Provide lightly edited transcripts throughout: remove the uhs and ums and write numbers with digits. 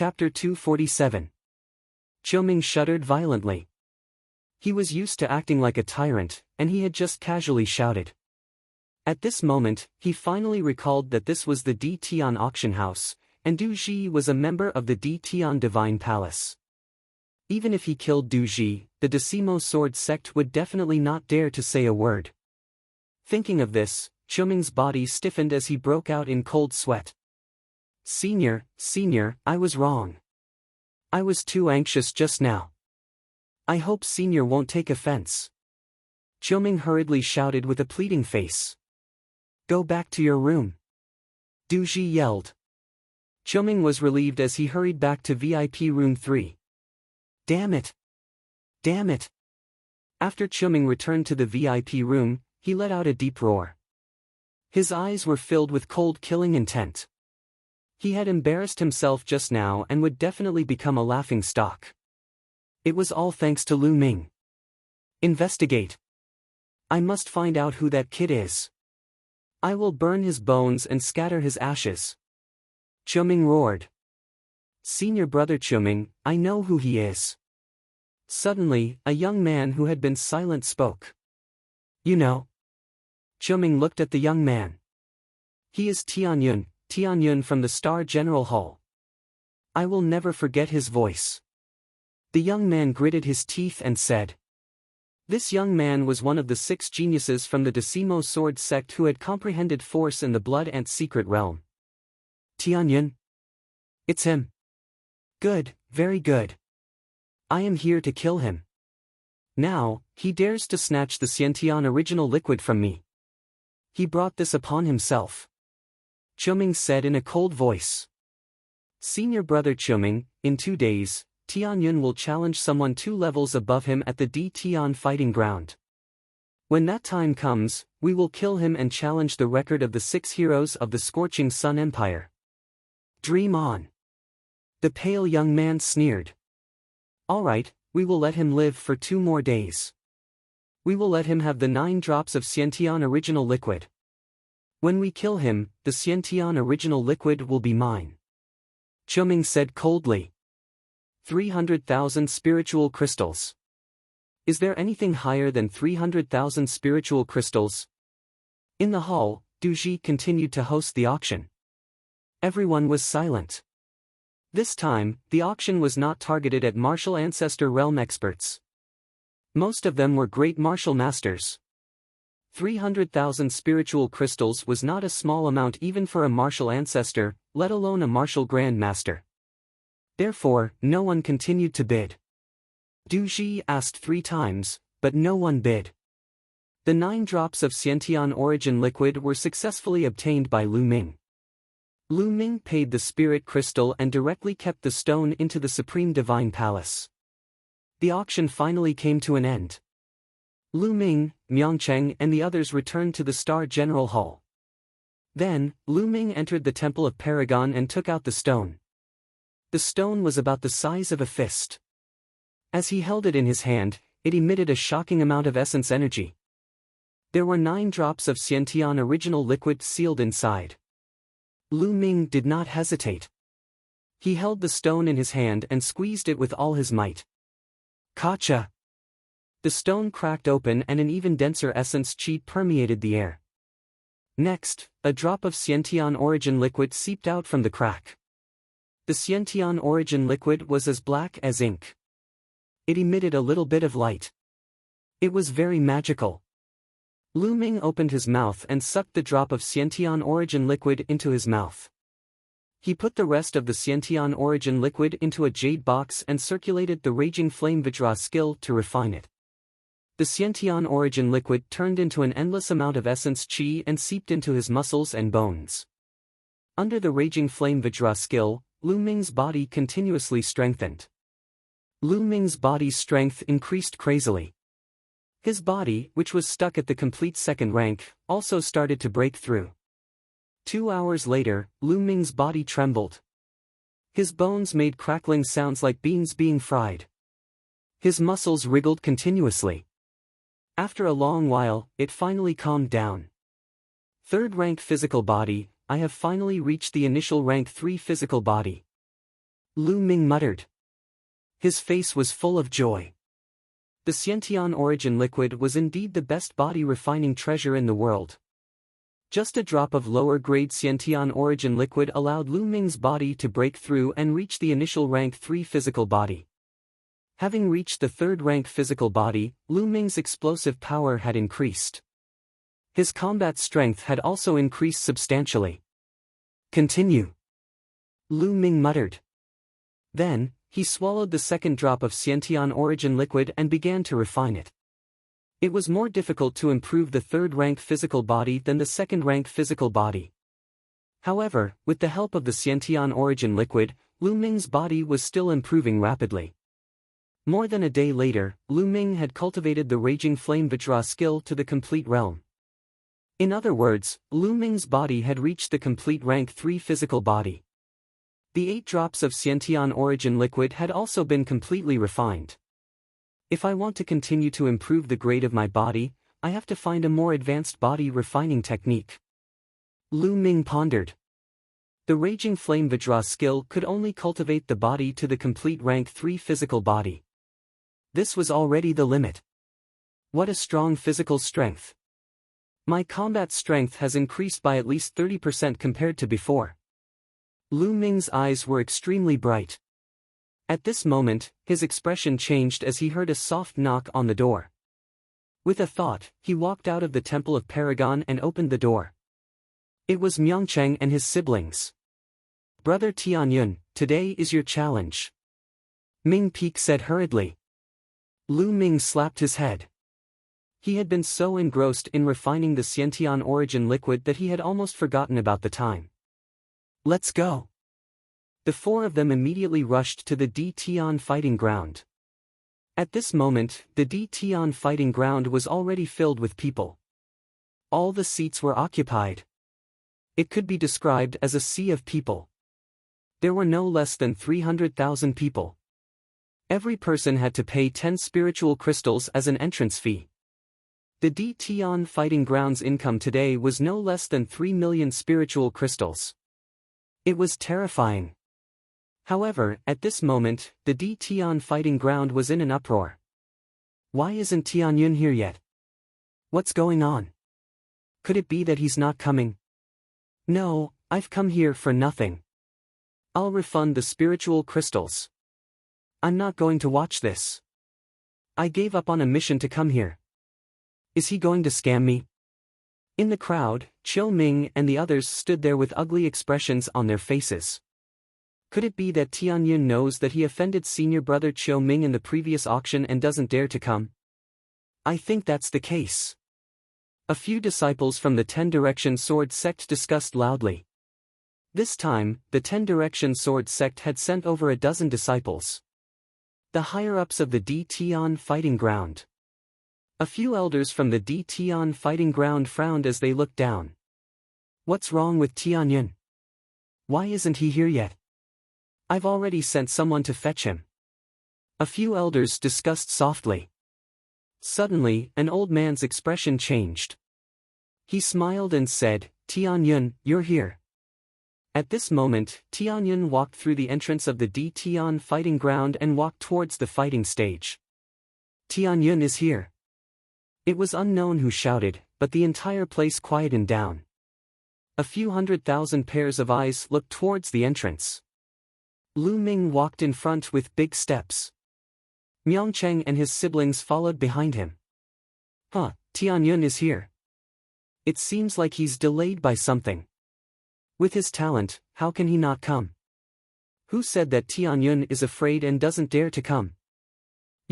Chapter 247. Qiuming shuddered violently. He was used to acting like a tyrant, and he had just casually shouted. At this moment, he finally recalled that this was the Di Tian auction house, and Du Ji was a member of the Di Tian Divine Palace. Even if he killed Du Ji, the Decimo Sword sect would definitely not dare to say a word. Thinking of this, Qiuming's body stiffened as he broke out in cold sweat. Senior, I was wrong. I was too anxious just now. I hope Senior won't take offense. Qiuming hurriedly shouted with a pleading face. Go back to your room. Du Ji yelled. Qiuming was relieved as he hurried back to VIP room 3. Damn it! Damn it! After Qiuming returned to the VIP room, he let out a deep roar. His eyes were filled with cold killing intent. He had embarrassed himself just now and would definitely become a laughing stock. It was all thanks to Lu Ming. Investigate. I must find out who that kid is. I will burn his bones and scatter his ashes. Qiuming roared. Senior brother Qiuming, I know who he is. Suddenly, a young man who had been silent spoke. You know. Qiuming looked at the young man. He is Tianyun from the Star General Hall. I will never forget his voice. The young man gritted his teeth and said. This young man was one of the 6 geniuses from the Decimo Sword sect who had comprehended force in the Blood Ant secret realm. Tianyun? It's him. Good, very good. I am here to kill him. Now, he dares to snatch the Xiantian original liquid from me. He brought this upon himself. Qiuming said in a cold voice. Senior brother Qiuming, in 2 days, Tianyun will challenge someone 2 levels above him at the Di Tian fighting ground. When that time comes, we will kill him and challenge the record of the 6 heroes of the Scorching Sun Empire. Dream on. The pale young man sneered. All right, we will let him live for 2 more days. We will let him have the 9 drops of Xiantian original liquid. When we kill him, the Xiantian original liquid will be mine. Qiuming said coldly. 300,000 spiritual crystals. Is there anything higher than 300,000 spiritual crystals? In the hall, Du Ji continued to host the auction. Everyone was silent. This time, the auction was not targeted at martial ancestor realm experts. Most of them were great martial masters. 300,000 spiritual crystals was not a small amount even for a martial ancestor, let alone a martial grandmaster. Therefore, no one continued to bid. Du Ji asked 3 times, but no one bid. The 9 drops of Xiantian origin liquid were successfully obtained by Lu Ming. Lu Ming paid the spirit crystal and directly kept the stone into the Supreme Divine Palace. The auction finally came to an end. Lu Ming, Miangcheng and the others returned to the Star General Hall. Then, Lu Ming entered the Temple of Paragon and took out the stone. The stone was about the size of a fist. As he held it in his hand, it emitted a shocking amount of essence energy. There were 9 drops of Xiantian original liquid sealed inside. Lu Ming did not hesitate. He held the stone in his hand and squeezed it with all his might. Kacha! The stone cracked open and an even denser essence qi permeated the air. Next, a drop of Xiantian origin liquid seeped out from the crack. The Xiantian origin liquid was as black as ink. It emitted a little bit of light. It was very magical. Lu Ming opened his mouth and sucked the drop of Xiantian origin liquid into his mouth. He put the rest of the Xiantian origin liquid into a jade box and circulated the Raging Flame Vajra skill to refine it. The Xiantian origin liquid turned into an endless amount of essence qi and seeped into his muscles and bones. Under the Raging Flame Vajra skill, Lu Ming's body continuously strengthened. Lu Ming's body's strength increased crazily. His body, which was stuck at the complete 2nd rank, also started to break through. 2 hours later, Lu Ming's body trembled. His bones made crackling sounds like beans being fried. His muscles wriggled continuously. After a long while, it finally calmed down. 3rd rank physical body, I have finally reached the initial rank 3 physical body. Lu Ming muttered. His face was full of joy. The Xiantian origin liquid was indeed the best body refining treasure in the world. Just a drop of lower-grade Xiantian origin liquid allowed Lu Ming's body to break through and reach the initial rank 3 physical body. Having reached the third rank physical body, Lu Ming's explosive power had increased. His combat strength had also increased substantially. Continue. Lu Ming muttered. Then, he swallowed the second drop of Xiantian origin liquid and began to refine it. It was more difficult to improve the third-rank physical body than the second-rank physical body. However, with the help of the Xiantian origin liquid, Lu Ming's body was still improving rapidly. More than a day later, Lu Ming had cultivated the Raging Flame Vajra skill to the complete realm. In other words, Lu Ming's body had reached the complete rank 3 physical body. The 8 drops of Xiantian origin liquid had also been completely refined. If I want to continue to improve the grade of my body, I have to find a more advanced body refining technique. Lu Ming pondered. The Raging Flame Vajra skill could only cultivate the body to the complete rank 3 physical body. This was already the limit. What a strong physical strength. My combat strength has increased by at least 30% compared to before. Lu Ming's eyes were extremely bright. At this moment, his expression changed as he heard a soft knock on the door. With a thought, he walked out of the Temple of Paragon and opened the door. It was Myeongcheng and his siblings. "Brother Tianyun, today is your challenge," Ming Peek said hurriedly. Lu Ming slapped his head. He had been so engrossed in refining the Xiantian origin liquid that he had almost forgotten about the time. "Let's go." The 4 of them immediately rushed to the D Tian fighting ground. At this moment, the D Tian fighting ground was already filled with people. All the seats were occupied. It could be described as a sea of people. There were no less than 300,000 people. Every person had to pay 10 spiritual crystals as an entrance fee. The D Tian fighting ground's income today was no less than 3 million spiritual crystals. It was terrifying. However, at this moment, the D Tian fighting ground was in an uproar. Why isn't Tianyun here yet? What's going on? Could it be that he's not coming? No, I've come here for nothing. I'll refund the spiritual crystals. I'm not going to watch this. I gave up on a mission to come here. Is he going to scam me? In the crowd, Chiu Ming and the others stood there with ugly expressions on their faces. Could it be that Tianyun knows that he offended senior brother Chiu Ming in the previous auction and doesn't dare to come? I think that's the case. A few disciples from the 10 Direction Sword sect discussed loudly. This time, the 10 Direction Sword sect had sent over a dozen disciples. The higher-ups of the D Tian fighting ground. A few elders from the D Tian fighting ground frowned as they looked down. What's wrong with Tianyun? Why isn't he here yet? I've already sent someone to fetch him. A few elders discussed softly. Suddenly, an old man's expression changed. He smiled and said, "Tianyun, you're here." At this moment, Tianyun walked through the entrance of the D Tian fighting ground and walked towards the fighting stage. Tianyun is here. It was unknown who shouted, but the entire place quieted down. A few 100,000 pairs of eyes looked towards the entrance. Lu Ming walked in front with big steps. Myeongcheng and his siblings followed behind him. Tianyun is here. It seems like he's delayed by something. With his talent, how can he not come? Who said that Tianyun is afraid and doesn't dare to come?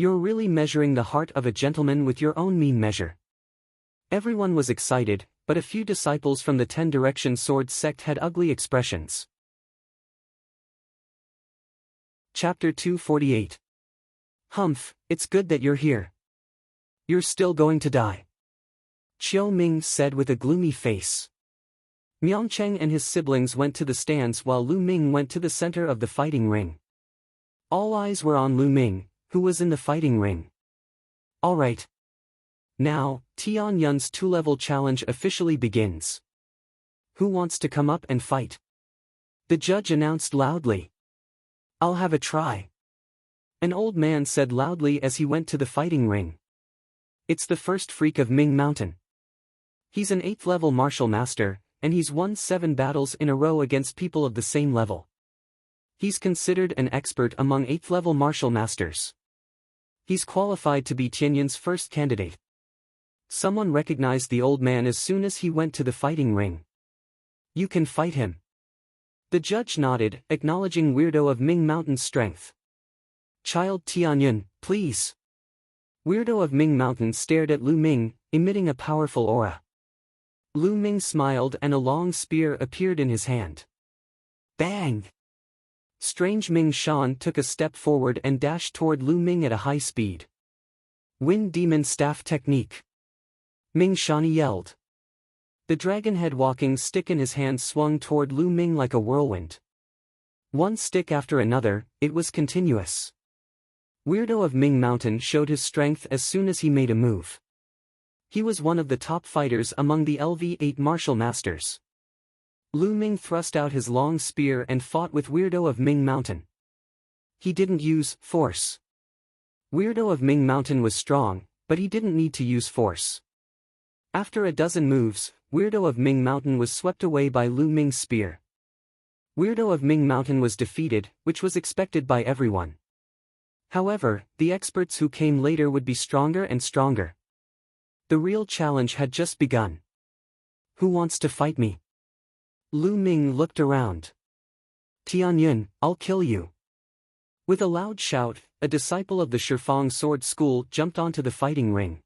You're really measuring the heart of a gentleman with your own mean measure. Everyone was excited, but a few disciples from the 10 Direction Sword sect had ugly expressions. Chapter 248. Humph, it's good that you're here. You're still going to die, Chiu Ming said with a gloomy face. Myeongcheng and his siblings went to the stands while Lu Ming went to the center of the fighting ring. All eyes were on Lu Ming, who was in the fighting ring. Alright. Now, Tianyun's 2-level challenge officially begins. Who wants to come up and fight? The judge announced loudly. I'll have a try. An old man said loudly as he went to the fighting ring. It's the first freak of Ming Mountain. He's an 8th level martial master, and he's won 7 battles in a row against people of the same level. He's considered an expert among 8th level martial masters. He's qualified to be Tianyun's first candidate. Someone recognized the old man as soon as he went to the fighting ring. You can fight him. The judge nodded, acknowledging Weirdo of Ming Mountain's strength. Child Tianyun, please. Weirdo of Ming Mountain stared at Lu Ming, emitting a powerful aura. Lu Ming smiled and a long spear appeared in his hand. Bang! Strange Ming Shan took a step forward and dashed toward Lu Ming at a high speed. Wind Demon Staff Technique. Ming Shan yelled. The dragon-head walking stick in his hand swung toward Lu Ming like a whirlwind. One stick after another, it was continuous. Weirdo of Ming Mountain showed his strength as soon as he made a move. He was one of the top fighters among the LV8 martial masters. Lu Ming thrust out his long spear and fought with Weirdo of Ming Mountain. He didn't use force. Weirdo of Ming Mountain was strong, but he didn't need to use force. After a dozen moves, Weirdo of Ming Mountain was swept away by Lu Ming's spear. Weirdo of Ming Mountain was defeated, which was expected by everyone. However, the experts who came later would be stronger and stronger. The real challenge had just begun. Who wants to fight me? Lu Ming looked around. Tianyun, I'll kill you. With a loud shout, a disciple of the Shifang Sword School jumped onto the fighting ring.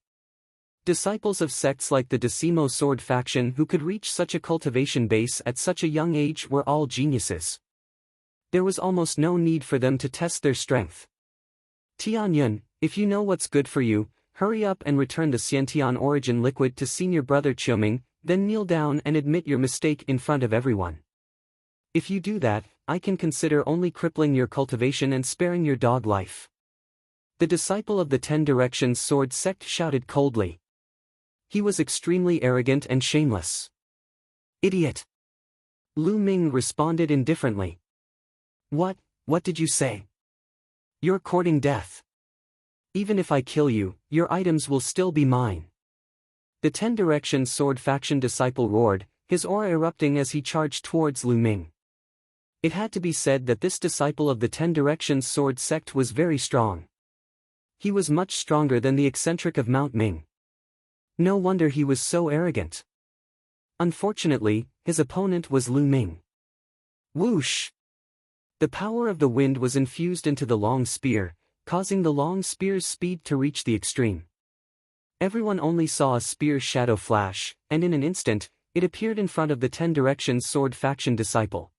Disciples of sects like the Decimo Sword faction who could reach such a cultivation base at such a young age were all geniuses. There was almost no need for them to test their strength. Tianyun, if you know what's good for you, hurry up and return the Xiantian origin liquid to senior brother Qiuming, then kneel down and admit your mistake in front of everyone. If you do that, I can consider only crippling your cultivation and sparing your dog life. The disciple of the 10 Directions Sword sect shouted coldly. He was extremely arrogant and shameless. Idiot! Lu Ming responded indifferently. What did you say? You're courting death. Even if I kill you, your items will still be mine. The 10 Directions Sword faction disciple roared, his aura erupting as he charged towards Lu Ming. It had to be said that this disciple of the 10 Directions Sword sect was very strong. He was much stronger than the eccentric of Mount Ming. No wonder he was so arrogant. Unfortunately, his opponent was Lu Ming. Whoosh! The power of the wind was infused into the long spear, causing the long spear's speed to reach the extreme. Everyone only saw a spear shadow flash, and in an instant, it appeared in front of the 10 Directions Sword faction disciple.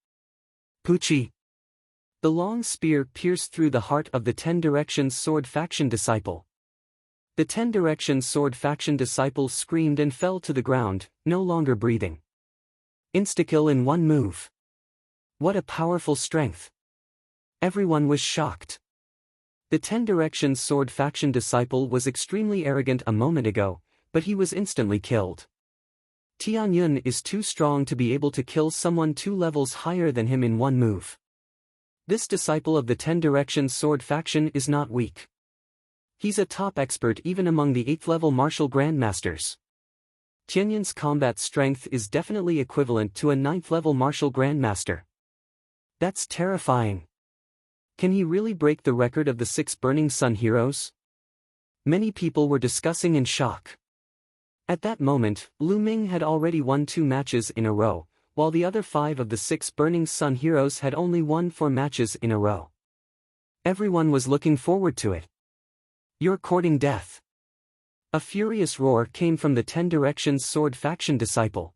Puchi! The long spear pierced through the heart of the 10 Directions Sword faction disciple. The 10 Directions Sword faction disciple screamed and fell to the ground, no longer breathing. Insta-kill in one move. What a powerful strength! Everyone was shocked. The 10 Directions Sword faction disciple was extremely arrogant a moment ago, but he was instantly killed. Tianyun is too strong to be able to kill someone 2 levels higher than him in one move. This disciple of the 10 Directions Sword faction is not weak. He's a top expert even among the 8th level martial grandmasters. Tianyun's combat strength is definitely equivalent to a 9th level martial grandmaster. That's terrifying. Can he really break the record of the 6 Burning Sun heroes? Many people were discussing in shock. At that moment, Lu Ming had already won 2 matches in a row, while the other 5 of the 6 Burning Sun heroes had only won 4 matches in a row. Everyone was looking forward to it. You're courting death. A furious roar came from the 10 Directions Sword faction disciple.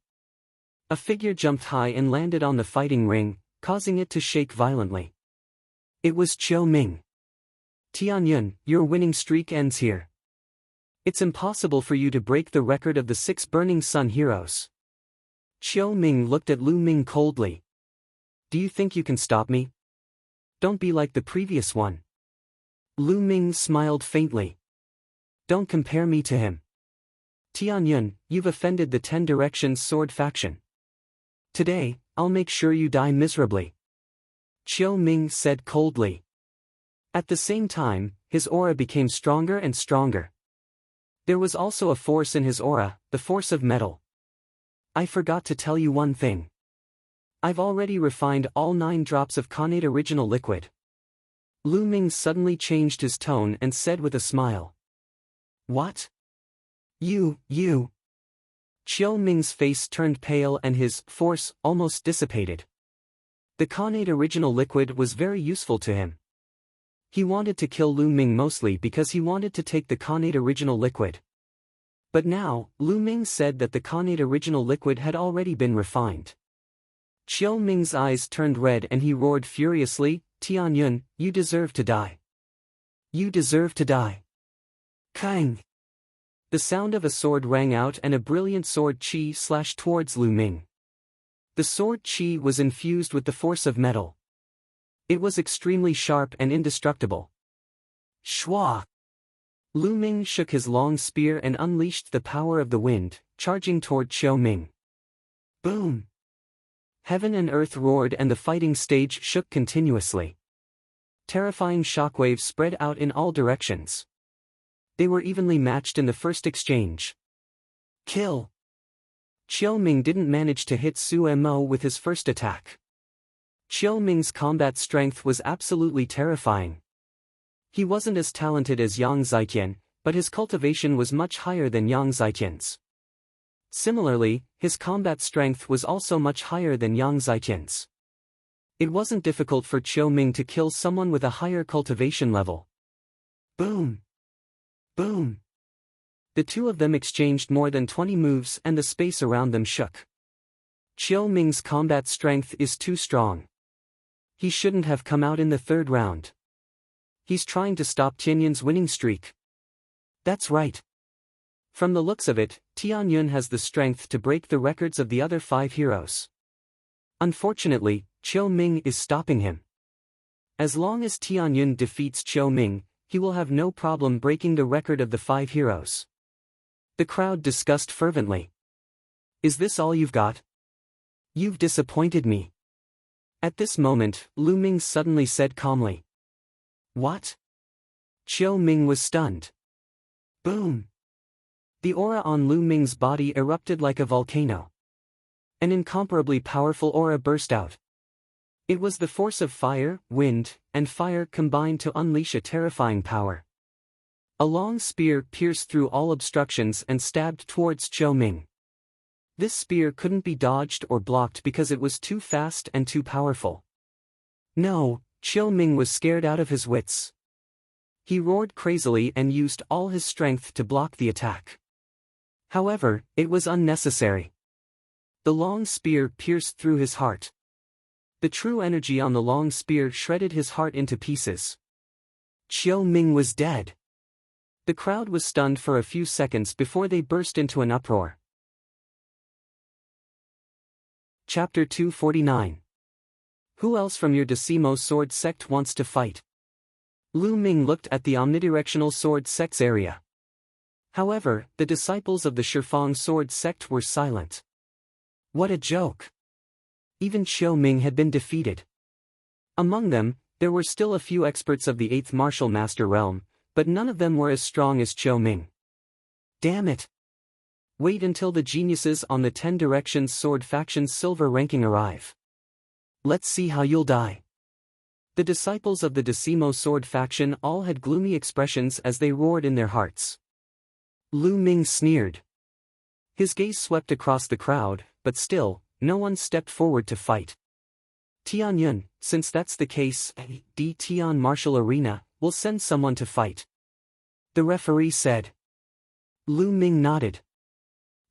A figure jumped high and landed on the fighting ring, causing it to shake violently. It was Qiuming. Tianyun, your winning streak ends here. It's impossible for you to break the record of the 6 Burning Sun heroes. Qiuming looked at Lu Ming coldly. Do you think you can stop me? Don't be like the previous one. Lu Ming smiled faintly. Don't compare me to him. Tianyun, you've offended the 10 Directions Sword faction. Today, I'll make sure you die miserably. Chiu Ming said coldly. At the same time, his aura became stronger and stronger. There was also a force in his aura, the force of metal. I forgot to tell you one thing. I've already refined all 9 drops of Khanate original liquid. Lu Ming suddenly changed his tone and said with a smile. What? You. Chiu Ming's face turned pale and his force almost dissipated. The Khanate original liquid was very useful to him. He wanted to kill Lu Ming mostly because he wanted to take the Khanate original liquid. But now, Lu Ming said that the Khanate original liquid had already been refined. Chiu Ming's eyes turned red and he roared furiously, Tianyun, you deserve to die. You deserve to die. Kang! The sound of a sword rang out and a brilliant sword chi slashed towards Lu Ming. The sword chi was infused with the force of metal. It was extremely sharp and indestructible. Shwa! Lu Ming shook his long spear and unleashed the power of the wind, charging toward Chiu Ming. Boom! Heaven and earth roared and the fighting stage shook continuously. Terrifying shockwaves spread out in all directions. They were evenly matched in the first exchange. Kill! Chiu Ming didn't manage to hit Su Mo with his first attack. Chiu Ming's combat strength was absolutely terrifying. He wasn't as talented as Yang Ziqian, but his cultivation was much higher than Yang Ziqian's. Similarly, his combat strength was also much higher than Yang Ziqian's. It wasn't difficult for Chiu Ming to kill someone with a higher cultivation level. Boom! Boom! The two of them exchanged more than 20 moves and the space around them shook. Chiu Ming's combat strength is too strong. He shouldn't have come out in the 3rd round. He's trying to stop Tianyun's winning streak. That's right. From the looks of it, Tianyun has the strength to break the records of the other 5 heroes. Unfortunately, Chiu Ming is stopping him. As long as Tianyun defeats Chiu Ming, he will have no problem breaking the record of the 5 heroes. The crowd discussed fervently. Is this all you've got? You've disappointed me. At this moment, Lu Ming suddenly said calmly. What? Chiu Ming was stunned. Boom! The aura on Lu Ming's body erupted like a volcano. An incomparably powerful aura burst out. It was the force of fire, wind, and fire combined to unleash a terrifying power. A long spear pierced through all obstructions and stabbed towards Chiu Ming. This spear couldn't be dodged or blocked because it was too fast and too powerful. No, Chiu Ming was scared out of his wits. He roared crazily and used all his strength to block the attack. However, it was unnecessary. The long spear pierced through his heart. The true energy on the long spear shredded his heart into pieces. Chiu Ming was dead. The crowd was stunned for a few seconds before they burst into an uproar. Chapter 249. Who else from your Decimo sword sect wants to fight? Lu Ming looked at the omnidirectional sword sect's area. However, the disciples of the Shifang sword sect were silent. What a joke! Even Chiu Ming had been defeated. Among them, there were still a few experts of the 8th martial master realm, but none of them were as strong as Chiu Ming. Damn it! Wait until the geniuses on the 10 Directions Sword Faction's silver ranking arrive. Let's see how you'll die. The disciples of the Decimo Sword Faction all had gloomy expressions as they roared in their hearts. Lu Ming sneered. His gaze swept across the crowd, but still, no one stepped forward to fight. Tianyun, since that's the case, the Tian Martial Arena will send someone to fight. The referee said. Lu Ming nodded.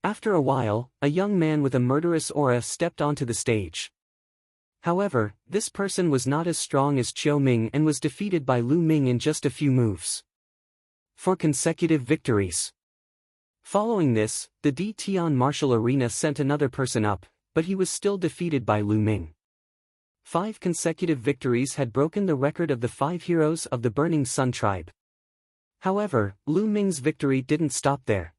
After a while, a young man with a murderous aura stepped onto the stage. However, this person was not as strong as Chiu Ming and was defeated by Lu Ming in just a few moves. 4 consecutive victories. Following this, the Tian Martial Arena sent another person up, but he was still defeated by Lu Ming. 5 consecutive victories had broken the record of the 5 heroes of the Burning Sun tribe. However, Lu Ming's victory didn't stop there.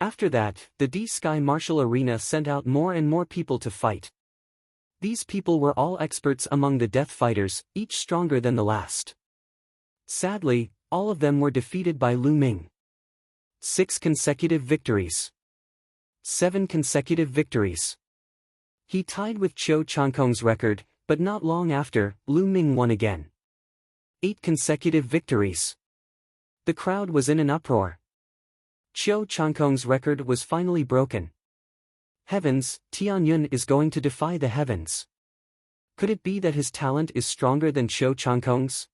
After that, the D-Sky Martial Arena sent out more and more people to fight. These people were all experts among the death fighters, each stronger than the last. Sadly, all of them were defeated by Lu Ming. 6 consecutive victories. 7 consecutive victories. He tied with Qiu Chankong's record, but not long after, Lu Ming won again. 8 consecutive victories. The crowd was in an uproar. Qiu Chankong's record was finally broken. Heavens, Tianyun is going to defy the heavens. Could it be that his talent is stronger than Qiu Chankong's?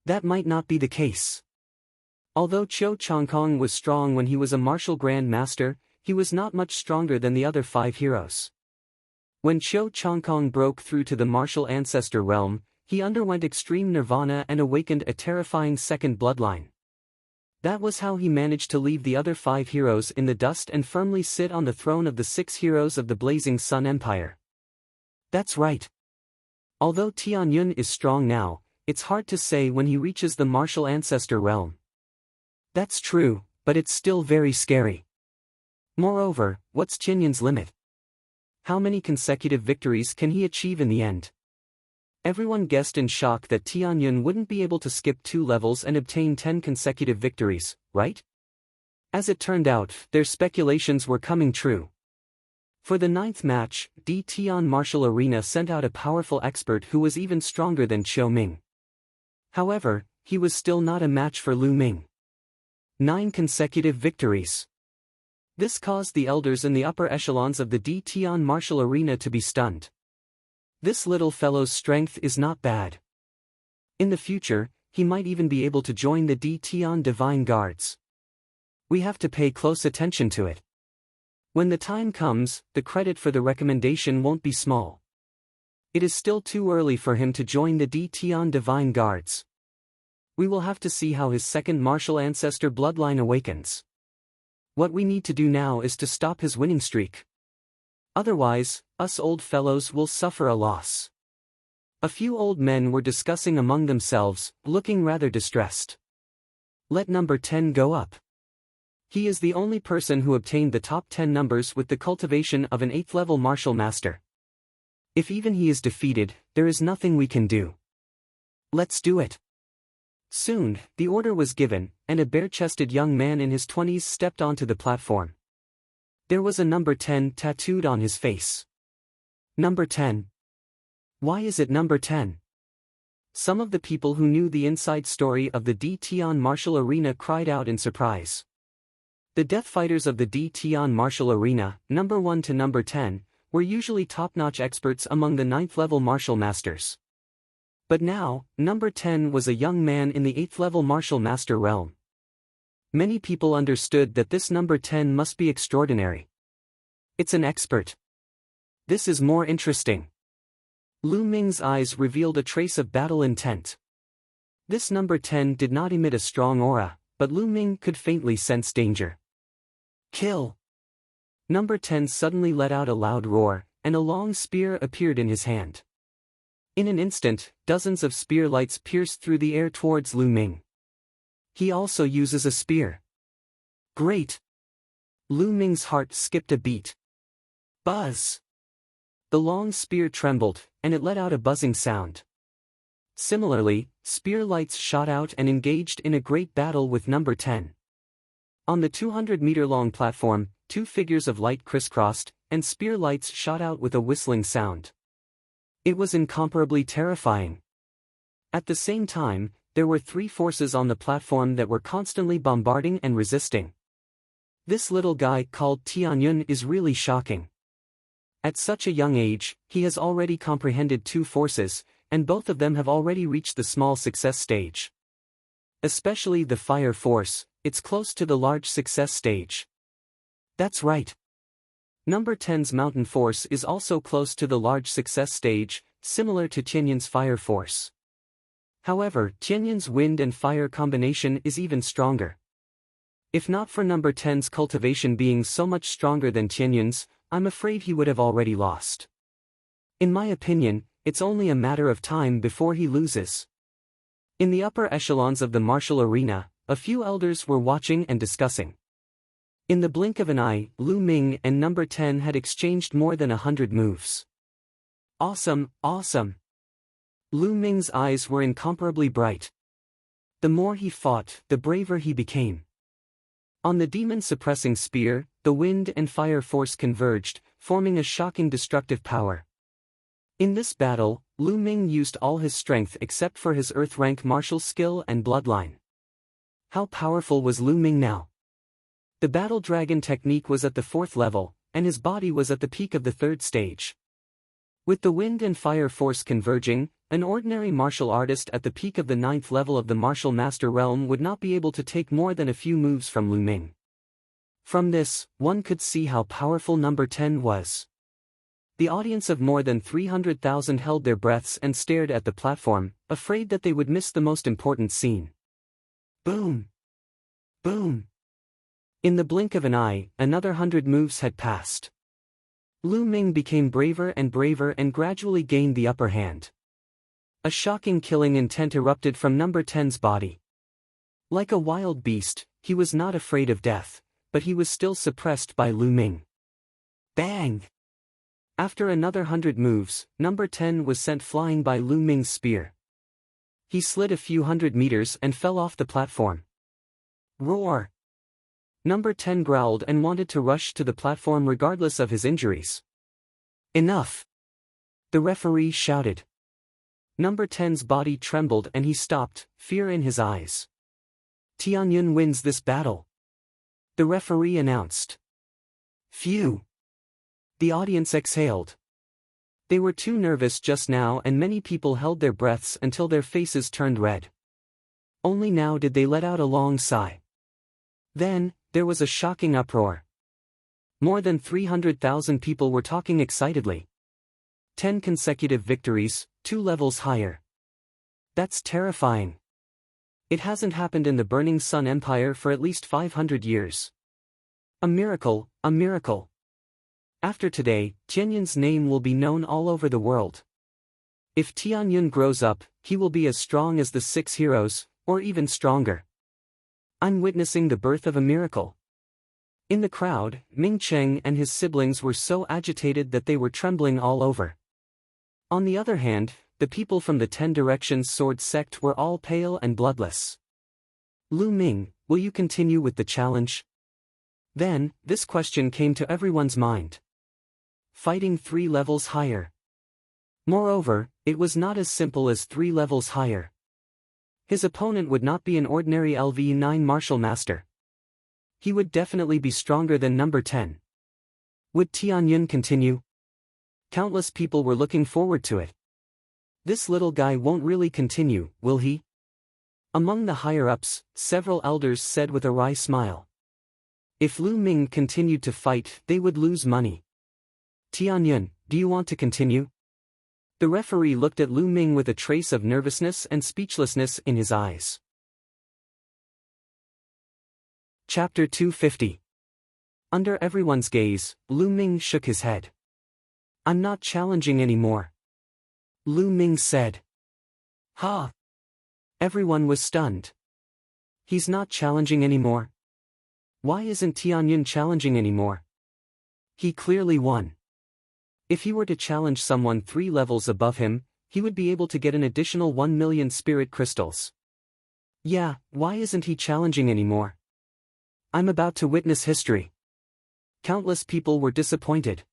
That might not be the case. Although Qiu Chankong was strong when he was a martial grand master, he was not much stronger than the other 5 heroes. When Qiu Chankong broke through to the martial ancestor realm, he underwent extreme nirvana and awakened a terrifying second bloodline. That was how he managed to leave the other 5 heroes in the dust and firmly sit on the throne of the 6 heroes of the Blazing Sun Empire. That's right. Although Tianyun is strong now, it's hard to say when he reaches the martial ancestor realm. That's true, but it's still very scary. Moreover, what's Tianyun's limit? How many consecutive victories can he achieve in the end? Everyone guessed in shock that Tianyun wouldn't be able to skip 2 levels and obtain 10 consecutive victories, right? As it turned out, their speculations were coming true. For the 9th match, D. Tian Martial Arena sent out a powerful expert who was even stronger than Qiu Ming. However, he was still not a match for Lu Ming. 9 consecutive victories. This caused the elders in the upper echelons of the D. Tian Martial Arena to be stunned. This little fellow's strength is not bad. In the future, he might even be able to join the D. Tian Divine Guards. We have to pay close attention to it. When the time comes, the credit for the recommendation won't be small. It is still too early for him to join the D. Tian Divine Guards. We will have to see how his second martial ancestor bloodline awakens. What we need to do now is to stop his winning streak. Otherwise, us old fellows will suffer a loss. A few old men were discussing among themselves, looking rather distressed. Let number 10 go up. He is the only person who obtained the top 10 numbers with the cultivation of an 8th level martial master. If even he is defeated, there is nothing we can do. Let's do it. Soon, the order was given, and a bare-chested young man in his 20s stepped onto the platform. There was a number 10 tattooed on his face. Number 10. Why is it number 10? Some of the people who knew the inside story of the D. Tian Martial Arena cried out in surprise. The death fighters of the D. Tian Martial Arena, number 1 to number 10, were usually top-notch experts among the 9th level martial masters. But now, number 10 was a young man in the 8th level martial master realm. Many people understood that this number 10 must be extraordinary. It's an expert. This is more interesting. Lu Ming's eyes revealed a trace of battle intent. This number 10 did not emit a strong aura, but Lu Ming could faintly sense danger. Kill! Number 10 suddenly let out a loud roar, and a long spear appeared in his hand. In an instant, dozens of spear lights pierced through the air towards Lu Ming. He also uses a spear. Great! Lu Ming's heart skipped a beat. Buzz! The long spear trembled, and it let out a buzzing sound. Similarly, spear lights shot out and engaged in a great battle with number 10. On the 200-meter-long platform, 2 figures of light crisscrossed, and spear lights shot out with a whistling sound. It was incomparably terrifying. At the same time, there were 3 forces on the platform that were constantly bombarding and resisting. This little guy called Tianyun is really shocking. At such a young age, he has already comprehended 2 forces, and both of them have already reached the small success stage. Especially the fire force, it's close to the large success stage. That's right. Number 10's mountain force is also close to the large success stage, similar to Tianyun's fire force. However, Tianyun's wind and fire combination is even stronger. If not for number 10's cultivation being so much stronger than Tianyun's, I'm afraid he would have already lost. In my opinion, it's only a matter of time before he loses. In the upper echelons of the martial arena, a few elders were watching and discussing. In the blink of an eye, Lu Ming and number 10 had exchanged more than 100 moves. Awesome, awesome. Lu Ming's eyes were incomparably bright. The more he fought, the braver he became. On the demon-suppressing spear, the wind and fire force converged, forming a shocking destructive power. In this battle, Lu Ming used all his strength except for his earth-rank martial skill and bloodline. How powerful was Lu Ming now? The battle dragon technique was at the 4th level, and his body was at the peak of the 3rd stage. With the wind and fire force converging, an ordinary martial artist at the peak of the 9th level of the martial master realm would not be able to take more than a few moves from Lu Ming. From this, one could see how powerful number 10 was. The audience of more than 300,000 held their breaths and stared at the platform, afraid that they would miss the most important scene. Boom! Boom! In the blink of an eye, another 100 moves had passed. Lu Ming became braver and gradually gained the upper hand. A shocking killing intent erupted from number 10's body. Like a wild beast, he was not afraid of death, but he was still suppressed by Lu Ming. Bang! After another 100 moves, number 10 was sent flying by Lu Ming's spear. He slid a few 100 meters and fell off the platform. Roar! Number 10 growled and wanted to rush to the platform regardless of his injuries. Enough! The referee shouted. Number 10's body trembled and he stopped, fear in his eyes. Tianyun wins this battle. The referee announced. Phew! The audience exhaled. They were too nervous just now and many people held their breaths until their faces turned red. Only now did they let out a long sigh. Then, there was a shocking uproar. More than 300,000 people were talking excitedly. 10 consecutive victories, 2 levels higher. That's terrifying. It hasn't happened in the Burning Sun Empire for at least 500 years. A miracle, a miracle. After today, Tianyun's name will be known all over the world. If Tianyun grows up, he will be as strong as the 6 heroes, or even stronger. I'm witnessing the birth of a miracle. In the crowd, Ming Cheng and his siblings were so agitated that they were trembling all over. On the other hand, the people from the 10 Directions Sword sect were all pale and bloodless. Lu Ming, will you continue with the challenge? Then, this question came to everyone's mind. Fighting 3 levels higher. Moreover, it was not as simple as 3 levels higher. His opponent would not be an ordinary LV9 martial master. He would definitely be stronger than number 10. Would Tianyun continue? Countless people were looking forward to it. This little guy won't really continue, will he? Among the higher-ups, several elders said with a wry smile. If Lu Ming continued to fight, they would lose money. Tianyun, do you want to continue? The referee looked at Lu Ming with a trace of nervousness and speechlessness in his eyes. Chapter 250. Under everyone's gaze, Lu Ming shook his head. I'm not challenging anymore. Lu Ming said. Ha! Everyone was stunned. He's not challenging anymore? Why isn't Tianyun challenging anymore? He clearly won. If he were to challenge someone 3 levels above him, he would be able to get an additional 1 million spirit crystals. Yeah, why isn't he challenging anymore? I'm about to witness history. Countless people were disappointed.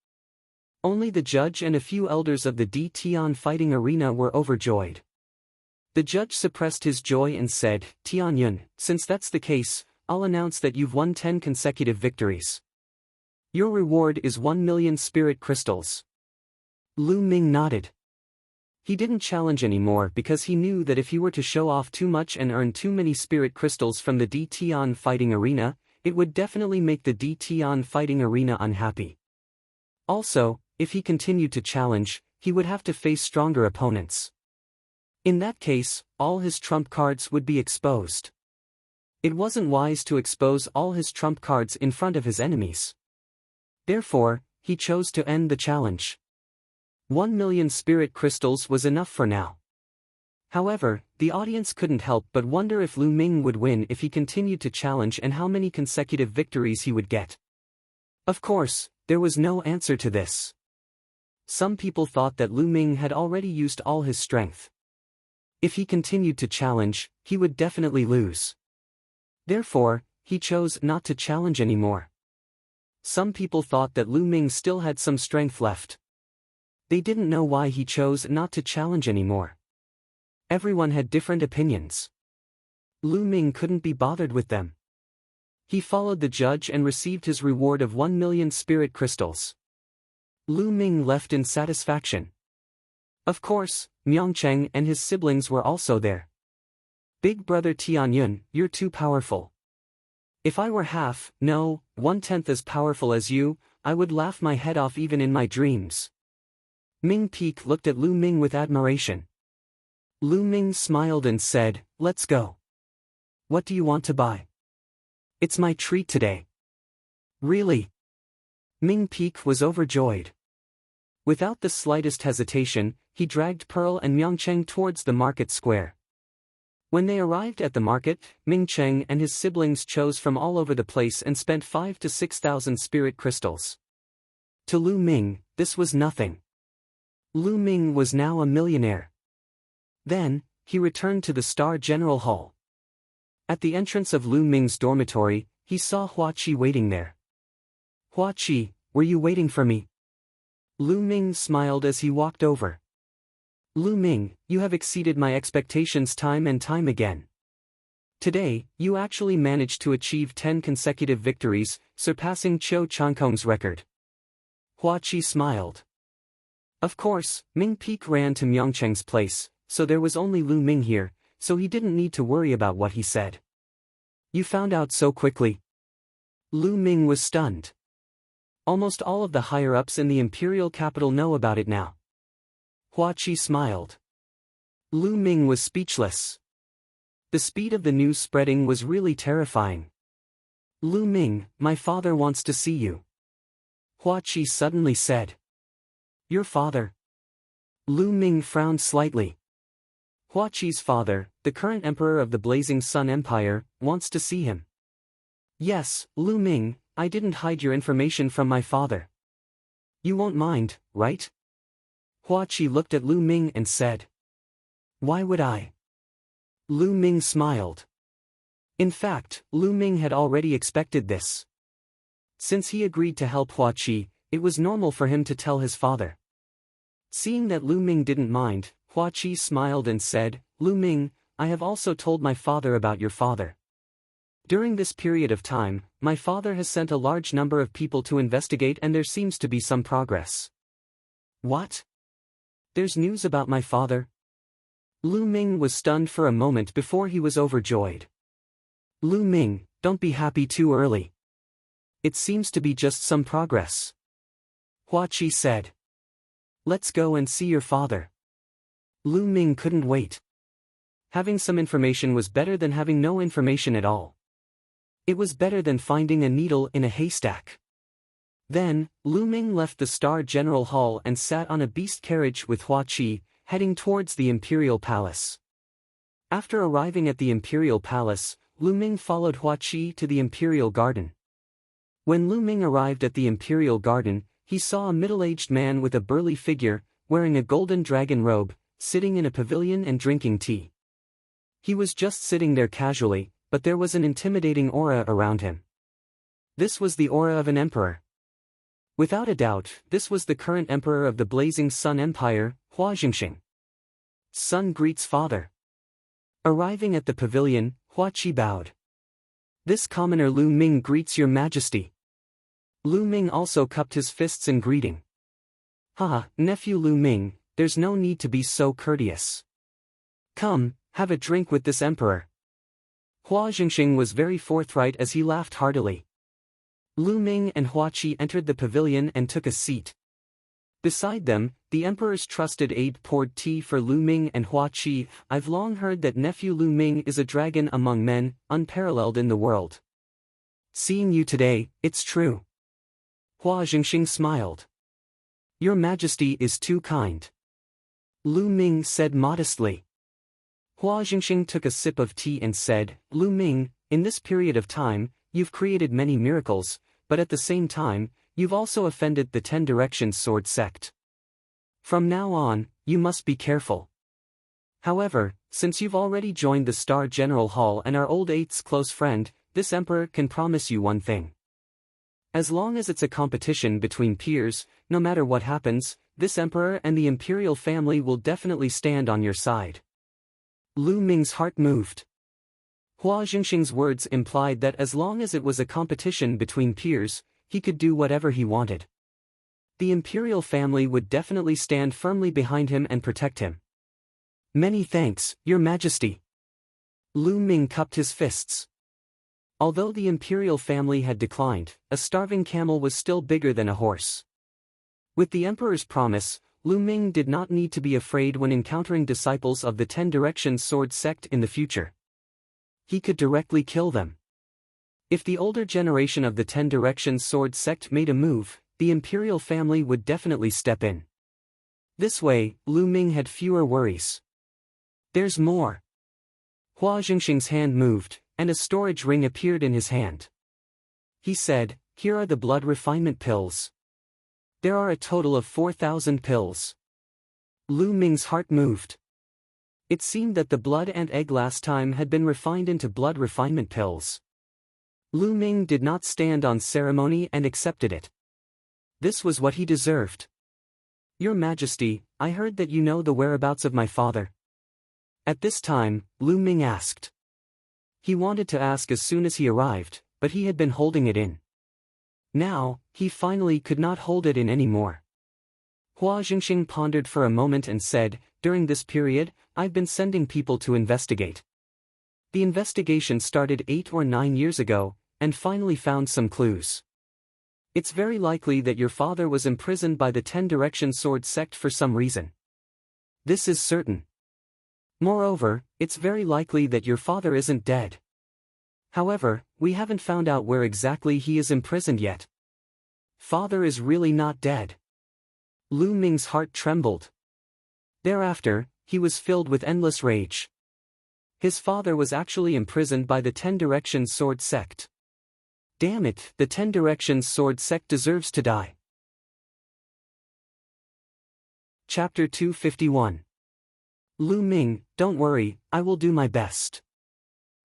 Only the judge and a few elders of the Tian fighting arena were overjoyed. The judge suppressed his joy and said, Tianyun, since that's the case, I'll announce that you've won 10 consecutive victories. Your reward is 1 million spirit crystals. Lu Ming nodded. He didn't challenge anymore because he knew that if he were to show off too much and earn too many spirit crystals from the Tian fighting arena, it would definitely make the Tian fighting arena unhappy. Also, if he continued to challenge, he would have to face stronger opponents. In that case, all his trump cards would be exposed. It wasn't wise to expose all his trump cards in front of his enemies. Therefore, he chose to end the challenge. 1 million spirit crystals was enough for now. However, the audience couldn't help but wonder if Lu Ming would win if he continued to challenge and how many consecutive victories he would get. Of course, there was no answer to this. some people thought that Lu Ming had already used all his strength. If he continued to challenge, he would definitely lose. Therefore, he chose not to challenge anymore. Some people thought that Lu Ming still had some strength left. They didn't know why he chose not to challenge anymore. Everyone had different opinions. Lu Ming couldn't be bothered with them. He followed the judge and received his reward of 1 million spirit crystals. Lu Ming left in satisfaction. Of course, Myeongcheng and his siblings were also there. Big brother Tianyun, you're too powerful. If I were half, no, 1/10 as powerful as you, I would laugh my head off even in my dreams. Ming Peek looked at Lu Ming with admiration. Lu Ming smiled and said, let's go. What do you want to buy? It's my treat today. Really? Ming Peek was overjoyed. Without the slightest hesitation, he dragged Pearl and Myeongcheng towards the market square. When they arrived at the market, Ming Cheng and his siblings chose from all over the place and spent 5,000 to 6,000 spirit crystals. To Lu Ming, this was nothing. Lu Ming was now a millionaire. Then, he returned to the Star General Hall. At the entrance of Lu Ming's dormitory, he saw Hua Qi waiting there. Hua Qi, were you waiting for me? Lu Ming smiled as he walked over. Lu Ming, you have exceeded my expectations time and time again. Today, you actually managed to achieve 10 consecutive victories, surpassing Qiu Chankong's record. Hua Qi smiled. Of course, Ming Peek ran to Myeongcheng's place, so there was only Lu Ming here, so he didn't need to worry about what he said. You found out so quickly. Lu Ming was stunned. Almost all of the higher-ups in the imperial capital know about it now. Hua Qi smiled. Lu Ming was speechless. The speed of the news spreading was really terrifying. Lu Ming, my father wants to see you. Hua Qi suddenly said. Your father? Lu Ming frowned slightly. Hua Qi's father, the current emperor of the Blazing Sun Empire, wants to see him. Yes, Lu Ming, I didn't hide your information from my father. You won't mind, right? Hua Qi looked at Lu Ming and said. Why would I? Lu Ming smiled. In fact, Lu Ming had already expected this. Since he agreed to help Hua Qi, it was normal for him to tell his father. Seeing that Lu Ming didn't mind, Hua Qi smiled and said, Lu Ming, I have also told my father about your father. During this period of time, my father has sent a large number of people to investigate and there seems to be some progress. What? There's news about my father? Lu Ming was stunned for a moment before he was overjoyed. Lu Ming, don't be happy too early. It seems to be just some progress. Hua Qi said. Let's go and see your father. Lu Ming couldn't wait. Having some information was better than having no information at all. It was better than finding a needle in a haystack. Then, Lu Ming left the Star General Hall and sat on a beast carriage with Hua Qi, heading towards the Imperial Palace. After arriving at the Imperial Palace, Lu Ming followed Hua Qi to the Imperial Garden. When Lu Ming arrived at the Imperial Garden, he saw a middle-aged man with a burly figure, wearing a golden dragon robe, sitting in a pavilion and drinking tea. He was just sitting there casually, but there was an intimidating aura around him. This was the aura of an emperor. Without a doubt, this was the current emperor of the Blazing Sun Empire, Hua Jingxing. Son greets father. Arriving at the pavilion, Hua Qi bowed. This commoner Lu Ming greets your majesty. Lu Ming also cupped his fists in greeting. Haha, nephew Lu Ming, there's no need to be so courteous. Come, have a drink with this emperor. Hua Jingxing was very forthright as he laughed heartily. Lu Ming and Hua Qi entered the pavilion and took a seat. Beside them, the emperor's trusted aide poured tea for Lu Ming and Hua Qi. I've long heard that nephew Lu Ming is a dragon among men, unparalleled in the world. Seeing you today, it's true. Hua Jingxing smiled. Your majesty is too kind. Lu Ming said modestly. Hua Jingxing took a sip of tea and said, Lu Ming, in this period of time, you've created many miracles, but at the same time, you've also offended the 10 Directions Sword sect. From now on, you must be careful. However, since you've already joined the Star General Hall and are old Eight's close friend, this emperor can promise you one thing. As long as it's a competition between peers, no matter what happens, this emperor and the imperial family will definitely stand on your side. Lu Ming's heart moved. Hua Jingxing's words implied that as long as it was a competition between peers, he could do whatever he wanted. The imperial family would definitely stand firmly behind him and protect him. Many thanks, Your Majesty. Lu Ming cupped his fists. Although the imperial family had declined, a starving camel was still bigger than a horse. With the emperor's promise, Lu Ming did not need to be afraid when encountering disciples of the Ten Directions Sword sect in the future. He could directly kill them. If the older generation of the Ten Directions Sword sect made a move, the imperial family would definitely step in. This way, Lu Ming had fewer worries. There's more. Hua Jingxing's hand moved, and a storage ring appeared in his hand. He said, "Here are the blood refinement pills. There are a total of 4,000 pills." Lu Ming's heart moved. It seemed that the blood and egg last time had been refined into blood refinement pills. Lu Ming did not stand on ceremony and accepted it. This was what he deserved. "Your Majesty, I heard that you know the whereabouts of my father." At this time, Lu Ming asked. He wanted to ask as soon as he arrived, but he had been holding it in. Now, he finally could not hold it in anymore. Hua Jingxing pondered for a moment and said, "During this period, I've been sending people to investigate. The investigation started 8 or 9 years ago, and finally found some clues. It's very likely that your father was imprisoned by the Ten Directions Sword sect for some reason. This is certain. Moreover, it's very likely that your father isn't dead. However, we haven't found out where exactly he is imprisoned yet. Father is really not dead." Lu Ming's heart trembled. Thereafter, he was filled with endless rage. His father was actually imprisoned by the Ten Directions Sword sect. Damn it, the Ten Directions Sword sect deserves to die. Chapter 251. Lu Ming, don't worry, I will do my best.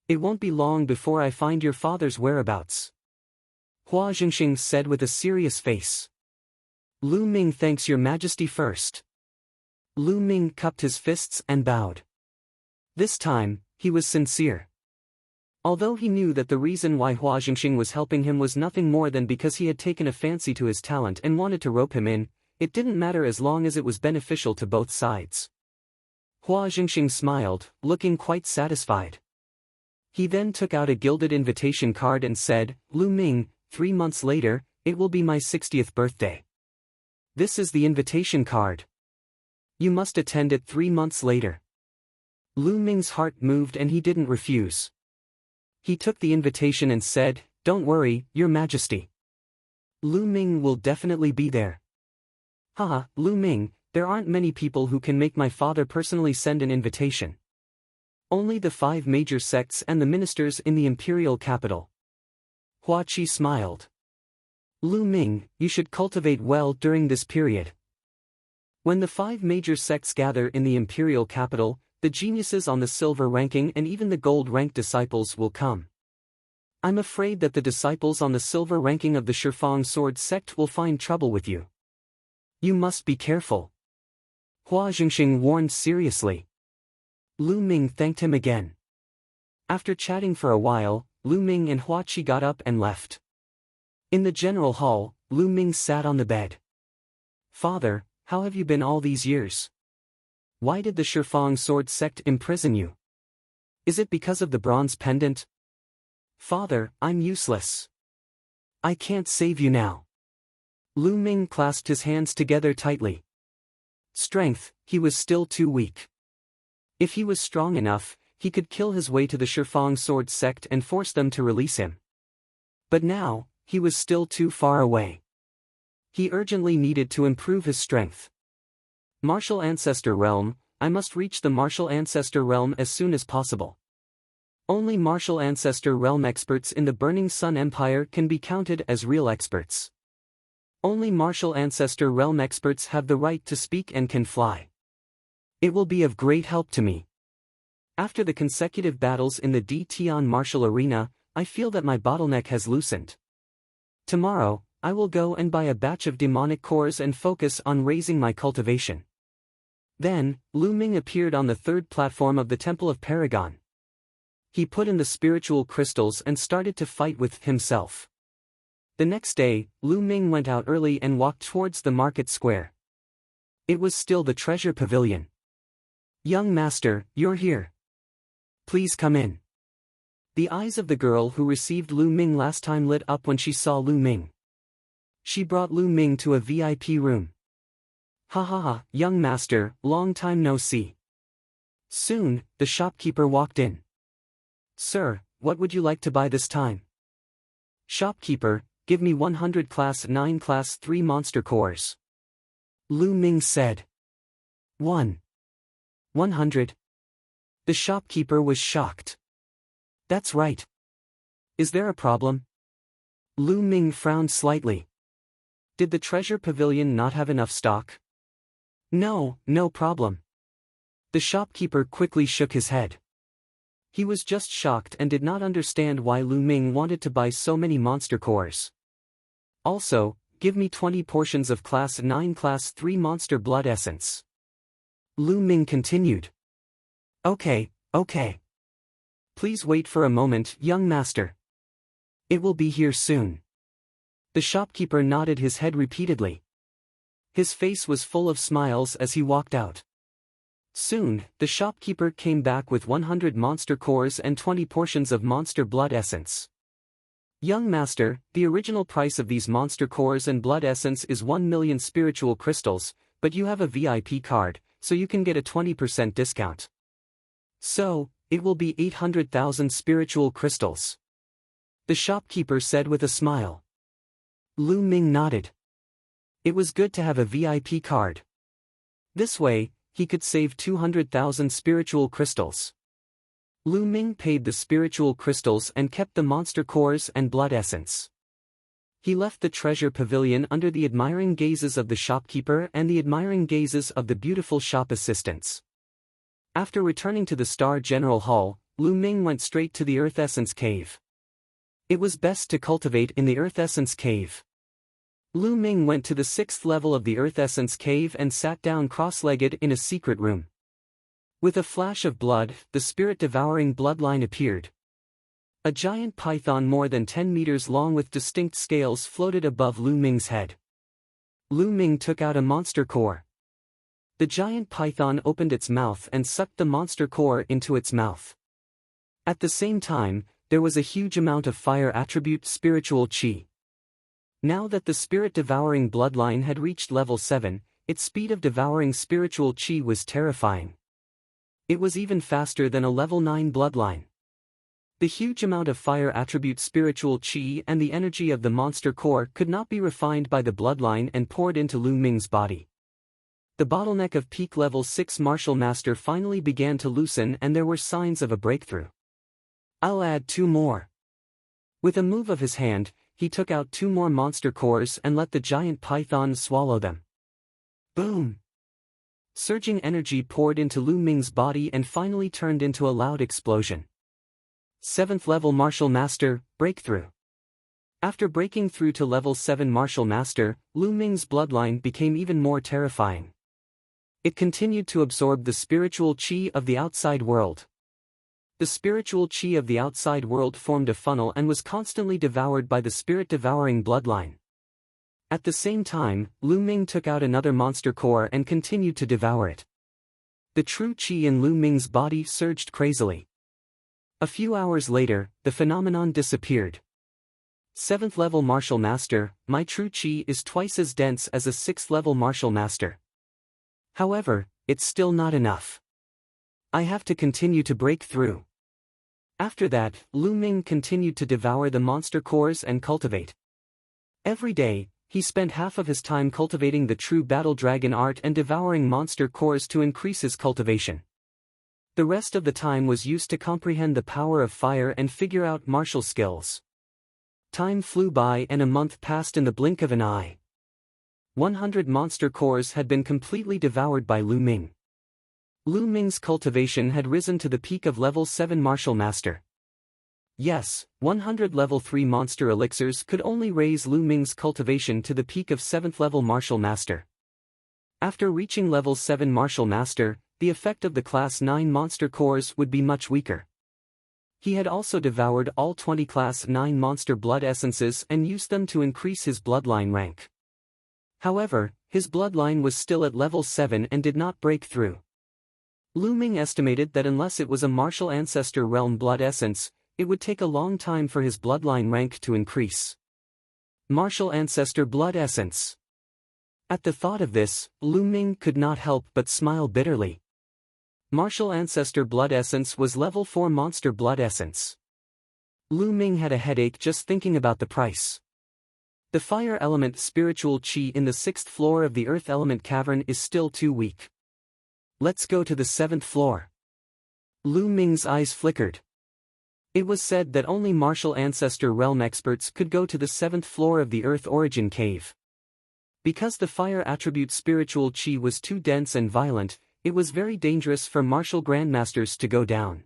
It won't be long before I find your father's whereabouts. Hua Jingxing said with a serious face. Lu Ming thanks Your Majesty first. Lu Ming cupped his fists and bowed. This time, he was sincere. Although he knew that the reason why Hua Jingxing was helping him was nothing more than because he had taken a fancy to his talent and wanted to rope him in, it didn't matter as long as it was beneficial to both sides. Hua Jingxing smiled, looking quite satisfied. He then took out a gilded invitation card and said, "Lu Ming, 3 months later, it will be my 60th birthday. This is the invitation card. You must attend it 3 months later." Lu Ming's heart moved and he didn't refuse. He took the invitation and said, "Don't worry, Your Majesty. Lu Ming will definitely be there." "Haha, Lu Ming, there aren't many people who can make my father personally send an invitation. Only the 5 major sects and the ministers in the imperial capital." Hua Qi smiled. "Lu Ming, you should cultivate well during this period. When the 5 major sects gather in the imperial capital, the geniuses on the silver ranking and even the gold rank disciples will come. I'm afraid that the disciples on the silver ranking of the Shifang Sword sect will find trouble with you. You must be careful." Hua Jingxing warned seriously. Lu Ming thanked him again. After chatting for a while, Lu Ming and Hua Qi got up and left. In the general hall, Lu Ming sat on the bed. "Father, how have you been all these years? Why did the Shifang Sword sect imprison you? Is it because of the bronze pendant?" "Father, I'm useless. I can't save you now." Lu Ming clasped his hands together tightly. Strength, he was still too weak. If he was strong enough, he could kill his way to the Shifang Sword sect and force them to release him. But now, he was still too far away. He urgently needed to improve his strength. Martial Ancestor Realm, I must reach the Martial Ancestor Realm as soon as possible. Only Martial Ancestor Realm experts in the Burning Sun Empire can be counted as real experts. Only martial ancestor realm experts have the right to speak and can fly. It will be of great help to me. After the consecutive battles in the Tian martial arena, I feel that my bottleneck has loosened. Tomorrow, I will go and buy a batch of demonic cores and focus on raising my cultivation. Then, Lu Ming appeared on the third platform of the Temple of Paragon. He put in the spiritual crystals and started to fight with himself. The next day, Lu Ming went out early and walked towards the market square. It was still the treasure pavilion. "Young master, you're here. Please come in." The eyes of the girl who received Lu Ming last time lit up when she saw Lu Ming. She brought Lu Ming to a VIP room. "Ha ha ha, young master, long time no see." Soon, the shopkeeper walked in. "Sir, what would you like to buy this time?" "Shopkeeper, give me 100 Class 9 Class 3 monster cores." Lu Ming said. 100. The shopkeeper was shocked. "That's right. Is there a problem?" Lu Ming frowned slightly. Did the treasure pavilion not have enough stock? "No, no problem." The shopkeeper quickly shook his head. He was just shocked and did not understand why Lu Ming wanted to buy so many monster cores. "Also, give me 20 portions of Class 9 Class 3 monster blood essence." Lu Ming continued. Okay. Please wait for a moment, young master. It will be here soon." The shopkeeper nodded his head repeatedly. His face was full of smiles as he walked out. Soon, the shopkeeper came back with 100 monster cores and 20 portions of monster blood essence. "Young master, the original price of these monster cores and blood essence is 1 million spiritual crystals, but you have a VIP card, so you can get a 20% discount. So, it will be 800,000 spiritual crystals." The shopkeeper said with a smile. Lu Ming nodded. It was good to have a VIP card. This way, he could save 200,000 spiritual crystals. Lu Ming paid the spiritual crystals and kept the monster cores and blood essence. He left the treasure pavilion under the admiring gazes of the shopkeeper and the admiring gazes of the beautiful shop assistants. After returning to the Star General Hall, Lu Ming went straight to the Earth Essence Cave. It was best to cultivate in the Earth Essence Cave. Lu Ming went to the 6th level of the Earth Essence Cave and sat down cross-legged in a secret room. With a flash of blood, the spirit-devouring bloodline appeared. A giant python more than 10 meters long with distinct scales floated above Lu Ming's head. Lu Ming took out a monster core. The giant python opened its mouth and sucked the monster core into its mouth. At the same time, there was a huge amount of fire attribute spiritual chi. Now that the spirit-devouring bloodline had reached level 7, its speed of devouring spiritual chi was terrifying. It was even faster than a level 9 bloodline. The huge amount of fire attribute spiritual chi and the energy of the monster core could not be refined by the bloodline and poured into Lu Ming's body. The bottleneck of peak level 6 martial master finally began to loosen and there were signs of a breakthrough. "I'll add 2 more." With a move of his hand, he took out 2 more monster cores and let the giant python swallow them. Boom! Surging energy poured into Lu Ming's body and finally turned into a loud explosion. 7th level martial master, breakthrough. After breaking through to level 7 martial master, Lu Ming's bloodline became even more terrifying. It continued to absorb the spiritual chi of the outside world. The spiritual chi of the outside world formed a funnel and was constantly devoured by the spirit-devouring bloodline. At the same time, Lu Ming took out another monster core and continued to devour it. The true chi in Lu Ming's body surged crazily. A few hours later, the phenomenon disappeared. 7th level martial master, my true chi is twice as dense as a 6th level martial master. However, it's still not enough. I have to continue to break through. After that, Lu Ming continued to devour the monster cores and cultivate. Every day, he spent half of his time cultivating the true battle dragon art and devouring monster cores to increase his cultivation. The rest of the time was used to comprehend the power of fire and figure out martial skills. Time flew by and a month passed in the blink of an eye. 100 monster cores had been completely devoured by Lu Ming. Lu Ming's cultivation had risen to the peak of level 7 martial master. Yes, 100 level 3 monster elixirs could only raise Lu Ming's cultivation to the peak of 7th level martial master. After reaching level 7 martial master, the effect of the class 9 monster cores would be much weaker. He had also devoured all 20 class 9 monster blood essences and used them to increase his bloodline rank. However, his bloodline was still at level 7 and did not break through. Lu Ming estimated that unless it was a martial ancestor realm blood essence, it would take a long time for his bloodline rank to increase. Martial ancestor blood essence. At the thought of this, Lu Ming could not help but smile bitterly. Martial ancestor blood essence was level 4 monster blood essence. Lu Ming had a headache just thinking about the price. The fire element spiritual chi in the 6th floor of the earth element cavern is still too weak. Let's go to the 7th floor. Lu Ming's eyes flickered. It was said that only martial ancestor realm experts could go to the 7th floor of the earth origin cave. Because the fire attribute spiritual chi was too dense and violent, it was very dangerous for martial grandmasters to go down.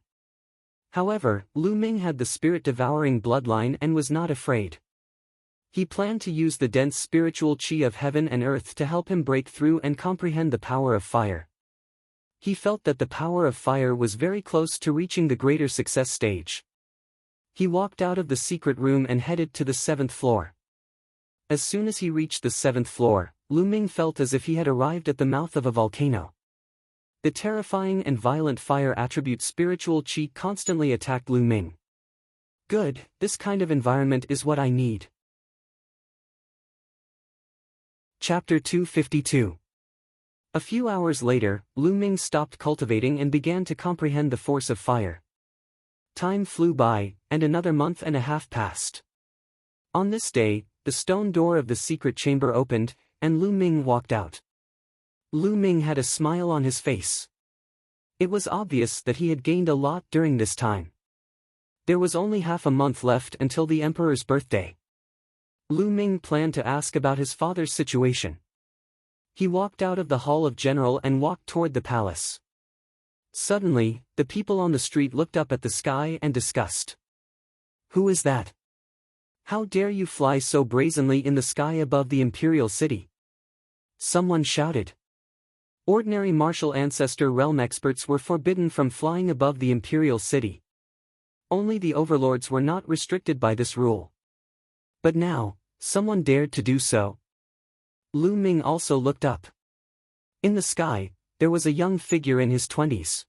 However, Lu Ming had the spirit-devouring bloodline and was not afraid. He planned to use the dense spiritual chi of heaven and earth to help him break through and comprehend the power of fire. He felt that the power of fire was very close to reaching the greater success stage. He walked out of the secret room and headed to the 7th floor. As soon as he reached the 7th floor, Lu Ming felt as if he had arrived at the mouth of a volcano. The terrifying and violent fire attribute spiritual chi constantly attacked Lu Ming. Good, this kind of environment is what I need. Chapter 252. A few hours later, Lu Ming stopped cultivating and began to comprehend the force of fire. Time flew by, and another month and a half passed. On this day, the stone door of the secret chamber opened, and Lu Ming walked out. Lu Ming had a smile on his face. It was obvious that he had gained a lot during this time. There was only half a month left until the emperor's birthday. Lu Ming planned to ask about his father's situation. He walked out of the Hall of General and walked toward the palace. Suddenly, the people on the street looked up at the sky and discussed. Who is that? How dare you fly so brazenly in the sky above the imperial city? Someone shouted. Ordinary martial ancestor realm experts were forbidden from flying above the imperial city. Only the overlords were not restricted by this rule. But now, someone dared to do so. Lu Ming also looked up. In the sky, there was a young figure in his 20s.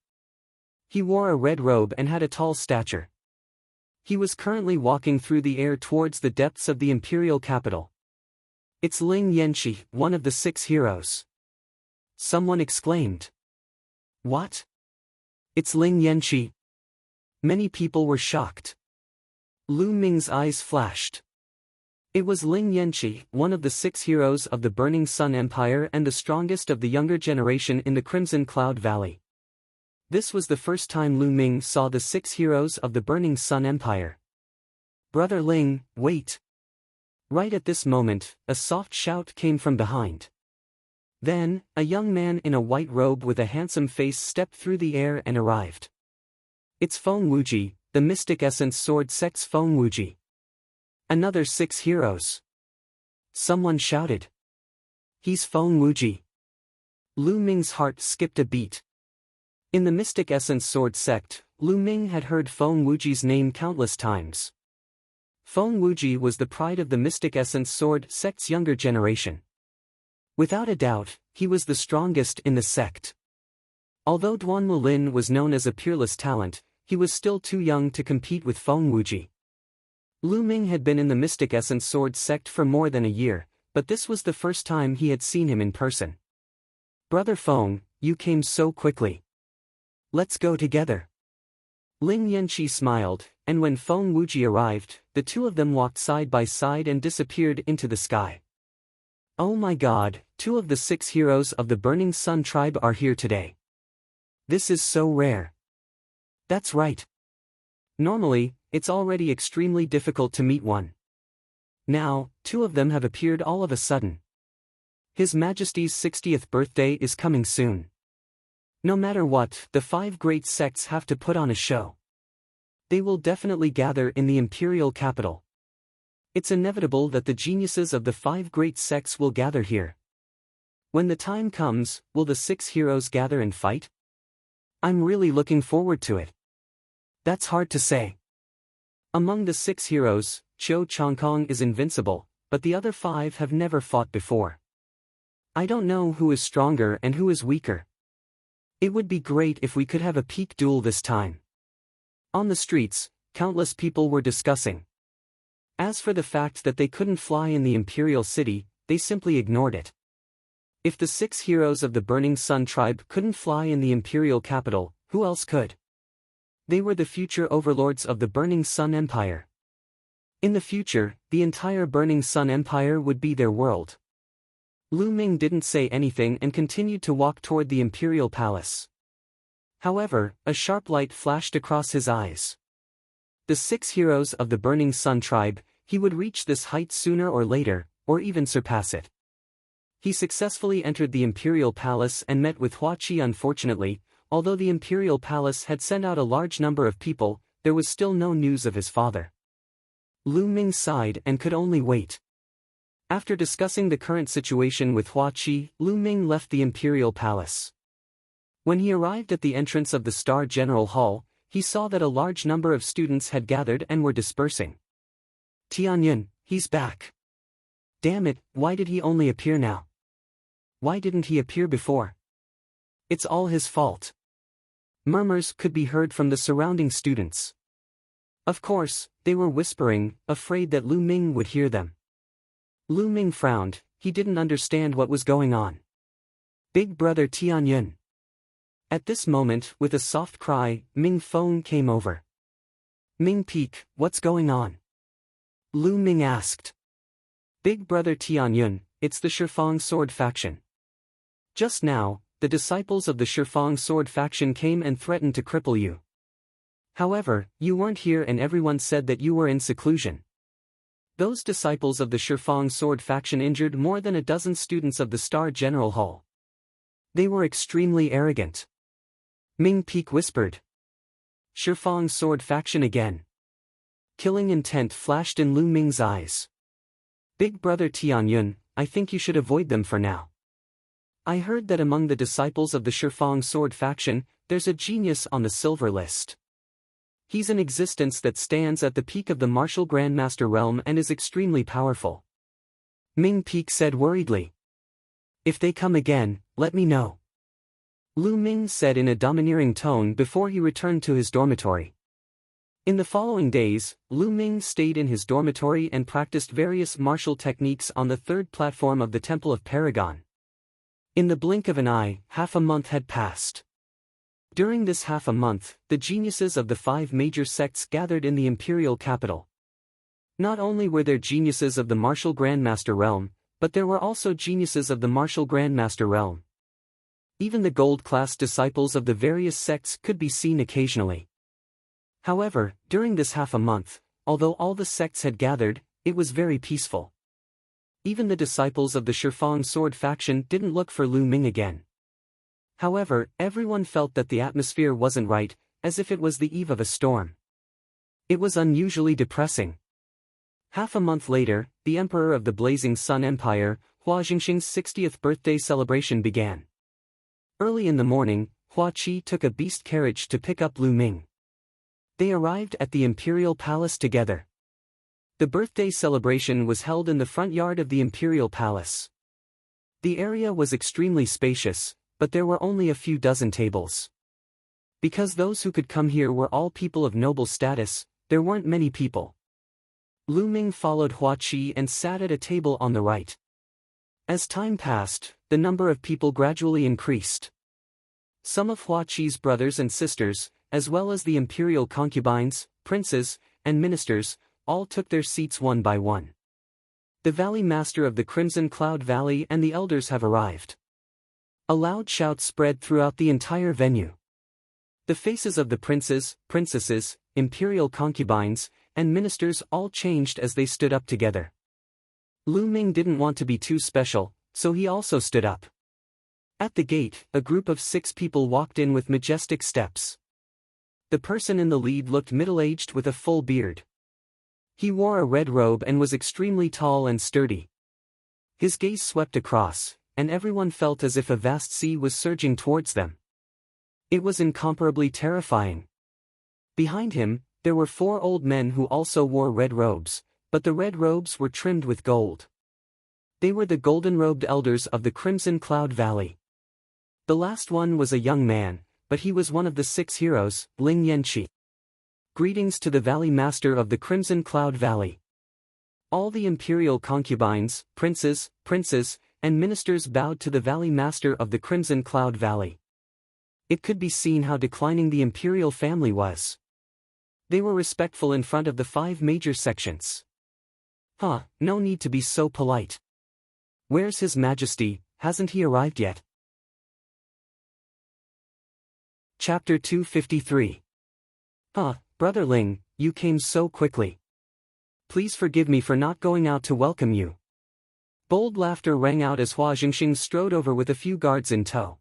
He wore a red robe and had a tall stature. He was currently walking through the air towards the depths of the imperial capital. It's Ling Yanqi, one of the 6 heroes. Someone exclaimed. What? It's Ling Yanqi. Many people were shocked. Lu Ming's eyes flashed. It was Ling Yanqi, one of the 6 heroes of the Burning Sun Empire and the strongest of the younger generation in the Crimson Cloud Valley. This was the first time Lu Ming saw the 6 heroes of the Burning Sun Empire. Brother Ling, wait! Right at this moment, a soft shout came from behind. Then, a young man in a white robe with a handsome face stepped through the air and arrived. It's Feng Wuji, the Mystic Essence Sword Sect's Feng Wuji. Another 6 heroes. Someone shouted. He's Feng Wuji. Lu Ming's heart skipped a beat. In the Mystic Essence Sword Sect, Lu Ming had heard Feng Wuji's name countless times. Feng Wuji was the pride of the Mystic Essence Sword Sect's younger generation. Without a doubt, he was the strongest in the sect. Although Duan Mulin was known as a peerless talent, he was still too young to compete with Feng Wuji. Lu Ming had been in the Mystic Essence Sword Sect for more than a year, but this was the first time he had seen him in person. Brother Feng, you came so quickly. Let's go together. Ling Yanqi smiled, and when Feng Wuji arrived, the two of them walked side by side and disappeared into the sky. Oh my god, 2 of the 6 heroes of the Burning Sun tribe are here today. This is so rare. That's right. Normally, it's already extremely difficult to meet one. Now, 2 of them have appeared all of a sudden. His Majesty's 60th birthday is coming soon. No matter what, the 5 great sects have to put on a show. They will definitely gather in the imperial capital. It's inevitable that the geniuses of the 5 great sects will gather here. When the time comes, will the 6 heroes gather and fight? I'm really looking forward to it. That's hard to say. Among the 6 heroes, Cho Changkong is invincible, but the other 5 have never fought before. I don't know who is stronger and who is weaker. It would be great if we could have a peak duel this time. On the streets, countless people were discussing. As for the fact that they couldn't fly in the Imperial City, they simply ignored it. If the 6 heroes of the Burning Sun tribe couldn't fly in the Imperial capital, who else could? They were the future overlords of the Burning Sun Empire. In the future, the entire Burning Sun Empire would be their world. Lu Ming didn't say anything and continued to walk toward the Imperial Palace. However, a sharp light flashed across his eyes. The 6 heroes of the Burning Sun tribe, he would reach this height sooner or later, or even surpass it. He successfully entered the Imperial Palace and met with Hua Qi. Unfortunately, although the Imperial Palace had sent out a large number of people, there was still no news of his father. Lu Ming sighed and could only wait. After discussing the current situation with Hua Qi, Lu Ming left the Imperial Palace. When he arrived at the entrance of the Star General Hall, he saw that a large number of students had gathered and were dispersing. Tianyun, he's back. Damn it, why did he only appear now? Why didn't he appear before? It's all his fault. Murmurs could be heard from the surrounding students. Of course, they were whispering, afraid that Lu Ming would hear them. Lu Ming frowned, he didn't understand what was going on. Big brother Tianyun. At this moment, with a soft cry, Ming Feng came over. Ming Peak, what's going on? Lu Ming asked. Big brother Tianyun, it's the Shifang sword faction. Just now, the disciples of the Shifang sword faction came and threatened to cripple you. However, you weren't here and everyone said that you were in seclusion. Those disciples of the Shifang sword faction injured more than a dozen students of the Star General Hall. They were extremely arrogant. Ming Peak whispered. Shifang sword faction again. Killing intent flashed in Lu Ming's eyes. Big brother Tianyun, I think you should avoid them for now. I heard that among the disciples of the Shifang sword faction, there's a genius on the silver list. He's an existence that stands at the peak of the martial Grandmaster realm and is extremely powerful. Ming Peak said worriedly. If they come again, let me know. Lu Ming said in a domineering tone before he returned to his dormitory. In the following days, Lu Ming stayed in his dormitory and practiced various martial techniques on the 3rd platform of the Temple of Paragon. In the blink of an eye, half a month had passed. During this half a month, the geniuses of the 5 major sects gathered in the imperial capital. Not only were there geniuses of the martial Grandmaster realm, but there were also geniuses of the martial Grandmaster realm. Even the gold-class disciples of the various sects could be seen occasionally. However, during this half a month, although all the sects had gathered, it was very peaceful. Even the disciples of the Shifang sword faction didn't look for Lu Ming again. However, everyone felt that the atmosphere wasn't right, as if it was the eve of a storm. It was unusually depressing. Half a month later, the Emperor of the Blazing Sun Empire, Hua Jingxing's 60th birthday celebration began. Early in the morning, Hua Qi took a beast carriage to pick up Lu Ming. They arrived at the Imperial Palace together. The birthday celebration was held in the front yard of the Imperial Palace. The area was extremely spacious, but there were only a few dozen tables. Because those who could come here were all people of noble status, there weren't many people. Lu Ming followed Hua Qi and sat at a table on the right. As time passed, the number of people gradually increased. Some of Hua Qi's brothers and sisters, as well as the imperial concubines, princes, and ministers, all took their seats one by one. The Valley Master of the Crimson Cloud Valley and the elders have arrived. A loud shout spread throughout the entire venue. The faces of the princes, princesses, imperial concubines, and ministers all changed as they stood up together. Lu Ming didn't want to be too special, so he also stood up. At the gate, a group of 6 people walked in with majestic steps. The person in the lead looked middle-aged with a full beard. He wore a red robe and was extremely tall and sturdy. His gaze swept across, and everyone felt as if a vast sea was surging towards them. It was incomparably terrifying. Behind him, there were 4 old men who also wore red robes, but the red robes were trimmed with gold. They were the golden-robed elders of the Crimson Cloud Valley. The last one was a young man, but he was one of the 6 heroes, Ling Yanqi. Greetings to the Valley Master of the Crimson Cloud Valley. All the imperial concubines, princes, and ministers bowed to the Valley Master of the Crimson Cloud Valley. It could be seen how declining the imperial family was. They were respectful in front of the 5 major sections. No need to be so polite. Where's His Majesty, hasn't he arrived yet? Chapter 253. Brother Ling, you came so quickly. Please forgive me for not going out to welcome you. Bold laughter rang out as Hua Jingxing strode over with a few guards in tow.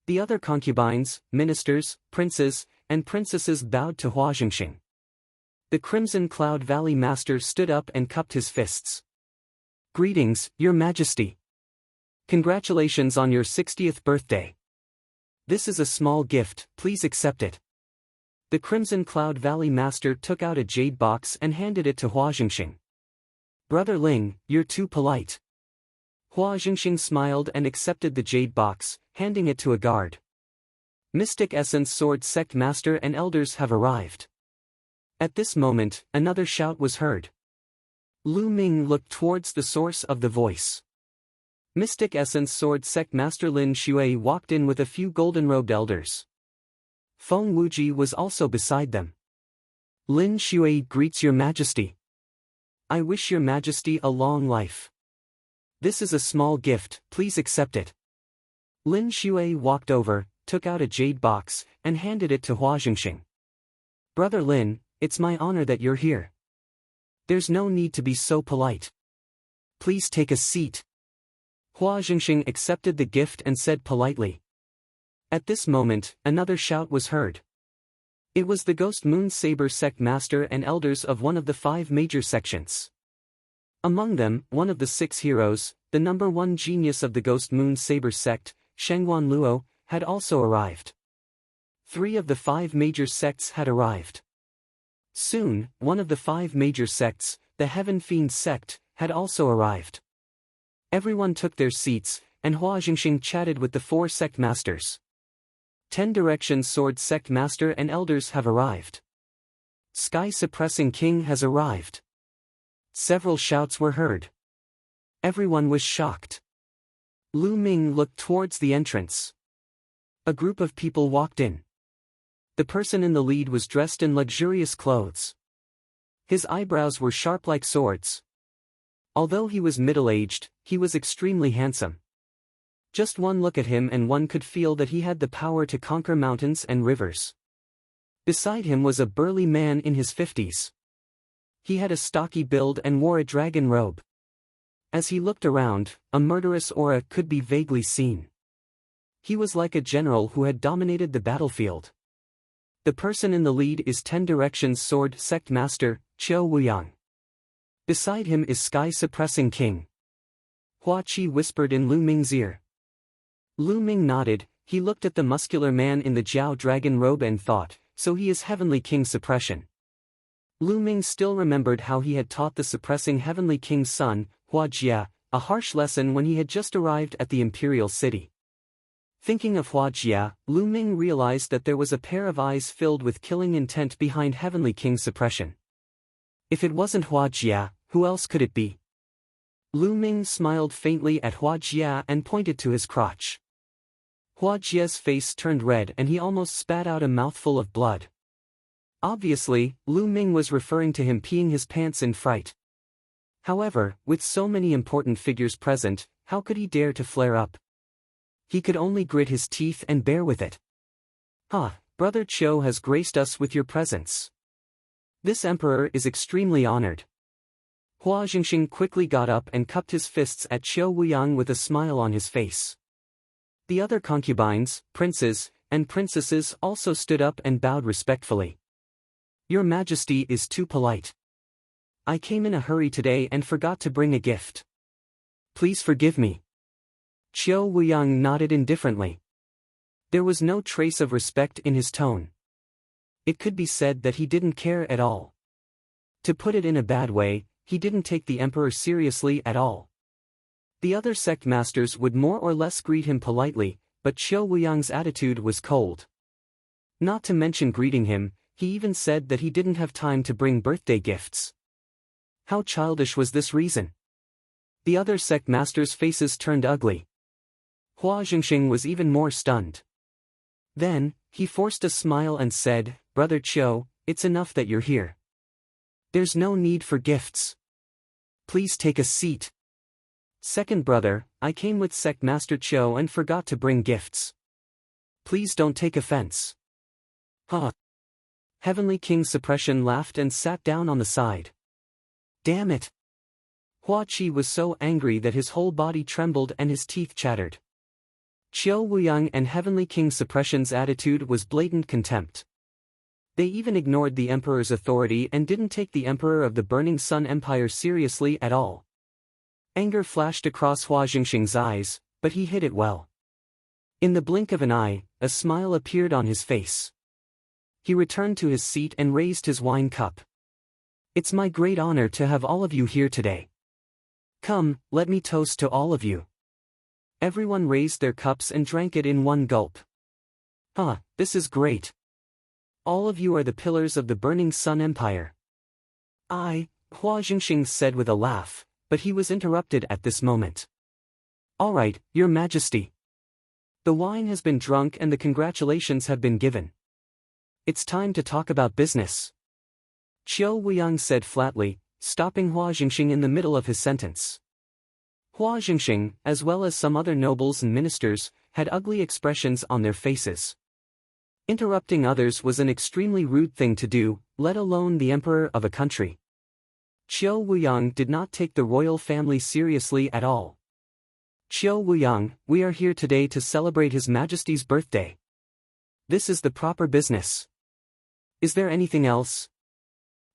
The other concubines, ministers, princes, and princesses bowed to Hua Jingxing. The Crimson Cloud Valley Master stood up and cupped his fists. Greetings, Your Majesty. Congratulations on your 60th birthday. This is a small gift, please accept it. The Crimson Cloud Valley Master took out a jade box and handed it to Hua Jingxing. Brother Ling, you're too polite. Hua Jingxing smiled and accepted the jade box, handing it to a guard. Mystic Essence Sword Sect Master and Elders have arrived. At this moment, another shout was heard. Lu Ming looked towards the source of the voice. Mystic Essence Sword Sect Master Lin Shui walked in with a few golden-robed elders. Feng Wuji was also beside them. Lin Shui greets Your Majesty. I wish Your Majesty a long life. This is a small gift, please accept it. Lin Shui walked over, took out a jade box, and handed it to Hua Jingxing. Brother Lin, it's my honor that you're here. There's no need to be so polite. Please take a seat. Hua Jingxing accepted the gift and said politely. At this moment, another shout was heard. It was the Ghost Moon Saber Sect Master and Elders of one of the 5 major sections. Among them, one of the 6 heroes, the number 1 genius of the Ghost Moon Saber Sect, Shengguan Luo, had also arrived. 3 of the 5 major sects had arrived. Soon, one of the 5 major sects, the Heaven Fiend Sect, had also arrived. Everyone took their seats, and Hua Jingxing chatted with the 4 sect masters. 10 Directions Sword Sect Master and Elders have arrived. Sky Suppressing King has arrived. Several shouts were heard. Everyone was shocked. Lu Ming looked towards the entrance. A group of people walked in. The person in the lead was dressed in luxurious clothes. His eyebrows were sharp like swords. Although he was middle-aged, he was extremely handsome. Just one look at him and one could feel that he had the power to conquer mountains and rivers. Beside him was a burly man in his 50s. He had a stocky build and wore a dragon robe. As he looked around, a murderous aura could be vaguely seen. He was like a general who had dominated the battlefield. The person in the lead is 10 Directions Sword Sect Master, Qiu Wuyang. Beside him is Sky Suppressing King. Hua Qi whispered in Lu Ming's ear. Lu Ming nodded. He looked at the muscular man in the Jiao dragon robe and thought, so he is Heavenly King Suppression. Lu Ming still remembered how he had taught the suppressing Heavenly King's son, Hua Jia, a harsh lesson when he had just arrived at the imperial city. Thinking of Hua Jia, Lu Ming realized that there was a pair of eyes filled with killing intent behind Heavenly King Suppression. If it wasn't Hua Jia, who else could it be? Lu Ming smiled faintly at Hua Jia and pointed to his crotch. Hua Jia's face turned red and he almost spat out a mouthful of blood. Obviously, Lu Ming was referring to him peeing his pants in fright. However, with so many important figures present, how could he dare to flare up? He could only grit his teeth and bear with it. Brother Qiu has graced us with your presence. This emperor is extremely honored. Hua Jingxing quickly got up and cupped his fists at Qiu Wuyang with a smile on his face. The other concubines, princes, and princesses also stood up and bowed respectfully. Your Majesty is too polite. I came in a hurry today and forgot to bring a gift. Please forgive me. Qiu Wuyang nodded indifferently. There was no trace of respect in his tone. It could be said that he didn't care at all. To put it in a bad way, he didn't take the emperor seriously at all. The other sect masters would more or less greet him politely, but Qiu Wuyang's attitude was cold. Not to mention greeting him, he even said that he didn't have time to bring birthday gifts. How childish was this reason? The other sect masters' faces turned ugly. Hua Jingxing was even more stunned. Then, he forced a smile and said, Brother Qiu, it's enough that you're here. There's no need for gifts. Please take a seat. Second brother, I came with Sect Master Qiu and forgot to bring gifts. Please don't take offense. Huh. Heavenly King Suppression laughed and sat down on the side. Damn it. Hua Qi was so angry that his whole body trembled and his teeth chattered. Qiu Wuyang and Heavenly King Suppression's attitude was blatant contempt. They even ignored the emperor's authority and didn't take the emperor of the Burning Sun Empire seriously at all. Anger flashed across Hua Jingxing's eyes, but he hid it well. In the blink of an eye, a smile appeared on his face. He returned to his seat and raised his wine cup. It's my great honor to have all of you here today. Come, let me toast to all of you. Everyone raised their cups and drank it in one gulp. This is great. All of you are the pillars of the Burning Sun Empire. Hua Jingxing said with a laugh, but he was interrupted at this moment. All right, Your Majesty. The wine has been drunk and the congratulations have been given. It's time to talk about business. Qiu Wuyang said flatly, stopping Hua Jingxing in the middle of his sentence. Hua Jingxing, as well as some other nobles and ministers, had ugly expressions on their faces. Interrupting others was an extremely rude thing to do, let alone the emperor of a country. Qiu Wuyang did not take the royal family seriously at all. Qiu Wuyang, we are here today to celebrate His Majesty's birthday. This is the proper business. Is there anything else?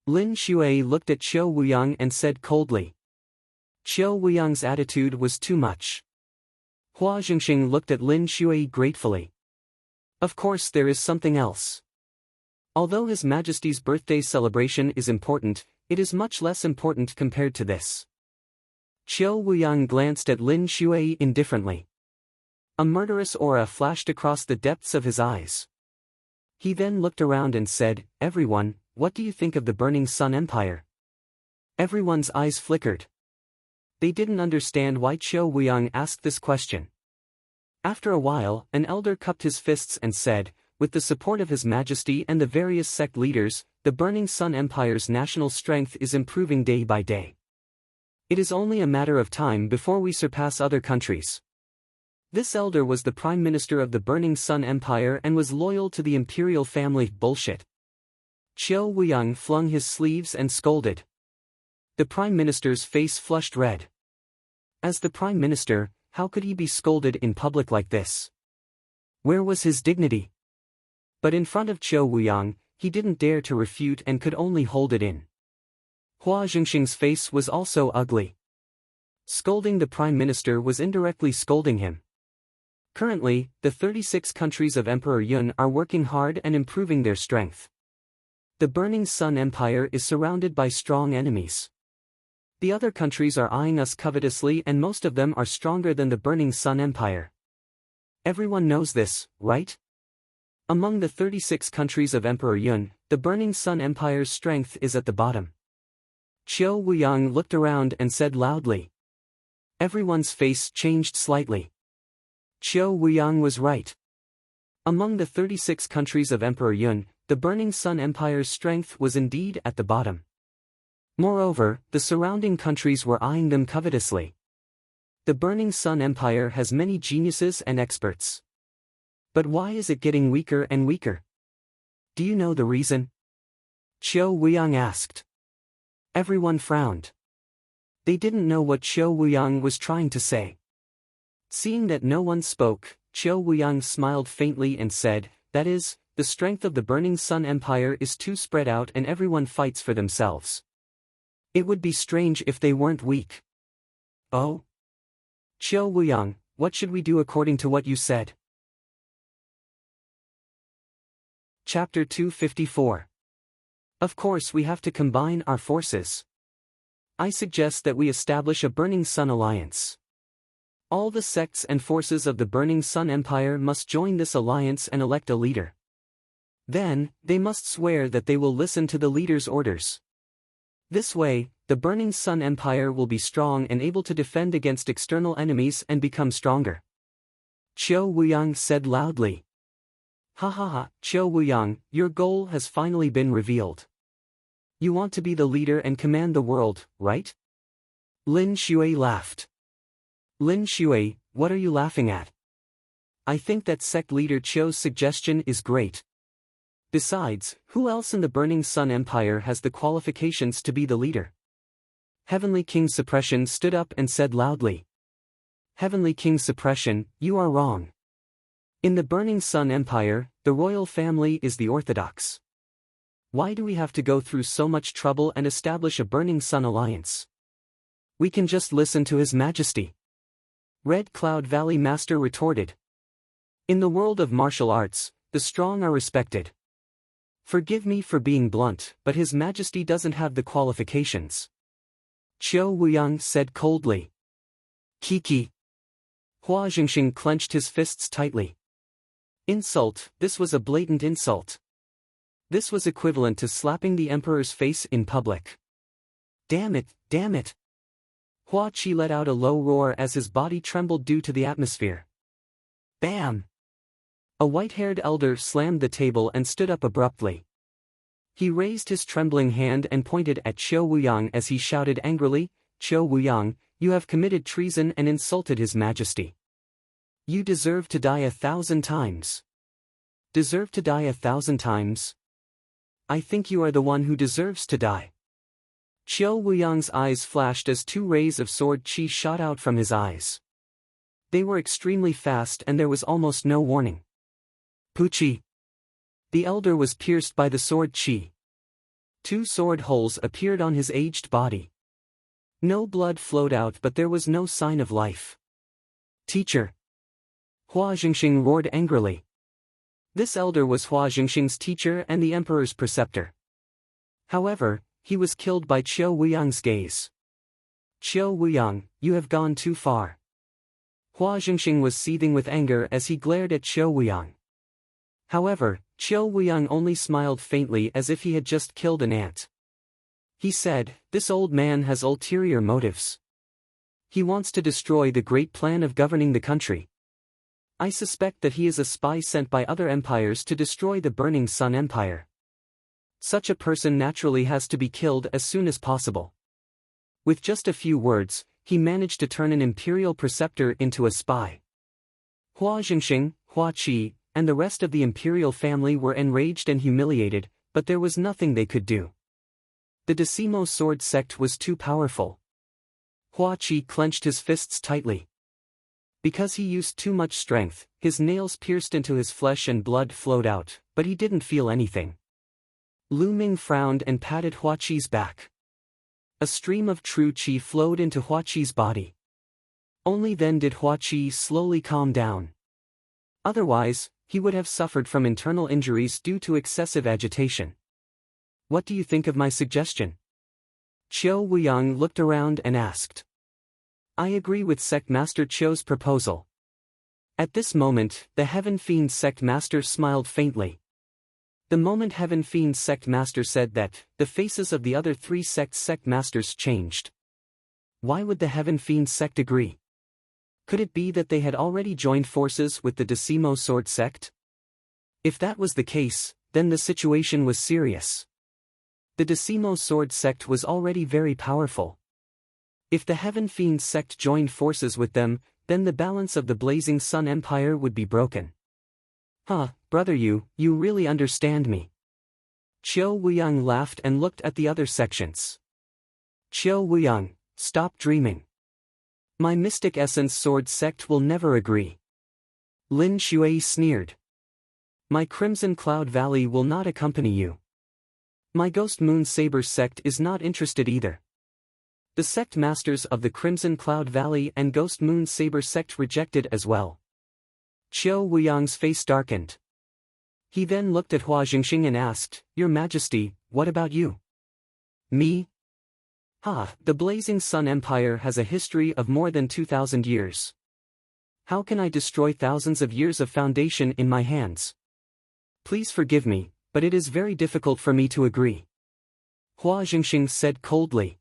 Lin Shui looked at Qiu Wuyang and said coldly. Qiu Wuyang's attitude was too much. Hua Jingxing looked at Lin Shui gratefully. Of course there is something else. Although His Majesty's birthday celebration is important, it is much less important compared to this. Qiu Wuyang glanced at Lin Shui indifferently. A murderous aura flashed across the depths of his eyes. He then looked around and said, Everyone, what do you think of the Burning Sun Empire? Everyone's eyes flickered. They didn't understand why Qiu Wuyang asked this question. After a while, an elder cupped his fists and said, with the support of His Majesty and the various sect leaders, the Burning Sun Empire's national strength is improving day by day. It is only a matter of time before we surpass other countries. This elder was the Prime Minister of the Burning Sun Empire and was loyal to the imperial family. Bullshit. Qiu Wuyang flung his sleeves and scolded. The Prime Minister's face flushed red. As the Prime Minister, how could he be scolded in public like this? Where was his dignity? But in front of Qiu Wuyang, he didn't dare to refute and could only hold it in. Hua Jingxing's face was also ugly. Scolding the Prime Minister was indirectly scolding him. Currently, the 36 countries of Emperor Yun are working hard and improving their strength. The Burning Sun Empire is surrounded by strong enemies. The other countries are eyeing us covetously and most of them are stronger than the Burning Sun Empire. Everyone knows this, right? Among the 36 countries of Emperor Yun, the Burning Sun Empire's strength is at the bottom. Qiu Wuyang looked around and said loudly. Everyone's face changed slightly. Qiu Wuyang was right. Among the 36 countries of Emperor Yun, the Burning Sun Empire's strength was indeed at the bottom. Moreover, the surrounding countries were eyeing them covetously. The Burning Sun Empire has many geniuses and experts. But why is it getting weaker and weaker? Do you know the reason? Qiu Wuyang asked. Everyone frowned. They didn't know what Qiu Wuyang was trying to say. Seeing that no one spoke, Qiu Wuyang smiled faintly and said, "That is, the strength of the Burning Sun Empire is too spread out and everyone fights for themselves. It would be strange if they weren't weak." "Oh? Qiu Wuyang, what should we do according to what you said?" Chapter 254. Of course we have to combine our forces. I suggest that we establish a Burning Sun Alliance. All the sects and forces of the Burning Sun Empire must join this alliance and elect a leader. Then, they must swear that they will listen to the leader's orders. This way, the Burning Sun Empire will be strong and able to defend against external enemies and become stronger. Qiu Wuyang said loudly. "Ha ha ha, Qiu Wuyang, your goal has finally been revealed. You want to be the leader and command the world, right?" Lin Shui laughed. "Lin Shui, what are you laughing at? I think that sect leader Qiu's suggestion is great. Besides, who else in the Burning Sun Empire has the qualifications to be the leader?" Heavenly King Suppression stood up and said loudly. "Heavenly King Suppression, you are wrong. In the Burning Sun Empire, the royal family is the orthodox. Why do we have to go through so much trouble and establish a Burning Sun Alliance? We can just listen to His Majesty." Red Cloud Valley Master retorted. "In the world of martial arts, the strong are respected. Forgive me for being blunt, but His Majesty doesn't have the qualifications." Qiu Wuyang said coldly. "Kiki." Hua Jingxing clenched his fists tightly. Insult, this was a blatant insult. This was equivalent to slapping the emperor's face in public. Damn it, damn it. Hua Qi let out a low roar as his body trembled due to the atmosphere. Bam! A white-haired elder slammed the table and stood up abruptly. He raised his trembling hand and pointed at Qiu Wuyang as he shouted angrily, "Qiu Wuyang, you have committed treason and insulted His Majesty. You deserve to die 1,000 times. Deserve to die 1,000 times? I think you are the one who deserves to die." Qiu Wuyang's eyes flashed as two rays of sword qi shot out from his eyes. They were extremely fast and there was almost no warning. Puchi. The elder was pierced by the sword qi. 2 sword holes appeared on his aged body. No blood flowed out but there was no sign of life. "Teacher!" Hua Jingxing roared angrily. This elder was Hua Jingxing's teacher and the emperor's preceptor. However, he was killed by Qiu Wuyang's gaze. "Qiu Wuyang, you have gone too far." Hua Jingxing was seething with anger as he glared at Qiu Wuyang. However, Qiu Wuyang only smiled faintly as if he had just killed an ant. He said, "This old man has ulterior motives. He wants to destroy the great plan of governing the country. I suspect that he is a spy sent by other empires to destroy the Burning Sun Empire. Such a person naturally has to be killed as soon as possible." With just a few words, he managed to turn an imperial preceptor into a spy. Hua Jingxing, Hua Qi, and the rest of the imperial family were enraged and humiliated, but there was nothing they could do. The Decimo Sword sect was too powerful. Hua Qi clenched his fists tightly. Because he used too much strength, his nails pierced into his flesh and blood flowed out, but he didn't feel anything. Lu Ming frowned and patted Hua Qi's back. A stream of true qi flowed into Hua Qi's body. Only then did Hua Qi slowly calm down. Otherwise, he would have suffered from internal injuries due to excessive agitation. "What do you think of my suggestion?" Qiu Wuyang looked around and asked. "I agree with Sect Master Qiu's proposal." At this moment, the Heaven Fiend Sect Master smiled faintly. The moment Heaven Fiend Sect Master said that, the faces of the other 3 Sect Masters changed. Why would the Heaven Fiend Sect agree? Could it be that they had already joined forces with the Decimo Sword sect? If that was the case, then the situation was serious. The Decimo Sword sect was already very powerful. If the Heaven Fiend sect joined forces with them, then the balance of the Blazing Sun Empire would be broken. "Huh, brother, you really understand me." Qiu Wuyang laughed and looked at the other sections. "Qiu Wuyang, stop dreaming. My mystic essence sword sect will never agree. Lin Shui sneered. My Crimson Cloud Valley will not accompany you. My Ghost Moon Saber sect is not interested either. The sect masters of the Crimson Cloud Valley and Ghost Moon Saber sect rejected as well. Qiu Wuyang's face darkened. He then looked at Hua Jingxing and asked, Your Majesty, what about you? Me? The Blazing Sun Empire has a history of more than 2,000 years. How can I destroy thousands of years of foundation in my hands? Please forgive me, but it is very difficult for me to agree. Hua Jingxing said coldly.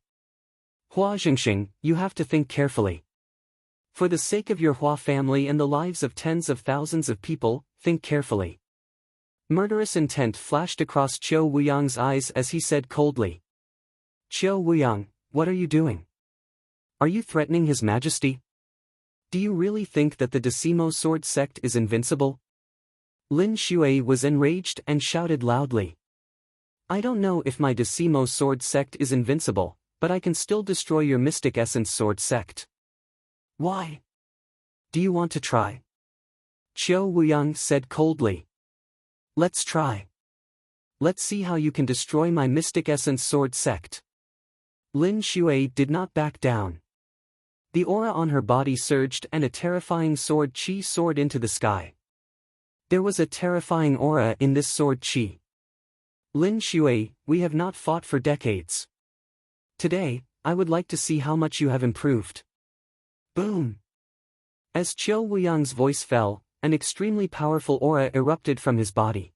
Hua Jingxing, you have to think carefully. For the sake of your Hua family and the lives of tens of thousands of people, think carefully. Murderous intent flashed across Qiu Wuyang's eyes as he said coldly. Qiu Wuyang, what are you doing? Are you threatening His Majesty? Do you really think that the Decimo Sword Sect is invincible? Lin Shui was enraged and shouted loudly. I don't know if my Decimo Sword Sect is invincible, but I can still destroy your Mystic Essence Sword Sect. Why? Do you want to try? Qiu Wuyang said coldly. Let's try. Let's see how you can destroy my Mystic Essence Sword Sect. Lin Shui did not back down. The aura on her body surged and a terrifying sword chi soared into the sky. There was a terrifying aura in this sword chi. Lin Shui, we have not fought for decades. Today, I would like to see how much you have improved. Boom! As Qiu Wuyang's voice fell, an extremely powerful aura erupted from his body.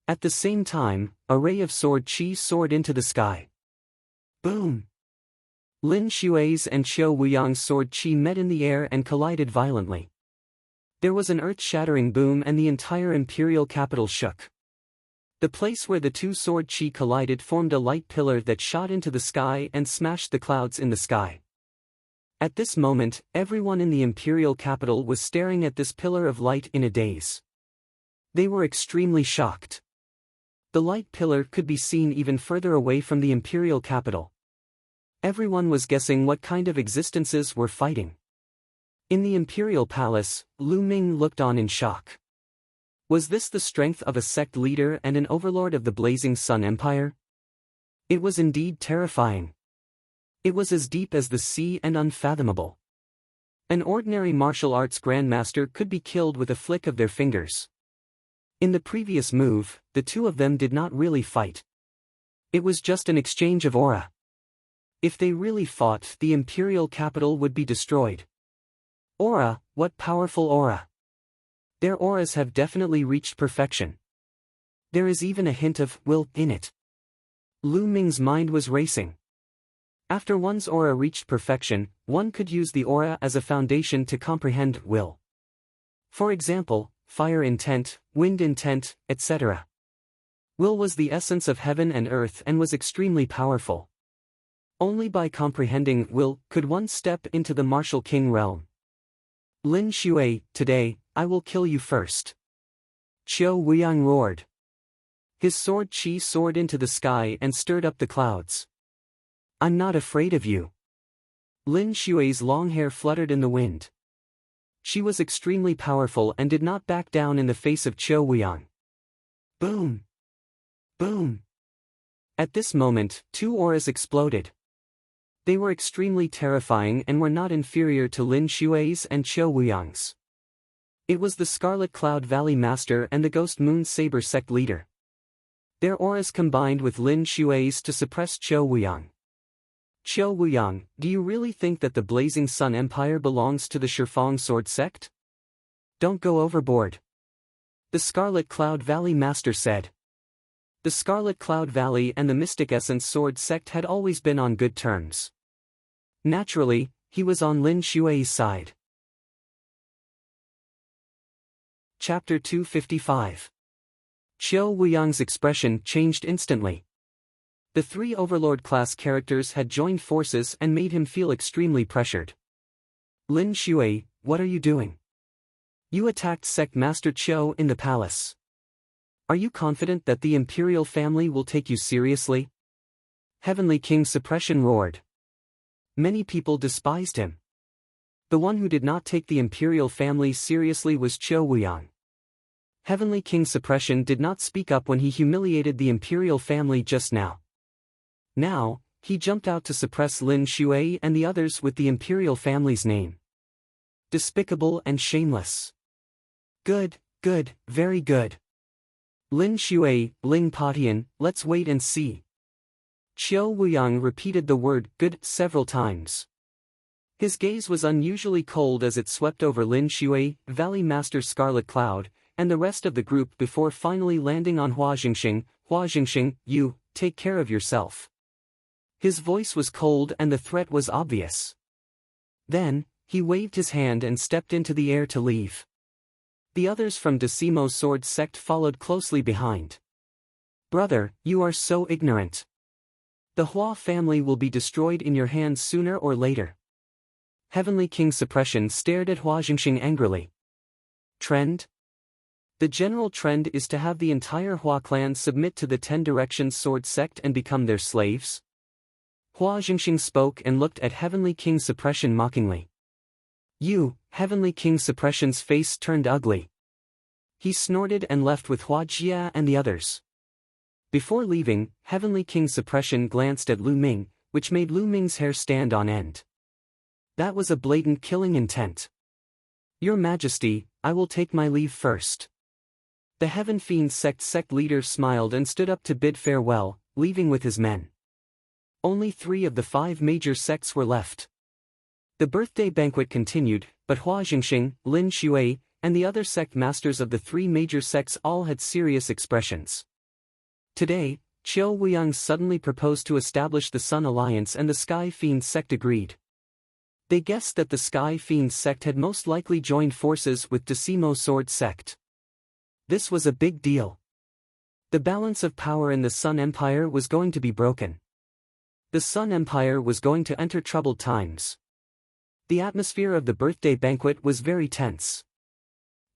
At the same time, a ray of sword chi soared into the sky. Boom! Lin Shui's and Qiu Wuyang's sword chi met in the air and collided violently. There was an earth-shattering boom and the entire imperial capital shook. The place where the two sword chi collided formed a light pillar that shot into the sky and smashed the clouds in the sky. At this moment, everyone in the imperial capital was staring at this pillar of light in a daze. They were extremely shocked. The light pillar could be seen even further away from the imperial capital. Everyone was guessing what kind of existences were fighting. In the imperial palace, Lu Ming looked on in shock. Was this the strength of a sect leader and an overlord of the Blazing Sun Empire? It was indeed terrifying. It was as deep as the sea and unfathomable. An ordinary martial arts grandmaster could be killed with a flick of their fingers. In the previous move, the two of them did not really fight. It was just an exchange of aura. If they really fought, the imperial capital would be destroyed. Aura, what powerful aura! Their auras have definitely reached perfection. There is even a hint of will in it. Lu Ming's mind was racing. After one's aura reached perfection, one could use the aura as a foundation to comprehend will. For example, fire intent, wind intent, etc. Will was the essence of heaven and earth and was extremely powerful. Only by comprehending will could one step into the martial king realm. Lin Shui, today, I will kill you first. Qiu Wuyang roared. His sword chi soared into the sky and stirred up the clouds. I'm not afraid of you. Lin Shui's long hair fluttered in the wind. She was extremely powerful and did not back down in the face of Qiu Wuyang. Boom! Boom! At this moment, two auras exploded. They were extremely terrifying and were not inferior to Lin Shui's and Qiu Wuyang's. It was the Scarlet Cloud Valley Master and the Ghost Moon Saber sect leader. Their auras combined with Lin Shui's to suppress Qiu Wuyang. Qiu Wuyang, do you really think that the Blazing Sun Empire belongs to the Shifeng Sword sect? Don't go overboard. The Scarlet Cloud Valley Master said. The Scarlet Cloud Valley and the Mystic Essence Sword sect had always been on good terms. Naturally, he was on Lin Shui's side. Chapter 255. Qiu Wuyang's expression changed instantly. The three Overlord-class characters had joined forces and made him feel extremely pressured. Lin Shui, what are you doing? You attacked Sect Master Qiu in the palace. Are you confident that the Imperial family will take you seriously? Heavenly King Suppression roared. Many people despised him. The one who did not take the imperial family seriously was Qiu Wuyang. Heavenly King Suppression did not speak up when he humiliated the imperial family just now. Now, he jumped out to suppress Lin Shui and the others with the imperial family's name. Despicable and shameless. Good, good, very good. Lin Shui, Ling Patian, let's wait and see. Qiu Wuyang repeated the word good several times. His gaze was unusually cold as it swept over Lin Shui, Valley Master Scarlet Cloud, and the rest of the group before finally landing on Hua Jingxing. Hua Jingxing, you, take care of yourself. His voice was cold and the threat was obvious. Then, he waved his hand and stepped into the air to leave. The others from Decimo Sword Sect followed closely behind. Brother, you are so ignorant. The Hua family will be destroyed in your hands sooner or later. Heavenly King Suppression stared at Hua Jingxing angrily. Trend? The general trend is to have the entire Hua clan submit to the 10 Directions Sword Sect and become their slaves? Hua Jingxing spoke and looked at Heavenly King Suppression mockingly. You, Heavenly King Suppression's face turned ugly. He snorted and left with Hua Jia and the others. Before leaving, Heavenly King Suppression glanced at Lu Ming, which made Lu Ming's hair stand on end. That was a blatant killing intent. Your Majesty, I will take my leave first. The Heaven Fiend sect leader smiled and stood up to bid farewell, leaving with his men. Only 3 of the 5 major sects were left. The birthday banquet continued, but Hua Jingxing, Lin Shui, and the other sect masters of the 3 major sects all had serious expressions. Today, Qiu Wuyang suddenly proposed to establish the Sun Alliance and the Sky Fiend sect agreed. They guessed that the Sky Fiend sect had most likely joined forces with Decimo Sword sect. This was a big deal. The balance of power in the Sun Empire was going to be broken. The Sun Empire was going to enter troubled times. The atmosphere of the birthday banquet was very tense.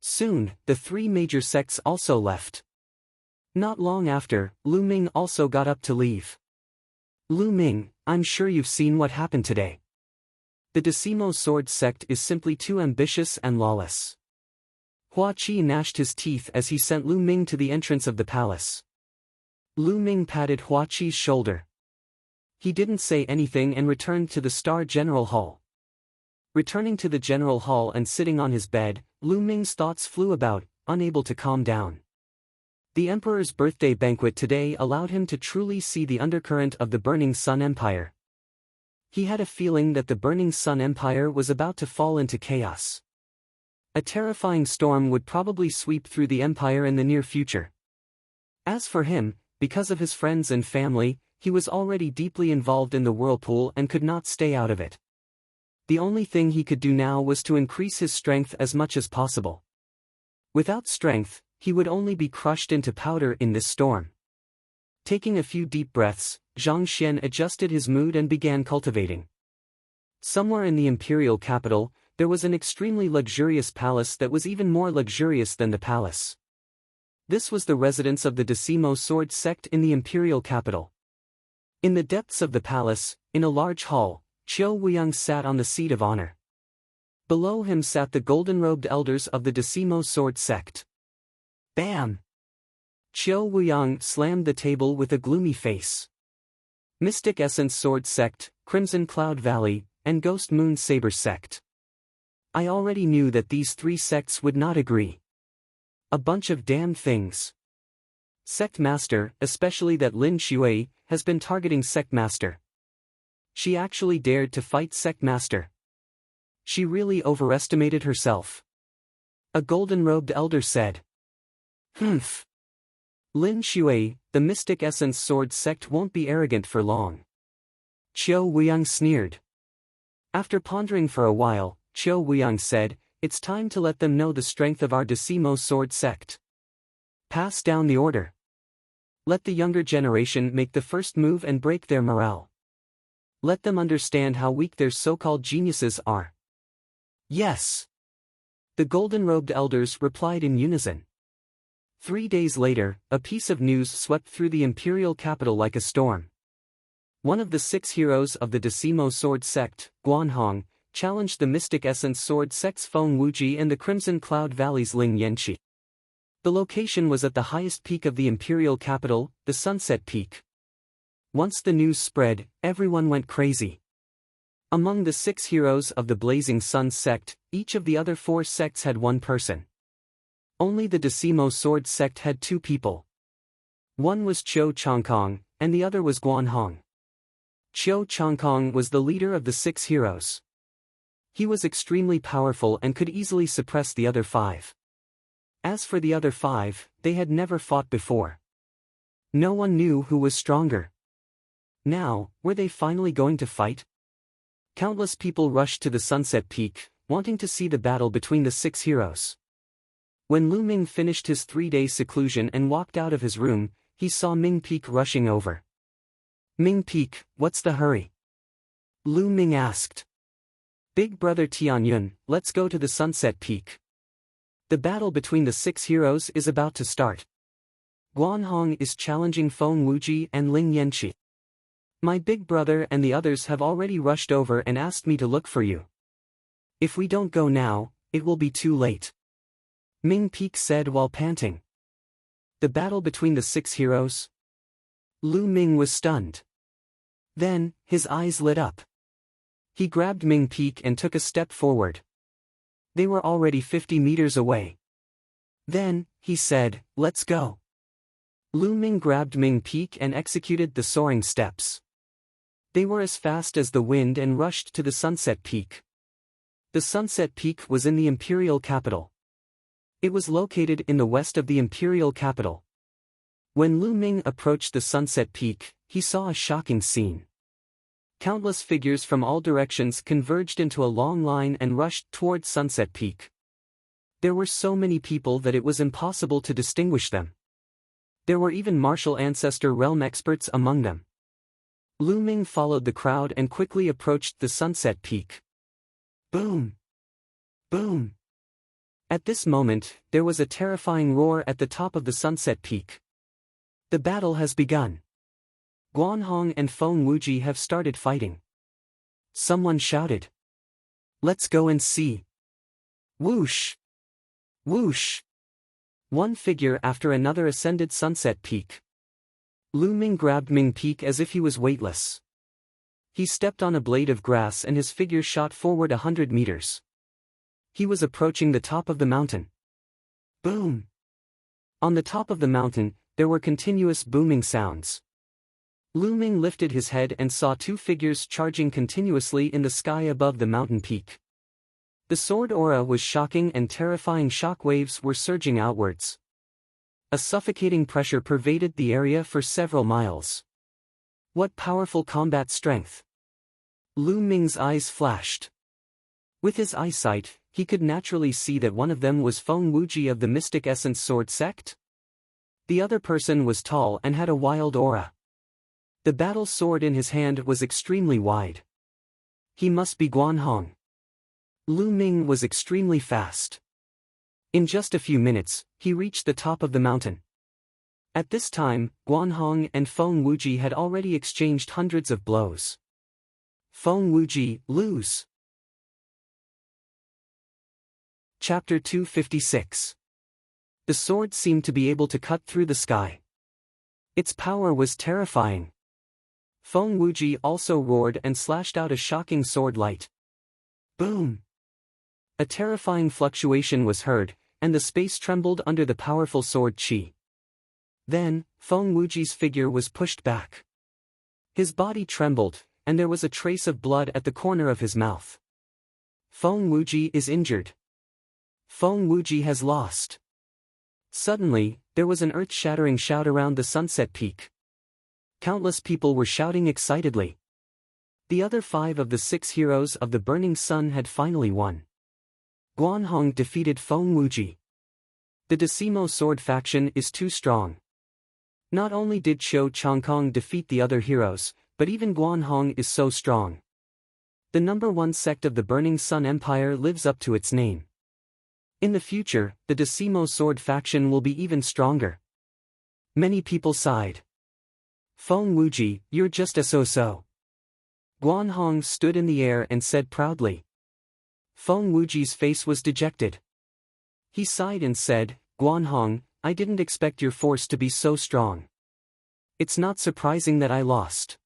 Soon, the 3 major sects also left. Not long after, Lu Ming also got up to leave. Lu Ming, I'm sure you've seen what happened today. The Decimo Sword sect is simply too ambitious and lawless. Hua Qi gnashed his teeth as he sent Lu Ming to the entrance of the palace. Lu Ming patted Hua Qi's shoulder. He didn't say anything and returned to the Star General Hall. Returning to the General Hall and sitting on his bed, Lu Ming's thoughts flew about, unable to calm down. The Emperor's birthday banquet today allowed him to truly see the undercurrent of the Burning Sun Empire. He had a feeling that the Burning Sun Empire was about to fall into chaos. A terrifying storm would probably sweep through the empire in the near future. As for him, because of his friends and family, he was already deeply involved in the whirlpool and could not stay out of it. The only thing he could do now was to increase his strength as much as possible. Without strength, he would only be crushed into powder in this storm. Taking a few deep breaths, Zhang Xian adjusted his mood and began cultivating. Somewhere in the imperial capital, there was an extremely luxurious palace that was even more luxurious than the palace. This was the residence of the Decimo Sword sect in the imperial capital. In the depths of the palace, in a large hall, Qiu Wuyang sat on the seat of honor. Below him sat the golden-robed elders of the Decimo Sword sect. Bam! Qiu Wuyang slammed the table with a gloomy face. Mystic Essence Sword sect, Crimson Cloud Valley, and Ghost Moon Saber sect. I already knew that these 3 sects would not agree. A bunch of damn things. Sect Master, especially that Lin Shui, has been targeting Sect Master. She actually dared to fight Sect Master. She really overestimated herself. A golden-robed elder said. Humph. Lin Shui, the Mystic Essence Sword sect won't be arrogant for long. Qiu Wuyang sneered. After pondering for a while, Qiu Wuyang said, it's time to let them know the strength of our Decimo Sword sect. Pass down the order. Let the younger generation make the first move and break their morale. Let them understand how weak their so-called geniuses are. Yes. The golden-robed elders replied in unison. 3 days later, a piece of news swept through the imperial capital like a storm. One of the 6 heroes of the Decimo Sword Sect, Guanhong, challenged the Mystic Essence Sword Sect's Feng Wuji and the Crimson Cloud Valley's Ling Yanqi. The location was at the highest peak of the imperial capital, the Sunset Peak. Once the news spread, everyone went crazy. Among the 6 heroes of the Blazing Sun Sect, each of the other 4 sects had one person. Only the Decimo Sword Sect had 2 people. One was Qiu Changkong, and the other was Guanhong. Qiu Changkong was the leader of the 6 heroes. He was extremely powerful and could easily suppress the other 5. As for the other 5, they had never fought before. No one knew who was stronger. Now, were they finally going to fight? Countless people rushed to the Sunset Peak, wanting to see the battle between the 6 heroes. When Lu Ming finished his 3-day seclusion and walked out of his room, he saw Ming Peak rushing over. "Ming Peak, what's the hurry?" Lu Ming asked. "Big brother Tianyun, let's go to the Sunset Peak. The battle between the 6 heroes is about to start. Guanhong is challenging Feng Wuji and Ling Yanqi. My big brother and the others have already rushed over and asked me to look for you. If we don't go now, it will be too late," Ming Peak said while panting. The battle between the 6 heroes? Lu Ming was stunned. Then, his eyes lit up. He grabbed Ming Peak and took a step forward. They were already 50 meters away. Then, he said, "Let's go." Lu Ming grabbed Ming Peak and executed the soaring steps. They were as fast as the wind and rushed to the Sunset Peak. The Sunset Peak was in the imperial capital. It was located in the west of the imperial capital. When Lu Ming approached the Sunset Peak, he saw a shocking scene. Countless figures from all directions converged into a long line and rushed toward Sunset Peak. There were so many people that it was impossible to distinguish them. There were even martial ancestor realm experts among them. Lu Ming followed the crowd and quickly approached the Sunset Peak. Boom! Boom! At this moment, there was a terrifying roar at the top of the Sunset Peak. The battle has begun. Guanhong and Feng Wuji have started fighting. Someone shouted. "Let's go and see." Whoosh! Whoosh! One figure after another ascended Sunset Peak. Lu Ming grabbed Ming Peak as if he was weightless. He stepped on a blade of grass and his figure shot forward 100 meters. He was approaching the top of the mountain. Boom! On the top of the mountain, there were continuous booming sounds. Lu Ming lifted his head and saw 2 figures charging continuously in the sky above the mountain peak. The sword aura was shocking and terrifying shock waves were surging outwards. A suffocating pressure pervaded the area for several miles. What powerful combat strength! Lu Ming's eyes flashed. With his eyesight, he could naturally see that one of them was Feng Wuji of the Mystic Essence Sword Sect. The other person was tall and had a wild aura. The battle sword in his hand was extremely wide. He must be Guanhong. Lu Ming was extremely fast. In just a few minutes, he reached the top of the mountain. At this time, Guanhong and Feng Wuji had already exchanged hundreds of blows. Feng Wuji, lose. Chapter 256. The sword seemed to be able to cut through the sky. Its power was terrifying. Feng Wuji also roared and slashed out a shocking sword light. Boom! A terrifying fluctuation was heard, and the space trembled under the powerful sword chi. Then, Feng Wuji's figure was pushed back. His body trembled, and there was a trace of blood at the corner of his mouth. Feng Wuji is injured. Feng Wuji has lost. Suddenly, there was an earth-shattering shout around the Sunset Peak. Countless people were shouting excitedly. The other 5 of the 6 heroes of the Burning Sun had finally won. Guanhong defeated Feng Wuji. The Decimo Sword faction is too strong. Not only did Qiu Changkong defeat the other heroes, but even Guanhong is so strong. The #1 sect of the Burning Sun Empire lives up to its name. In the future, the Decimo Sword faction will be even stronger. Many people sighed. Feng Wuji, you're just a so-so. Guanhong stood in the air and said proudly. Feng Wuji's face was dejected. He sighed and said, Guanhong, I didn't expect your force to be so strong. It's not surprising that I lost.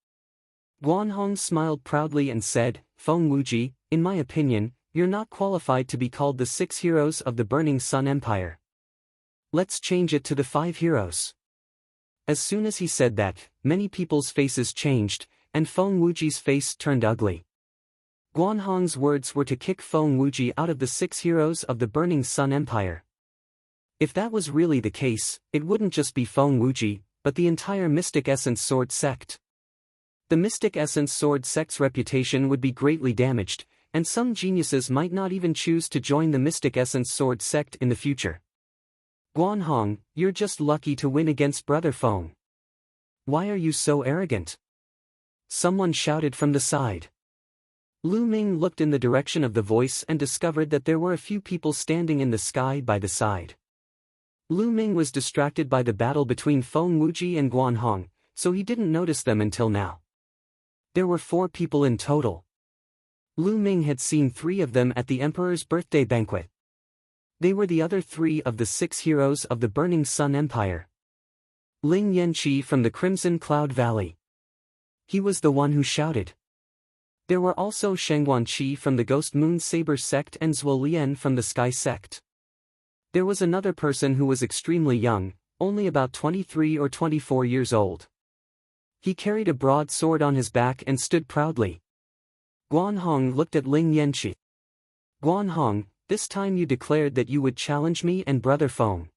Guanhong smiled proudly and said, Feng Wuji, in my opinion, you're not qualified to be called the 6 heroes of the Burning Sun Empire. Let's change it to the 5 heroes. As soon as he said that, many people's faces changed, and Feng Wuji's face turned ugly. Guanhong's words were to kick Feng Wuji out of the 6 heroes of the Burning Sun Empire. If that was really the case, it wouldn't just be Feng Wuji, but the entire Mystic Essence Sword sect. The Mystic Essence Sword sect's reputation would be greatly damaged, and some geniuses might not even choose to join the Mystic Essence Sword sect in the future. Guanhong, you're just lucky to win against Brother Feng. Why are you so arrogant? Someone shouted from the side. Lu Ming looked in the direction of the voice and discovered that there were a few people standing in the sky by the side. Lu Ming was distracted by the battle between Feng Wuji and Guanhong, so he didn't notice them until now. There were 4 people in total. Lu Ming had seen 3 of them at the Emperor's birthday banquet. They were the other 3 of the 6 heroes of the Burning Sun Empire. Ling Yanqi from the Crimson Cloud Valley. He was the one who shouted. There were also Shengguan Qi from the Ghost Moon Saber sect and Zuo Lian from the Sky sect. There was another person who was extremely young, only about 23 or 24 years old. He carried a broad sword on his back and stood proudly. Guanhong looked at Ling Yanqi. Guanhong, this time you declared that you would challenge me and Brother Feng.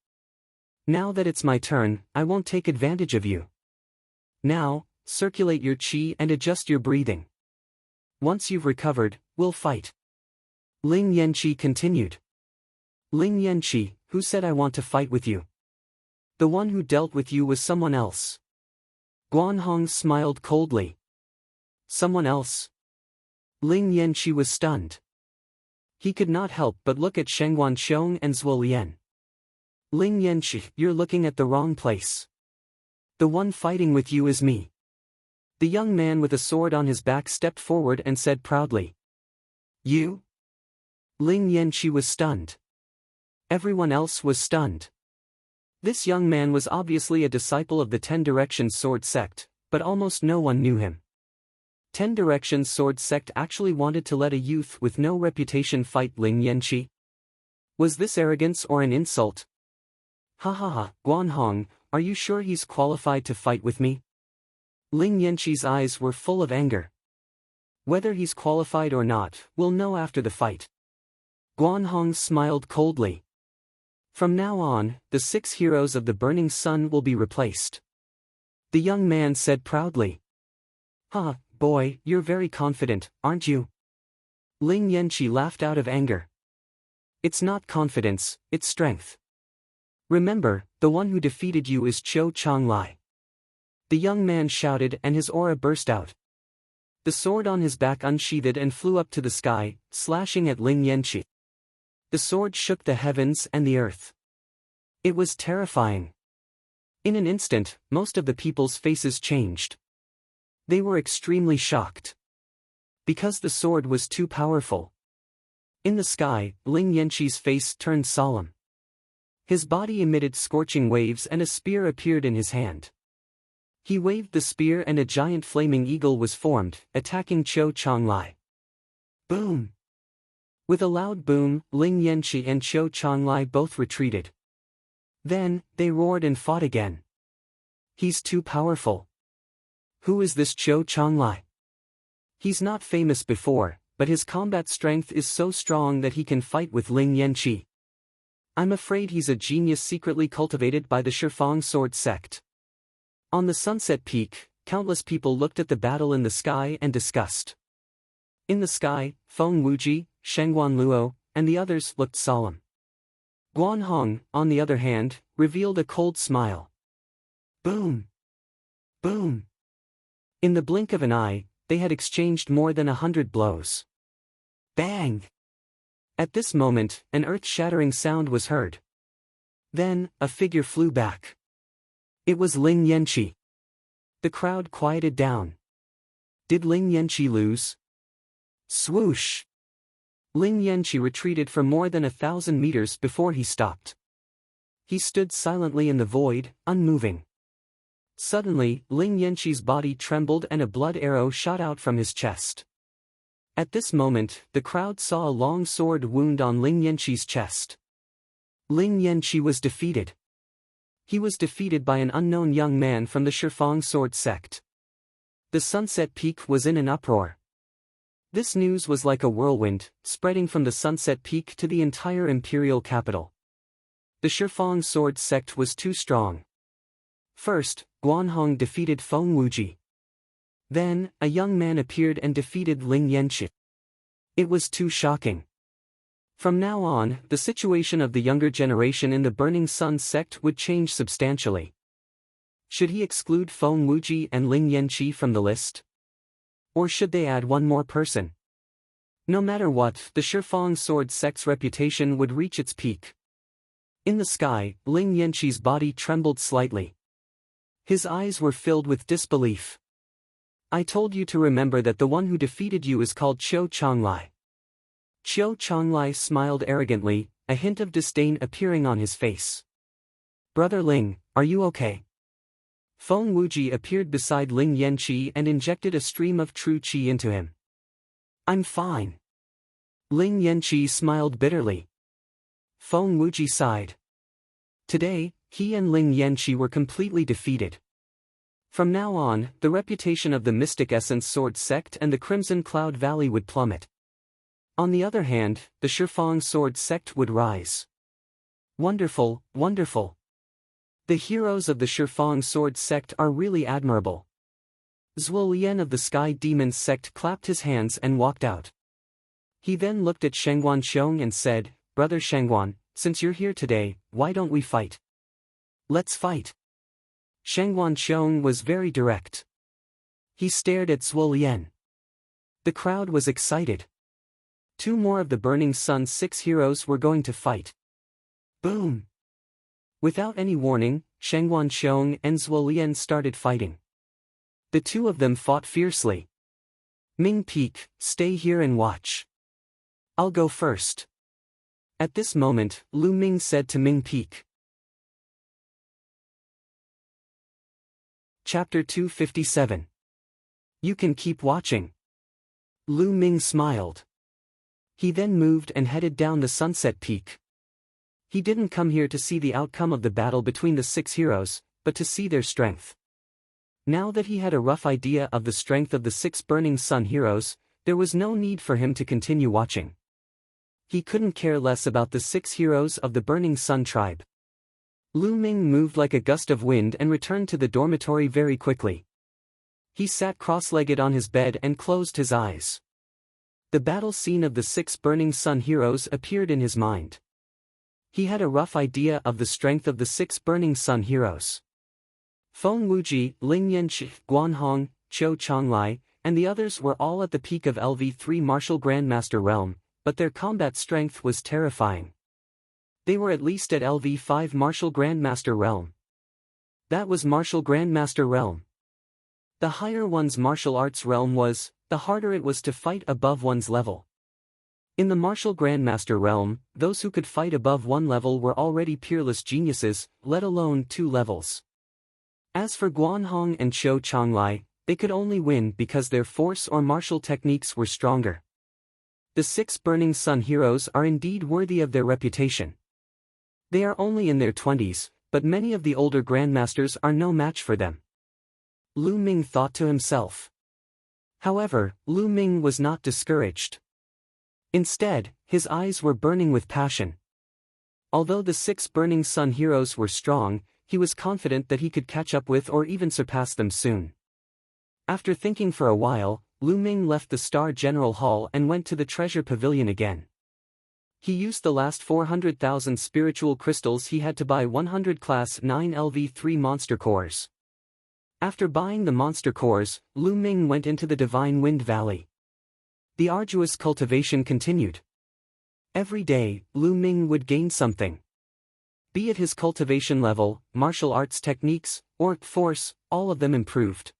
Now that it's my turn, I won't take advantage of you. Now, circulate your qi and adjust your breathing. Once you've recovered, we'll fight. Ling Yanqi continued. Ling Yanqi, who said I want to fight with you? The one who dealt with you was someone else. Guanhong smiled coldly. Someone else? Ling Yanqi was stunned. He could not help but look at Shengguan Qiong and Zuo Lian. Ling Yanqi, you're looking at the wrong place. The one fighting with you is me. The young man with a sword on his back stepped forward and said proudly. You? Ling Yanqi was stunned. Everyone else was stunned. This young man was obviously a disciple of the 10 Directions Sword sect, but almost no one knew him. 10 Directions Sword sect actually wanted to let a youth with no reputation fight Ling Yanqi? Was this arrogance or an insult? Ha ha ha, Guanhong, are you sure he's qualified to fight with me? Ling Yanqi's eyes were full of anger. Whether he's qualified or not, we'll know after the fight. Guanhong smiled coldly. From now on, the 6 heroes of the Burning Sun will be replaced. The young man said proudly. Ha, boy, you're very confident, aren't you? Ling Yanqi laughed out of anger. It's not confidence, it's strength. Remember, the one who defeated you is Cho Changlai. The young man shouted and his aura burst out. The sword on his back unsheathed and flew up to the sky, slashing at Ling Yanqi. The sword shook the heavens and the earth. It was terrifying. In an instant, most of the people's faces changed. They were extremely shocked. Because the sword was too powerful. In the sky, Ling Yanqi's face turned solemn. His body emitted scorching waves and a spear appeared in his hand. He waved the spear and a giant flaming eagle was formed, attacking Cho Changlai. Boom! With a loud boom, Ling Yanqi and Cho Changlai both retreated. Then, they roared and fought again. He's too powerful. Who is this Cho Changlai? He's not famous before, but his combat strength is so strong that he can fight with Ling Yanqi. I'm afraid he's a genius secretly cultivated by the Shifang Sword sect. On the Sunset Peak, countless people looked at the battle in the sky and discussed. In the sky, Feng Wuji, Shengguan Luo, and the others looked solemn. Guanhong, on the other hand, revealed a cold smile. Boom! Boom! In the blink of an eye, they had exchanged more than 100 blows. Bang! At this moment, an earth-shattering sound was heard. Then, a figure flew back. It was Ling Yanqi. The crowd quieted down. Did Ling Yanqi lose? Swoosh! Ling Yanqi retreated for more than 1,000 meters before he stopped. He stood silently in the void, unmoving. Suddenly, Ling Yanqi's body trembled and a blood arrow shot out from his chest. At this moment, the crowd saw a long sword wound on Ling Yanqi's chest. Ling Yanqi was defeated. He was defeated by an unknown young man from the Shifang sword sect. The Sunset Peak was in an uproar. This news was like a whirlwind, spreading from the Sunset Peak to the entire imperial capital. The Shifang sword sect was too strong. First, Guanhong defeated Feng Wuji. Then, a young man appeared and defeated Ling Yanqi. It was too shocking. From now on, the situation of the younger generation in the Burning Sun sect would change substantially. Should he exclude Feng Wuji and Ling Yanqi from the list? Or should they add one more person? No matter what, the Shifang sword sect's reputation would reach its peak. In the sky, Ling Yanqi's body trembled slightly. His eyes were filled with disbelief. I told you to remember that the one who defeated you is called Qiu Changlai. Qiu Changlai smiled arrogantly, a hint of disdain appearing on his face. Brother Ling, are you okay? Feng Wuji appeared beside Ling Yanqi and injected a stream of true qi into him. I'm fine. Ling Yanqi smiled bitterly. Feng Wuji sighed. Today, he and Ling Yanqi were completely defeated. From now on, the reputation of the Mystic Essence Sword Sect and the Crimson Cloud Valley would plummet. On the other hand, the Shifang Sword Sect would rise. Wonderful, wonderful. The heroes of the Shifang Sword Sect are really admirable. Zuolian of the Sky Demons Sect clapped his hands and walked out. He then looked at Shengguan Xiong and said, Brother Shengguan, since you're here today, why don't we fight? Let's fight. Shengguan Xiong was very direct. He stared at Zuolian. The crowd was excited. 2 more of the Burning Sun 6 heroes were going to fight. Boom! Without any warning, Shengguan Xiong and Zuolian started fighting. The 2 of them fought fiercely. Ming Peak, stay here and watch. I'll go first. At this moment, Lu Ming said to Ming Peak. Chapter 257. You can keep watching. Lu Ming smiled. He then moved and headed down the Sunset Peak. He didn't come here to see the outcome of the battle between the 6 heroes, but to see their strength. Now that he had a rough idea of the strength of the 6 Burning Sun heroes, there was no need for him to continue watching. He couldn't care less about the 6 heroes of the Burning Sun tribe. Lu Ming moved like a gust of wind and returned to the dormitory very quickly. He sat cross-legged on his bed and closed his eyes. The battle scene of the 6 Burning Sun heroes appeared in his mind. He had a rough idea of the strength of the 6 Burning Sun heroes. Feng Wuji, Ling Yanqi, Guanhong, Qiu Changlai, and the others were all at the peak of LV3 Martial Grandmaster realm, but their combat strength was terrifying. They were at least at LV5 Martial Grandmaster realm. That was Martial Grandmaster realm. The higher one's martial arts realm was, the harder it was to fight above one's level. In the Martial Grandmaster realm, those who could fight above 1 level were already peerless geniuses, let alone 2 levels. As for Guanhong and Qiu Changlai, they could only win because their force or martial techniques were stronger. The 6 Burning Sun heroes are indeed worthy of their reputation. They are only in their 20s, but many of the older grandmasters are no match for them. Lu Ming thought to himself. However, Lu Ming was not discouraged. Instead, his eyes were burning with passion. Although the 6 Burning Sun heroes were strong, he was confident that he could catch up with or even surpass them soon. After thinking for a while, Lu Ming left the Star General Hall and went to the Treasure Pavilion again. He used the last 400,000 spiritual crystals he had to buy 100 Class 9 LV3 monster cores. After buying the monster cores, Lu Ming went into the Divine Wind Valley. The arduous cultivation continued. Every day, Lu Ming would gain something. Be it his cultivation level, martial arts techniques, or force, all of them improved.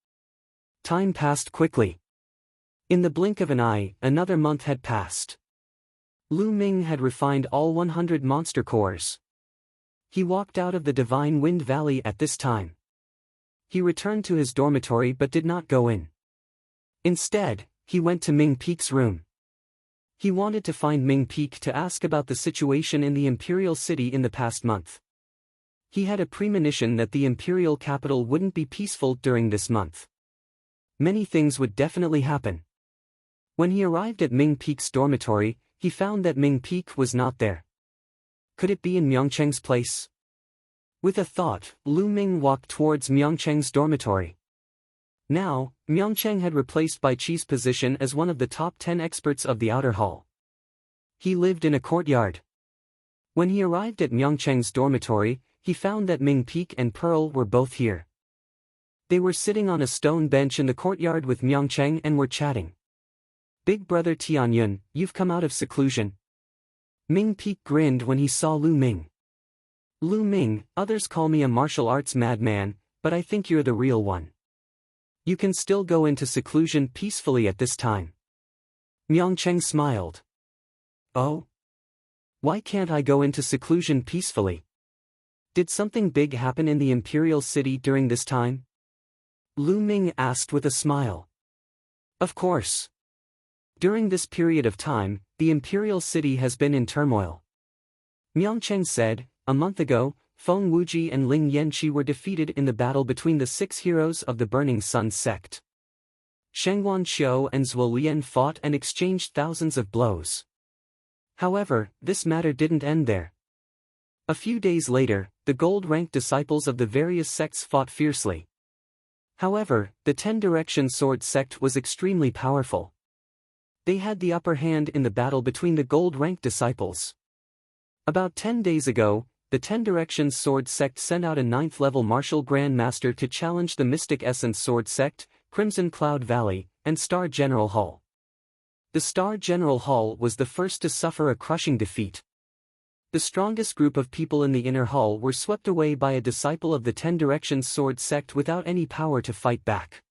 Time passed quickly. In the blink of an eye, another month had passed. Lu Ming had refined all 100 monster cores. He walked out of the Divine Wind Valley at this time. He returned to his dormitory but did not go in. Instead, he went to Ming Peak's room. He wanted to find Ming Peak to ask about the situation in the Imperial City in the past month. He had a premonition that the Imperial capital wouldn't be peaceful during this month. Many things would definitely happen. When he arrived at Ming Peak's dormitory, he found that Ming Peak was not there. Could it be in Myongcheng's place? With a thought, Lu Ming walked towards Myongcheng's dormitory. Now, Myongcheng had replaced Bai Chi's position as one of the top 10 experts of the outer hall. He lived in a courtyard. When he arrived at Myongcheng's dormitory, he found that Ming Peak and Pearl were both here. They were sitting on a stone bench in the courtyard with Myongcheng and were chatting. "Big brother Tianyun, you've come out of seclusion." Ming Peak grinned when he saw Lu Ming. "Lu Ming, others call me a martial arts madman, but I think you're the real one. You can still go into seclusion peacefully at this time." Myongcheng smiled. "Oh? Why can't I go into seclusion peacefully? Did something big happen in the Imperial City during this time?" Lu Ming asked with a smile. "Of course. During this period of time, the Imperial City has been in turmoil." Myongcheng said, "A month ago, Feng Wuji and Ling Yanqi were defeated in the battle between the 6 heroes of the Burning Sun sect. Shengguan Qiu and Zhuo Lian fought and exchanged thousands of blows. However, this matter didn't end there. A few days later, the gold-ranked disciples of the various sects fought fiercely. However, the 10 Direction Sword sect was extremely powerful. They had the upper hand in the battle between the gold-ranked disciples. About 10 days ago, the 10 Directions Sword sect sent out a 9th-level martial Grand Master to challenge the Mystic Essence Sword sect, Crimson Cloud Valley, and Star General Hall. The Star General Hall was the first to suffer a crushing defeat. The strongest group of people in the inner hall were swept away by a disciple of the 10 Directions Sword sect without any power to fight back.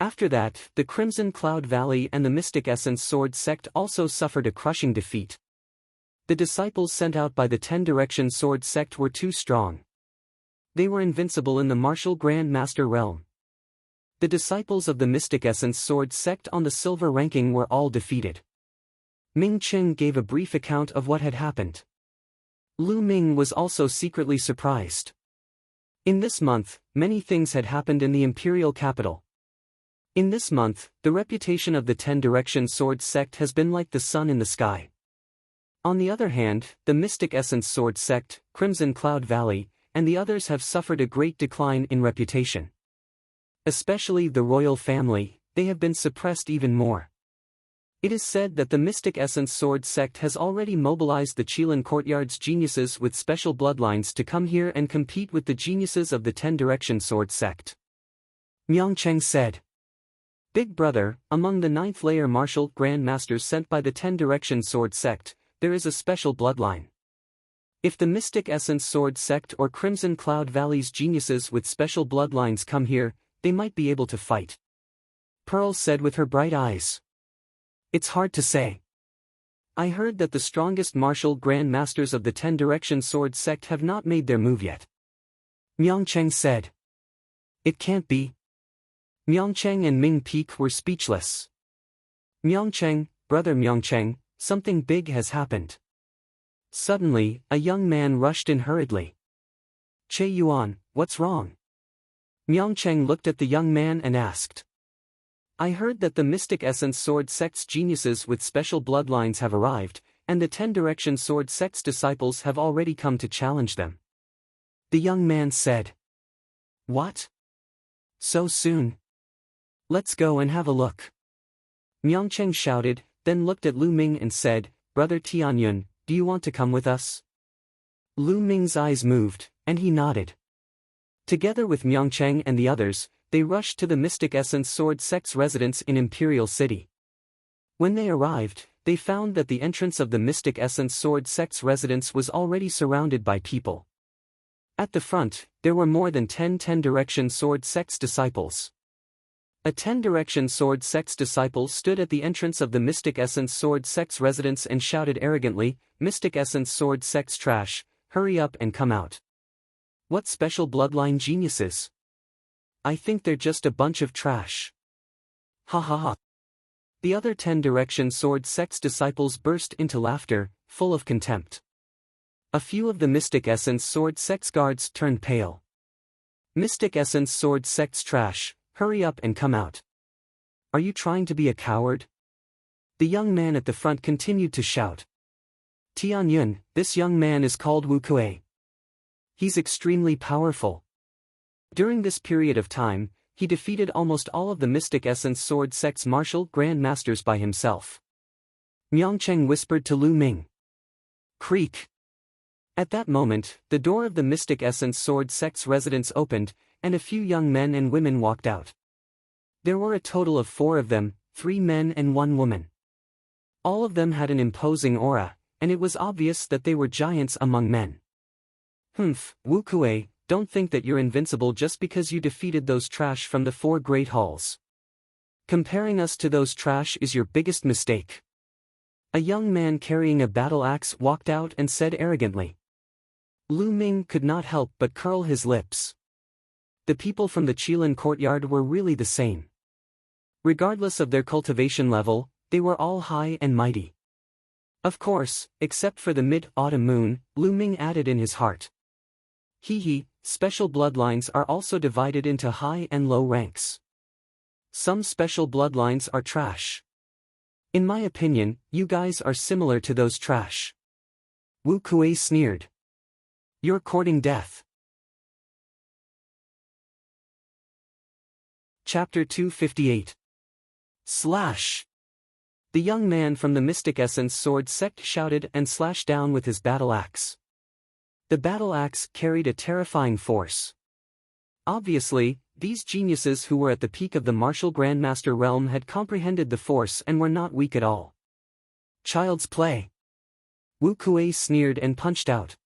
After that, the Crimson Cloud Valley and the Mystic Essence Sword sect also suffered a crushing defeat. The disciples sent out by the 10 Direction Sword sect were too strong. They were invincible in the martial Grand Master realm. The disciples of the Mystic Essence Sword sect on the silver ranking were all defeated. Ming Qing gave a brief account of what had happened. Lu Ming was also secretly surprised. In this month, many things had happened in the imperial capital. In this month, the reputation of the 10 Direction Sword sect has been like the sun in the sky. On the other hand, the Mystic Essence Sword sect, Crimson Cloud Valley, and the others have suffered a great decline in reputation. Especially the royal family, they have been suppressed even more. It is said that the Mystic Essence Sword sect has already mobilized the Qilin Courtyard's geniuses with special bloodlines to come here and compete with the geniuses of the 10 Direction Sword sect. Myongcheng said. "Big brother, among the 9th layer martial Grand Masters sent by the 10 Direction Sword sect, there is a special bloodline. If the Mystic Essence Sword sect or Crimson Cloud Valley's geniuses with special bloodlines come here, they might be able to fight." Pearl said with her bright eyes. "It's hard to say. I heard that the strongest martial Grand Masters of the 10 Direction Sword sect have not made their move yet." Myongcheng said. "It can't be." Myongcheng and Ming Peak were speechless. "Myongcheng, brother Myongcheng, something big has happened." Suddenly, a young man rushed in hurriedly. "Che Yuan, what's wrong?" Myongcheng looked at the young man and asked. "I heard that the Mystic Essence Sword sect's geniuses with special bloodlines have arrived, and the 10 Direction Sword sect's disciples have already come to challenge them." The young man said. "What? So soon? Let's go and have a look." Myongcheng shouted, then looked at Lu Ming and said, "Brother Tianyun, do you want to come with us?" Lu Ming's eyes moved, and he nodded. Together with Myongcheng and the others, they rushed to the Mystic Essence Sword sect's residence in Imperial City. When they arrived, they found that the entrance of the Mystic Essence Sword sect's residence was already surrounded by people. At the front, there were more than 10 Ten-Direction Sword Sect's disciples. A Ten-Direction Sword Sect's disciple stood at the entrance of the Mystic Essence Sword Sect's residence and shouted arrogantly, "Mystic Essence Sword Sect's trash, hurry up and come out. What special bloodline geniuses? I think they're just a bunch of trash. Ha ha ha." The other Ten-Direction Sword Sect's disciples burst into laughter, full of contempt. A few of the Mystic Essence Sword Sect's guards turned pale. "Mystic Essence Sword Sect's trash, hurry up and come out. Are you trying to be a coward?" The young man at the front continued to shout. "Tianyun, this young man is called Wu Kuei. He's extremely powerful. During this period of time, he defeated almost all of the Mystic Essence Sword Sect's martial grandmasters by himself." Miangcheng whispered to Lu Ming. Creak. At that moment, the door of the Mystic Essence Sword Sect's residence opened, and a few young men and women walked out. There were a total of 4 of them, 3 men and 1 woman. All of them had an imposing aura, and it was obvious that they were giants among men. "Humph, Wu Kuei, don't think that you're invincible just because you defeated those trash from the 4 great halls. Comparing us to those trash is your biggest mistake." A young man carrying a battle axe walked out and said arrogantly. Lu Ming could not help but curl his lips. The people from the Qilin courtyard were really the same. Regardless of their cultivation level, they were all high and mighty. Of course, except for the mid-autumn moon, Lu Ming added in his heart. Hee, special bloodlines are also divided into high and low ranks. Some special bloodlines are trash. In my opinion, you guys are similar to those trash. Wu Kuei sneered. You're courting death. Chapter 258. Slash. The young man from the Mystic Essence Sword Sect shouted and slashed down with his battle axe. The battle axe carried a terrifying force. Obviously, these geniuses who were at the peak of the martial grandmaster realm had comprehended the force and were not weak at all. Child's play. Wu Kuei sneered and punched out.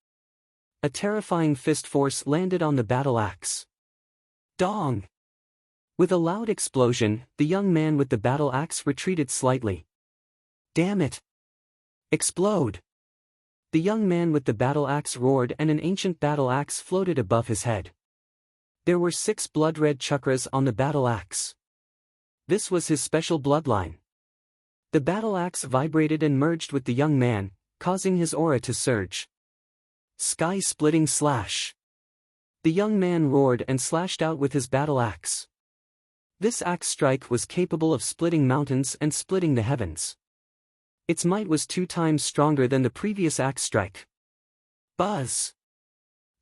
A terrifying fist force landed on the battle axe. Dong! With a loud explosion, the young man with the battle axe retreated slightly. Damn it! Explode! The young man with the battle axe roared and an ancient battle axe floated above his head. There were 6 blood-red chakras on the battle axe. This was his special bloodline. The battle axe vibrated and merged with the young man, causing his aura to surge. Sky-splitting slash. The young man roared and slashed out with his battle axe. This axe strike was capable of splitting mountains and splitting the heavens. Its might was 2 times stronger than the previous axe strike. Buzz!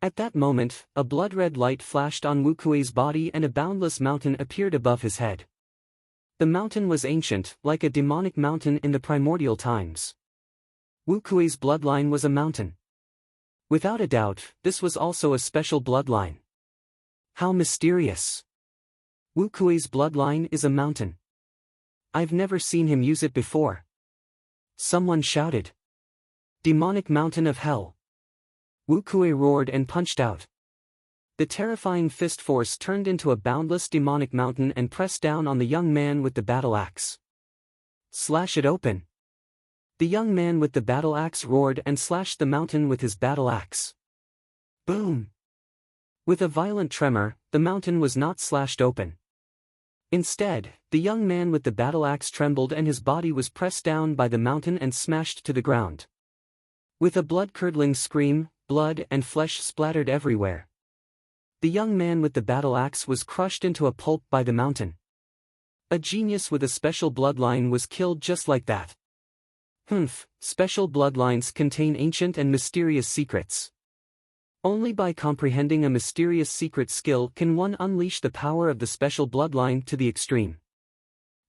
At that moment, a blood-red light flashed on Wu Kuei's body and a boundless mountain appeared above his head. The mountain was ancient, like a demonic mountain in the primordial times. Wu Kuei's bloodline was a mountain. Without a doubt, this was also a special bloodline. How mysterious! Wu Kuei's bloodline is a mountain. I've never seen him use it before. Someone shouted. Demonic mountain of hell. Wu Kuei roared and punched out. The terrifying fist force turned into a boundless demonic mountain and pressed down on the young man with the battle axe. Slash it open. The young man with the battle axe roared and slashed the mountain with his battle axe. Boom! With a violent tremor, the mountain was not slashed open. Instead, the young man with the battle axe trembled and his body was pressed down by the mountain and smashed to the ground. With a blood-curdling scream, blood and flesh splattered everywhere. The young man with the battle axe was crushed into a pulp by the mountain. A genius with a special bloodline was killed just like that. Humph, special bloodlines contain ancient and mysterious secrets. Only by comprehending a mysterious secret skill can one unleash the power of the special bloodline to the extreme.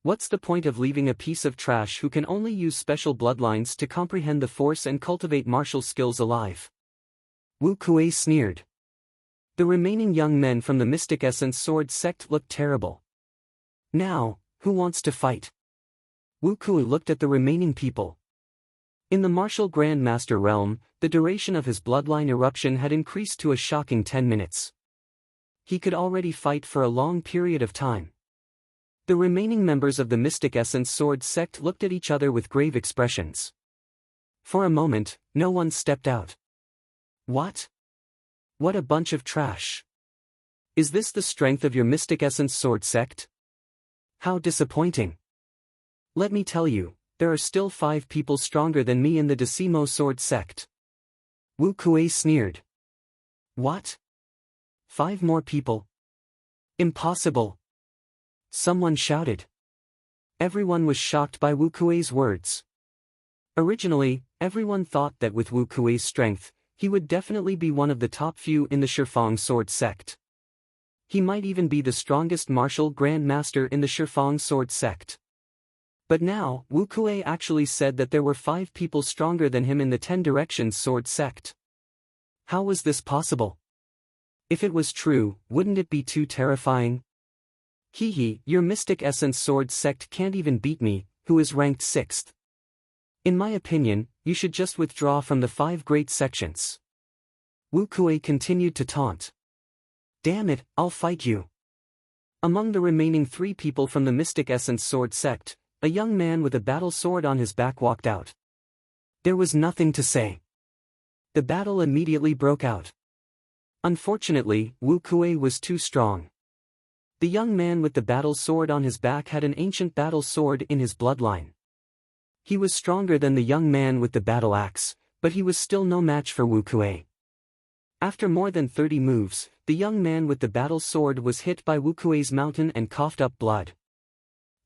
What's the point of leaving a piece of trash who can only use special bloodlines to comprehend the force and cultivate martial skills alive? Wu Kuei sneered. The remaining young men from the Mystic Essence Sword Sect looked terrible. Now, who wants to fight? Wu Kuei looked at the remaining people. In the martial Grand Master realm, the duration of his bloodline eruption had increased to a shocking 10 minutes. He could already fight for a long period of time. The remaining members of the Mystic Essence Sword sect looked at each other with grave expressions. For a moment, no one stepped out. What? What a bunch of trash. Is this the strength of your Mystic Essence Sword sect? How disappointing. Let me tell you, there are still 5 people stronger than me in the Decimo Sword sect. Wu Kuei sneered. What? 5 more people? Impossible. Someone shouted. Everyone was shocked by Wu Kuei's words. Originally, everyone thought that with Wu Kuei's strength, he would definitely be one of the top few in the Shifang Sword sect. He might even be the strongest martial Grand Master in the Shifang Sword sect. But now, Wu Kuei actually said that there were 5 people stronger than him in the 10 Directions Sword sect. How was this possible? If it was true, wouldn't it be too terrifying? Hehe, your Mystic Essence Sword sect can't even beat me, who is ranked 6th. In my opinion, you should just withdraw from the 5 great sections. Wu Kuei continued to taunt. Damn it, I'll fight you. Among the remaining 3 people from the Mystic Essence Sword sect, a young man with a battle sword on his back walked out. There was nothing to say. The battle immediately broke out. Unfortunately, Wu Kuei was too strong. The young man with the battle sword on his back had an ancient battle sword in his bloodline. He was stronger than the young man with the battle axe, but he was still no match for Wu Kuei. After more than 30 moves, the young man with the battle sword was hit by Wu Kuei's mountain and coughed up blood.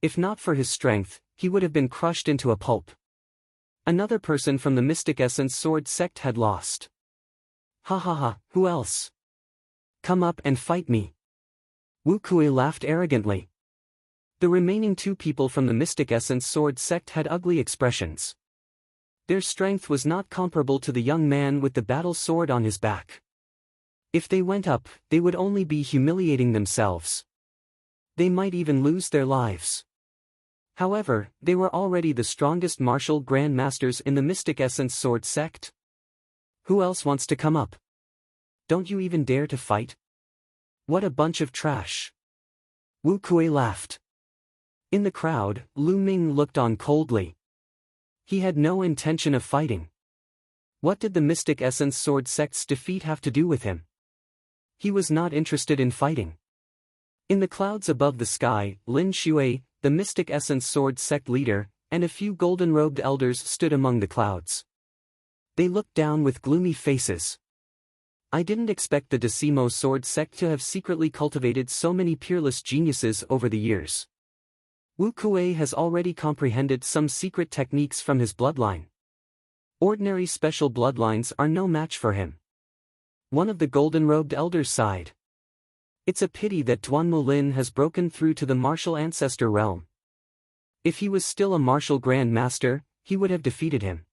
If not for his strength, he would have been crushed into a pulp. Another person from the Mystic Essence Sword sect had lost. Ha ha ha, who else? Come up and fight me. Wu Kuei laughed arrogantly. The remaining 2 people from the Mystic Essence Sword sect had ugly expressions. Their strength was not comparable to the young man with the battle sword on his back. If they went up, they would only be humiliating themselves. They might even lose their lives. However, they were already the strongest martial Grand Masters in the Mystic Essence Sword sect. Who else wants to come up? Don't you even dare to fight? What a bunch of trash. Wu Kuei laughed. In the crowd, Lu Ming looked on coldly. He had no intention of fighting. What did the Mystic Essence Sword sect's defeat have to do with him? He was not interested in fighting. In the clouds above the sky, Lin Shui, the Mystic Essence Sword sect leader, and a few golden-robed elders stood among the clouds. They looked down with gloomy faces. I didn't expect the Decimo Sword sect to have secretly cultivated so many peerless geniuses over the years. Wu Kuei has already comprehended some secret techniques from his bloodline. Ordinary special bloodlines are no match for him. One of the golden-robed elders sighed. It's a pity that Duanmu Lin has broken through to the martial ancestor realm. If he was still a martial Grand Master, he would have defeated him.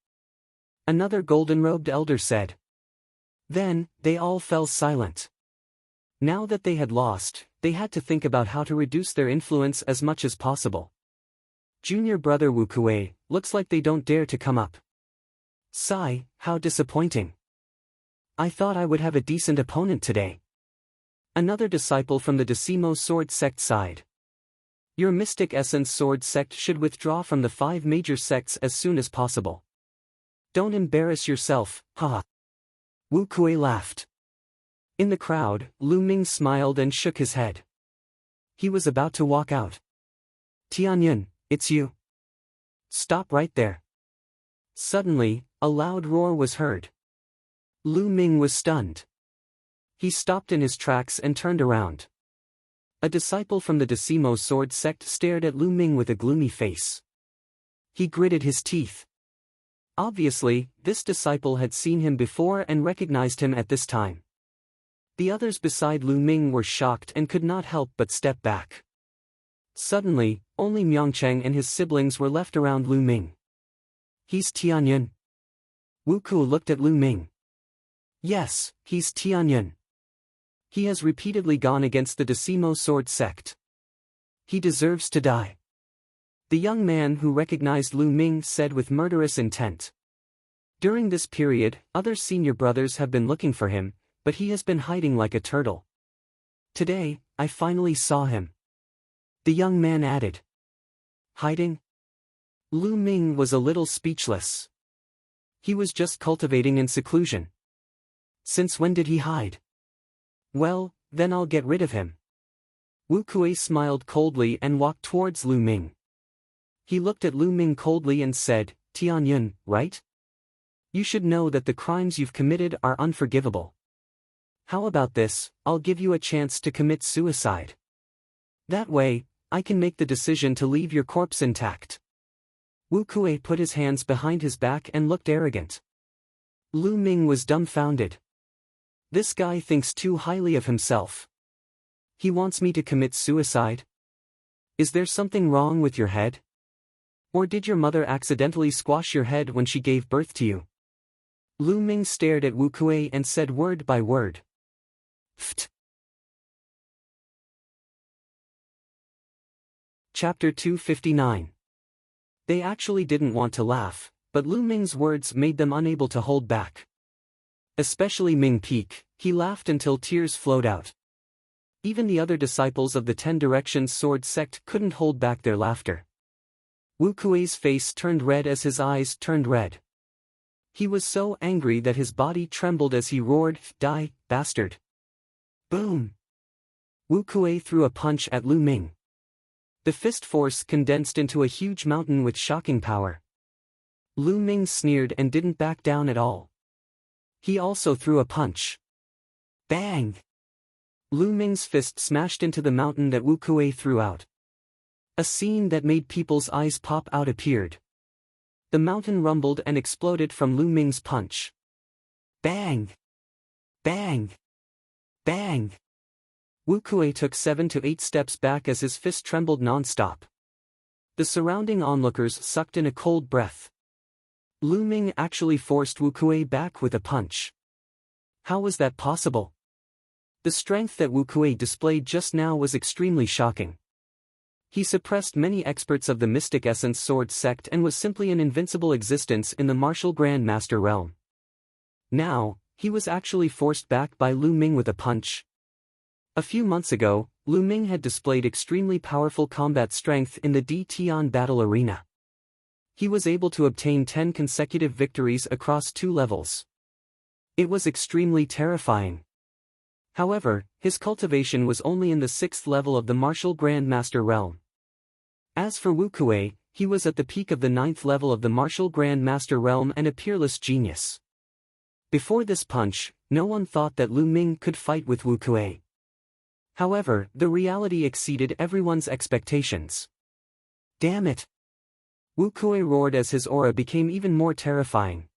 Another golden-robed elder said. Then, they all fell silent. Now that they had lost, they had to think about how to reduce their influence as much as possible. Junior brother Wu Kuei, looks like they don't dare to come up. Sigh, how disappointing. I thought I would have a decent opponent today. Another disciple from the Decimo Sword sect sighed. Your Mystic Essence Sword sect should withdraw from the 5 major sects as soon as possible. Don't embarrass yourself, haha. Wu Kuei laughed. In the crowd, Lu Ming smiled and shook his head. He was about to walk out. Tianyun, it's you. Stop right there. Suddenly, a loud roar was heard. Lu Ming was stunned. He stopped in his tracks and turned around. A disciple from the Decimo Sword sect stared at Lu Ming with a gloomy face. He gritted his teeth. Obviously, this disciple had seen him before and recognized him at this time. The others beside Lu Ming were shocked and could not help but step back. Suddenly, only Myeongchang and his siblings were left around Lu Ming. He's Tianyun. Wu Ku looked at Lu Ming. Yes, he's Tianyun. He has repeatedly gone against the Decimo Sword sect. He deserves to die. The young man who recognized Lu Ming said with murderous intent. During this period, other senior brothers have been looking for him, but he has been hiding like a turtle. Today, I finally saw him. The young man added. Hiding? Lu Ming was a little speechless. He was just cultivating in seclusion. Since when did he hide? Well, then I'll get rid of him. Wu Kuei smiled coldly and walked towards Lu Ming. He looked at Lu Ming coldly and said, Tianyun, right? You should know that the crimes you've committed are unforgivable. How about this, I'll give you a chance to commit suicide. That way, I can make the decision to leave your corpse intact. Wu Kuei put his hands behind his back and looked arrogant. Lu Ming was dumbfounded. This guy thinks too highly of himself. He wants me to commit suicide? Is there something wrong with your head? Or did your mother accidentally squash your head when she gave birth to you? Lu Ming stared at Wu Kuei and said word by word. Pfft. Chapter 259. They actually didn't want to laugh, but Lu Ming's words made them unable to hold back. Especially Ming Peak, he laughed until tears flowed out. Even the other disciples of the 10 Directions Sword sect couldn't hold back their laughter. Wu Kuei's face turned red as his eyes turned red. He was so angry that his body trembled as he roared, Die, bastard! Boom! Wu Kuei threw a punch at Lu Ming. The fist force condensed into a huge mountain with shocking power. Lu Ming sneered and didn't back down at all. He also threw a punch. Bang! Lu Ming's fist smashed into the mountain that Wu Kuei threw out. A scene that made people's eyes pop out appeared. The mountain rumbled and exploded from Lu Ming's punch. Bang! Bang! Bang! Wu Kuei took 7 to 8 steps back as his fist trembled non-stop. The surrounding onlookers sucked in a cold breath. Lu Ming actually forced Wu Kuei back with a punch. How was that possible? The strength that Wu Kuei displayed just now was extremely shocking. He suppressed many experts of the Mystic Essence Sword sect and was simply an invincible existence in the martial Grand Master realm. Now, he was actually forced back by Lu Ming with a punch. A few months ago, Lu Ming had displayed extremely powerful combat strength in the D Tian battle arena. He was able to obtain 10 consecutive victories across 2 levels. It was extremely terrifying. However, his cultivation was only in the 6th level of the martial Grand Master realm. As for Wu Kuei, he was at the peak of the 9th level of the martial Grand Master realm and a peerless genius. Before this punch, no one thought that Lu Ming could fight with Wu Kuei. However, the reality exceeded everyone's expectations. Damn it! Wu Kuei roared as his aura became even more terrifying.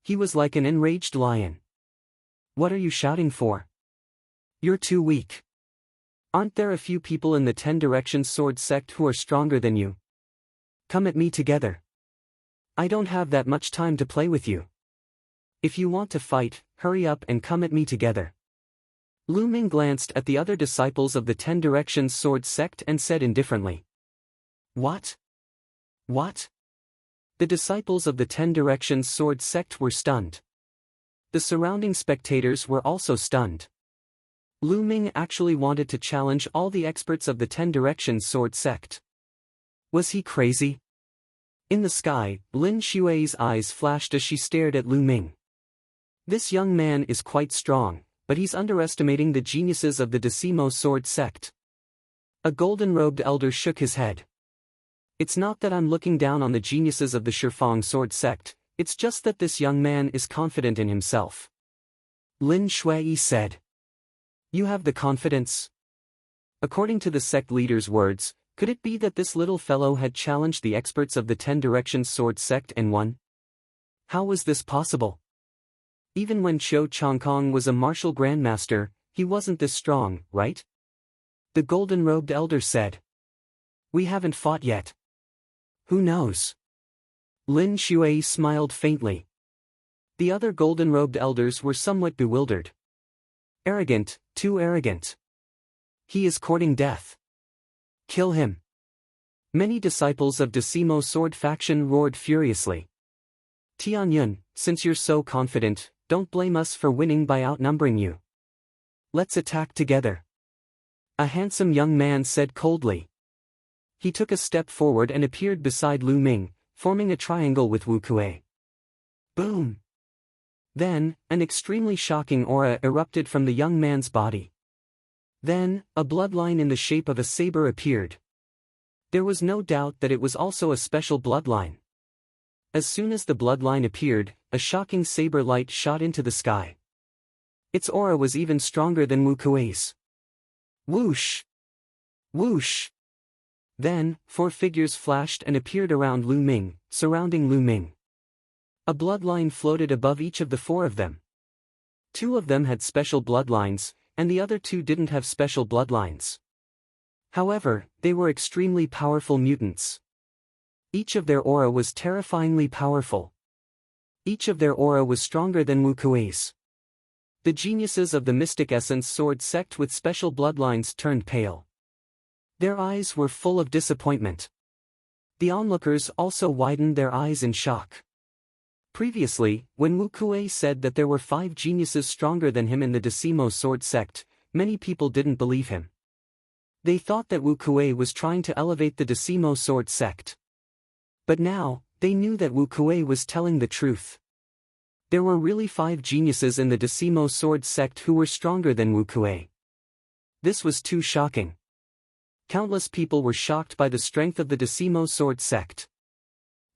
He was like an enraged lion. What are you shouting for? You're too weak. Aren't there a few people in the 10 Directions Sword sect who are stronger than you? Come at me together. I don't have that much time to play with you. If you want to fight, hurry up and come at me together. Lu Ming glanced at the other disciples of the 10 Directions Sword sect and said indifferently. What? What? The disciples of the 10 Directions Sword sect were stunned. The surrounding spectators were also stunned. Lu Ming actually wanted to challenge all the experts of the 10 Directions Sword sect. Was he crazy? In the sky, Lin Xue's eyes flashed as she stared at Lu Ming. This young man is quite strong, but he's underestimating the geniuses of the Decimo Sword sect. A golden-robed elder shook his head. It's not that I'm looking down on the geniuses of the Shifang Sword sect, it's just that this young man is confident in himself. Lin Shui said. You have the confidence? According to the sect leader's words, could it be that this little fellow had challenged the experts of the 10 Directions Sword sect and won? How was this possible? Even when Qiu Chongkong was a martial grandmaster, he wasn't this strong, right? The golden-robed elder said. We haven't fought yet. Who knows? Lin Shui smiled faintly. The other golden-robed elders were somewhat bewildered. Arrogant, too arrogant. He is courting death. Kill him. Many disciples of Decimo Sword faction roared furiously. Tianyun, since you're so confident, don't blame us for winning by outnumbering you. Let's attack together. A handsome young man said coldly. He took a step forward and appeared beside Lu Ming, forming a triangle with Wu Kuei. Boom! Then, an extremely shocking aura erupted from the young man's body. Then, a bloodline in the shape of a saber appeared. There was no doubt that it was also a special bloodline. As soon as the bloodline appeared, a shocking saber light shot into the sky. Its aura was even stronger than Wu Kuei's. Whoosh! Whoosh! Then, 4 figures flashed and appeared around Lu Ming, surrounding Lu Ming. A bloodline floated above each of the 4 of them. 2 of them had special bloodlines, and the other 2 didn't have special bloodlines. However, they were extremely powerful mutants. Each of their aura was terrifyingly powerful. Each of their aura was stronger than Wu Kuei's. The geniuses of the Mystic Essence Sword sect with special bloodlines turned pale. Their eyes were full of disappointment. The onlookers also widened their eyes in shock. Previously, when Wu Kuei said that there were 5 geniuses stronger than him in the Decimo Sword sect, many people didn't believe him. They thought that Wu Kuei was trying to elevate the Decimo Sword sect. But now, they knew that Wu Kuei was telling the truth. There were really 5 geniuses in the Decimo Sword sect who were stronger than Wu Kuei. This was too shocking. Countless people were shocked by the strength of the Decimo Sword sect.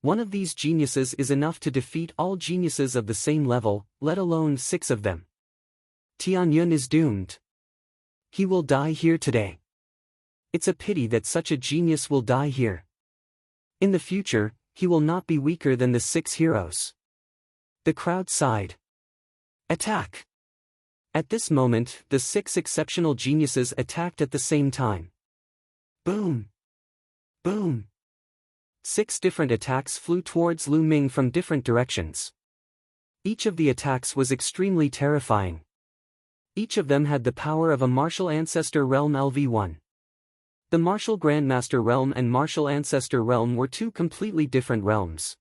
One of these geniuses is enough to defeat all geniuses of the same level, let alone 6 of them. Tianyun is doomed. He will die here today. It's a pity that such a genius will die here. In the future, he will not be weaker than the 6 heroes. The crowd sighed. Attack! At this moment, the 6 exceptional geniuses attacked at the same time. Boom! Boom! 6 different attacks flew towards Lu Ming from different directions. Each of the attacks was extremely terrifying. Each of them had the power of a martial ancestor realm LV1. The martial grandmaster realm and martial ancestor realm were 2 completely different realms.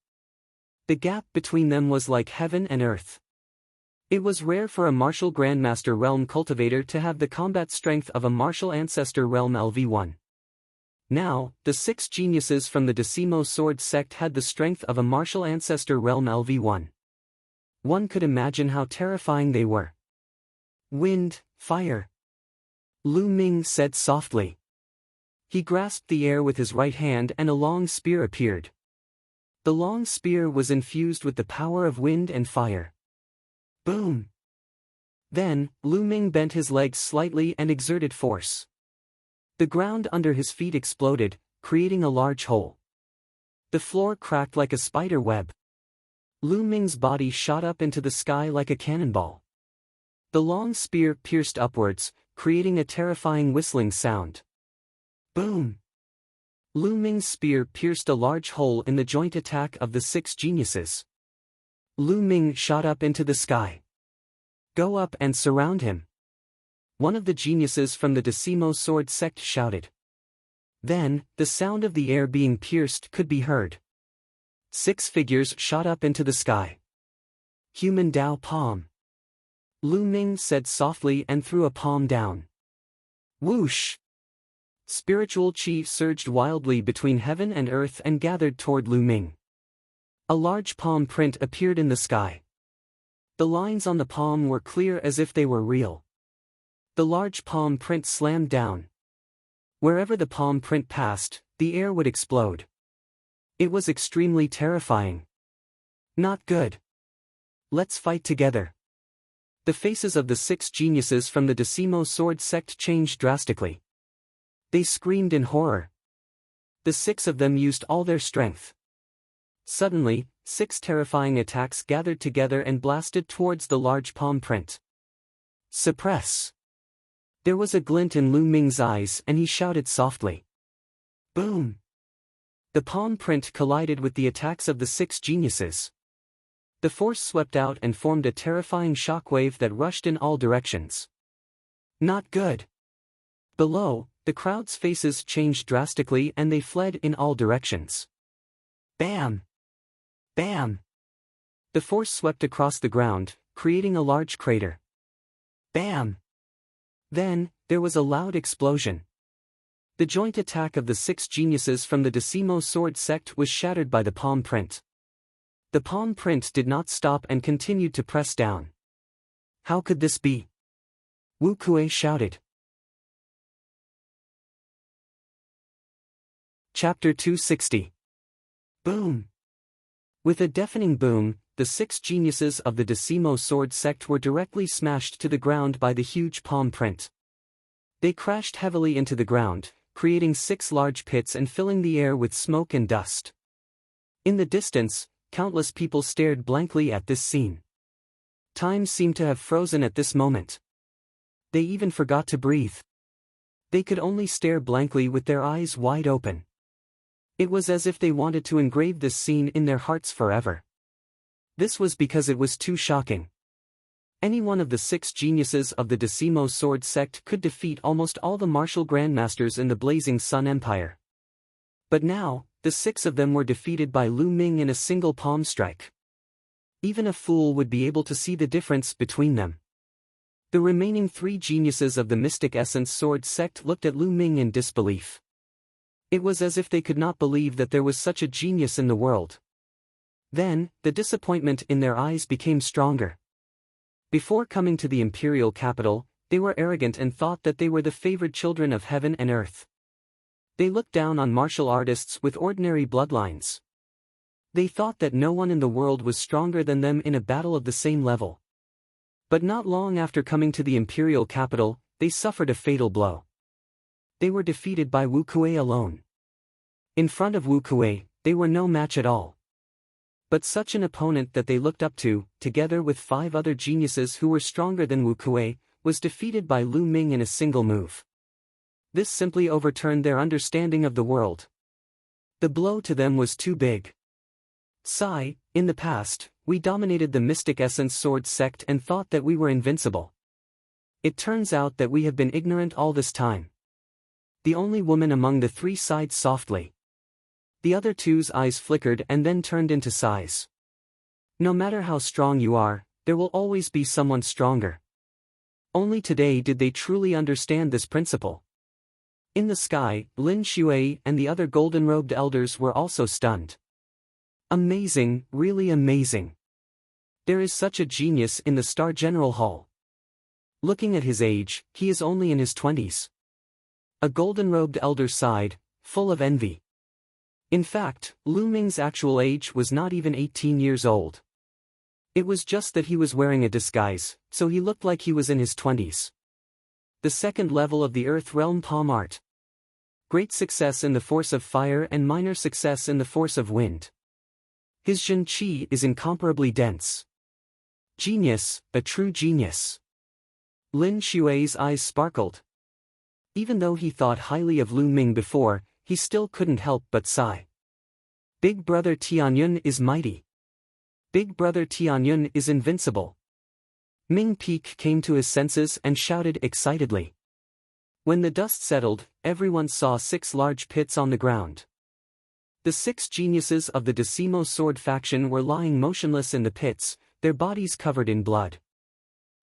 The gap between them was like heaven and earth. It was rare for a martial grandmaster realm cultivator to have the combat strength of a martial ancestor realm LV1. Now, the 6 geniuses from the Decimo Sword sect had the strength of a martial ancestor realm LV1. One could imagine how terrifying they were. Wind, fire. Lu Ming said softly. He grasped the air with his right hand and a long spear appeared. The long spear was infused with the power of wind and fire. Boom! Then, Lu Ming bent his legs slightly and exerted force. The ground under his feet exploded, creating a large hole. The floor cracked like a spider web. Lu Ming's body shot up into the sky like a cannonball. The long spear pierced upwards, creating a terrifying whistling sound. Boom! Lu Ming's spear pierced a large hole in the joint attack of the 6 geniuses. Lu Ming shot up into the sky. Go up and surround him. One of the geniuses from the Decimo Sword sect shouted. Then, the sound of the air being pierced could be heard. 6 figures shot up into the sky. Human Dao palm. Lu Ming said softly and threw a palm down. Whoosh! Spiritual chi surged wildly between heaven and earth and gathered toward Lu Ming. A large palm print appeared in the sky. The lines on the palm were clear as if they were real. The large palm print slammed down. Wherever the palm print passed, the air would explode. It was extremely terrifying. Not good. Let's fight together. The faces of the 6 geniuses from the Decimo Sword sect changed drastically. They screamed in horror. The 6 of them used all their strength. Suddenly, 6 terrifying attacks gathered together and blasted towards the large palm print. Suppress! There was a glint in Lu Ming's eyes and he shouted softly. Boom! The palm print collided with the attacks of the 6 geniuses. The force swept out and formed a terrifying shockwave that rushed in all directions. Not good! Below, the crowd's faces changed drastically and they fled in all directions. Bam! Bam! The force swept across the ground, creating a large crater. Bam! Then, there was a loud explosion. The joint attack of the 6 geniuses from the Decimo sword sect was shattered by the palm print. The palm print did not stop and continued to press down. How could this be? Wu Kuei shouted. Chapter 260. Boom! With a deafening boom, the 6 geniuses of the Decimo sword sect were directly smashed to the ground by the huge palm print. They crashed heavily into the ground, creating 6 large pits and filling the air with smoke and dust. In the distance, countless people stared blankly at this scene. Time seemed to have frozen at this moment. They even forgot to breathe. They could only stare blankly with their eyes wide open. It was as if they wanted to engrave this scene in their hearts forever. This was because it was too shocking. Any one of the 6 geniuses of the Decimo sword sect could defeat almost all the martial grandmasters in the Blazing Sun Empire. But now, the 6 of them were defeated by Lu Ming in a single palm strike. Even a fool would be able to see the difference between them. The remaining 3 geniuses of the Mystic Essence sword sect looked at Lu Ming in disbelief. It was as if they could not believe that there was such a genius in the world. Then, the disappointment in their eyes became stronger. Before coming to the imperial capital, they were arrogant and thought that they were the favored children of heaven and earth. They looked down on martial artists with ordinary bloodlines. They thought that no one in the world was stronger than them in a battle of the same level. But not long after coming to the imperial capital, they suffered a fatal blow. They were defeated by Wu Kuei alone. In front of Wu Kuei, they were no match at all. But such an opponent that they looked up to, together with 5 other geniuses who were stronger than Wu Kuei, was defeated by Lu Ming in a single move. This simply overturned their understanding of the world. The blow to them was too big. Sigh, in the past, we dominated the Mystic Essence sword sect and thought that we were invincible. It turns out that we have been ignorant all this time. The only woman among the 3 sighed softly. The other 2's eyes flickered and then turned into sighs. No matter how strong you are, there will always be someone stronger. Only today did they truly understand this principle. In the sky, Lin Shui and the other golden-robed elders were also stunned. Amazing, really amazing. There is such a genius in the Star General Hall. Looking at his age, he is only in his 20s. A golden-robed elder sighed, full of envy. In fact, Lu Ming's actual age was not even 18 years old. It was just that he was wearing a disguise, so he looked like he was in his 20s. The 2nd level of the Earth Realm Palm Art. Great success in the force of fire and minor success in the force of wind. His Jin Qi is incomparably dense. Genius, a true genius. Lin Shui's eyes sparkled. Even though he thought highly of Lu Ming before, he still couldn't help but sigh. Big Brother Tianyun is mighty. Big Brother Tianyun is invincible. Ming Peak came to his senses and shouted excitedly. When the dust settled, everyone saw 6 large pits on the ground. The 6 geniuses of the Decimo sword faction were lying motionless in the pits, their bodies covered in blood.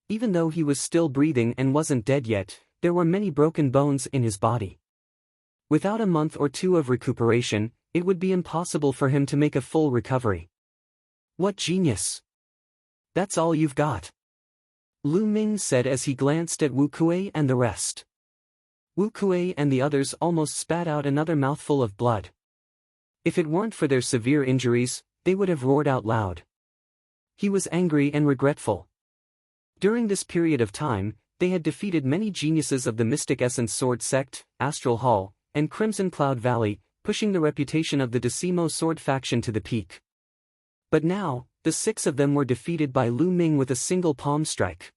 Even though he was still breathing and wasn't dead yet, there were many broken bones in his body. Without a month or 2 of recuperation, it would be impossible for him to make a full recovery. What genius! That's all you've got? Lu Ming said as he glanced at Wu Kuei and the rest. Wu Kuei and the others almost spat out another mouthful of blood. If it weren't for their severe injuries, they would have roared out loud. He was angry and regretful. During this period of time, they had defeated many geniuses of the Mystic Essence sword sect, Astral Hall, and Crimson Cloud Valley, pushing the reputation of the Decimo sword faction to the peak. But now, the 6 of them were defeated by Lu Ming with a single palm strike.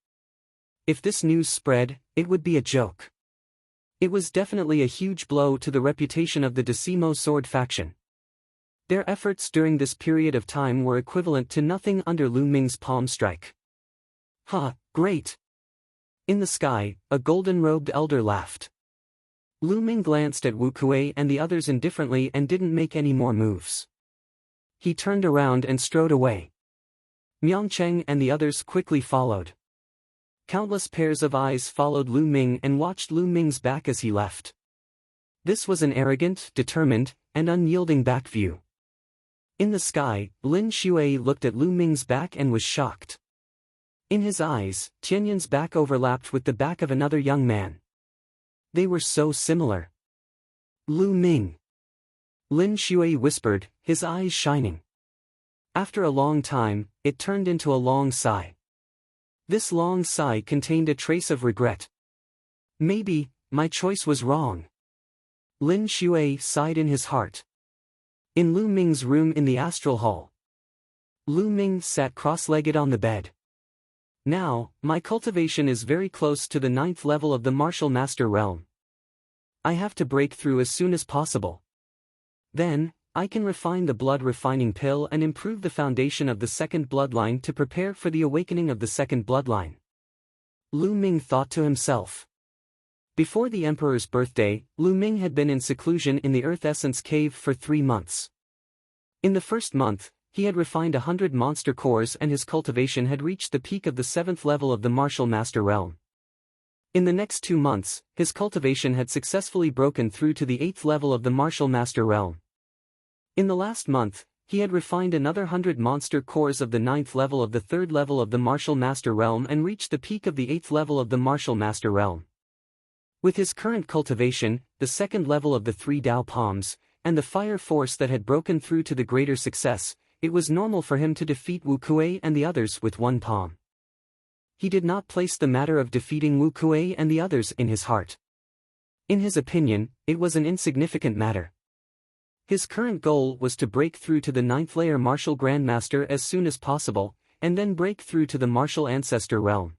If this news spread, it would be a joke. It was definitely a huge blow to the reputation of the Decimo sword faction. Their efforts during this period of time were equivalent to nothing under Lu Ming's palm strike. Ha, great! In the sky, a golden-robed elder laughed. Lu Ming glanced at Wu Kuei and the others indifferently and didn't make any more moves. He turned around and strode away. Miangcheng and the others quickly followed. Countless pairs of eyes followed Lu Ming and watched Lu Ming's back as he left. This was an arrogant, determined, and unyielding back view. In the sky, Lin Shui looked at Lu Ming's back and was shocked. In his eyes, Tianyun's back overlapped with the back of another young man. They were so similar. Lu Ming. Lin Shui whispered, his eyes shining. After a long time, it turned into a long sigh. This long sigh contained a trace of regret. Maybe, my choice was wrong. Lin Shui sighed in his heart. In Lu Ming's room in the astral hall, Lu Ming sat cross-legged on the bed. Now, my cultivation is very close to the 9th level of the martial master realm. I have to break through as soon as possible. Then, I can refine the blood refining pill and improve the foundation of the second bloodline to prepare for the awakening of the second bloodline. Lu Ming thought to himself. Before the emperor's birthday, Lu Ming had been in seclusion in the Earth Essence Cave for 3 months. In the first month, he had refined 100 monster cores and his cultivation had reached the peak of the 7th level of the martial master realm. In the next 2 months, his cultivation had successfully broken through to the 8th level of the martial master realm. In the last month, he had refined another 100 monster cores of the 9th level of the 3rd level of the martial master realm and reached the peak of the 8th level of the martial master realm. With his current cultivation, the 2nd level of the 3 Dao palms, and the fire force that had broken through to the greater success, it was normal for him to defeat Wu Kuei and the others with 1 palm. He did not place the matter of defeating Wu Kuei and the others in his heart. In his opinion, it was an insignificant matter. His current goal was to break through to the 9th layer martial grandmaster as soon as possible, and then break through to the martial ancestor realm.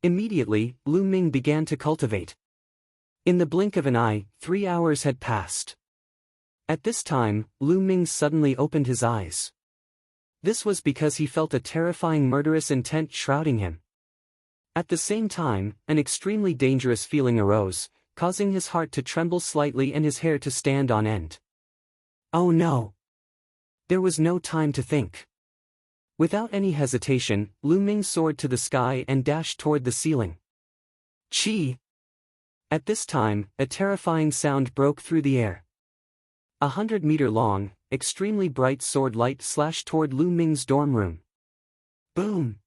Immediately, Lu Ming began to cultivate. In the blink of an eye, 3 hours had passed. At this time, Lu Ming suddenly opened his eyes. This was because he felt a terrifying murderous intent shrouding him. At the same time, an extremely dangerous feeling arose, causing his heart to tremble slightly and his hair to stand on end. Oh no! There was no time to think. Without any hesitation, Lu Ming soared to the sky and dashed toward the ceiling. Chi! At this time, a terrifying sound broke through the air. 100-meter-long, extremely bright sword light slashed toward Lu Ming's dorm room. Boom!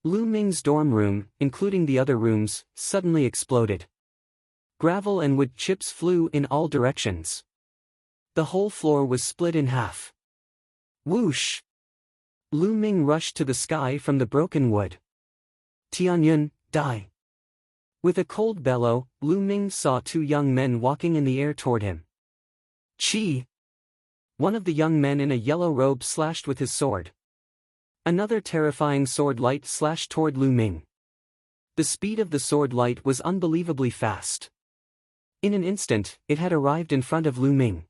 Lu Ming's dorm room, including the other rooms, suddenly exploded. Gravel and wood chips flew in all directions. The whole floor was split in half. Whoosh! Lu Ming rushed to the sky from the broken wood. Tianyun, die! With a cold bellow, Lu Ming saw 2 young men walking in the air toward him. Chi! One of the young men in a yellow robe slashed with his sword. Another terrifying sword light slashed toward Lu Ming. The speed of the sword light was unbelievably fast. In an instant, it had arrived in front of Lu Ming.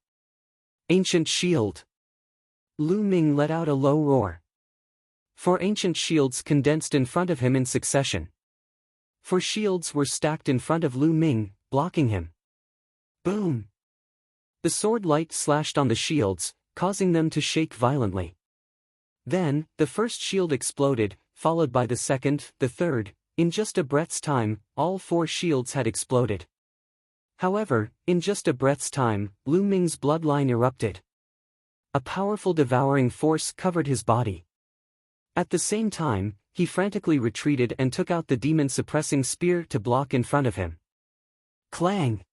Ancient shield! Lu Ming let out a low roar. 4 ancient shields condensed in front of him in succession. 4 shields were stacked in front of Lu Ming, blocking him. Boom! The sword light slashed on the shields, causing them to shake violently. Then, the first shield exploded, followed by the second, the third. In just a breath's time, all 4 shields had exploded. However, in just a breath's time, Lu Ming's bloodline erupted. A powerful devouring force covered his body. At the same time, he frantically retreated and took out the demon-suppressing spear to block in front of him. Clang!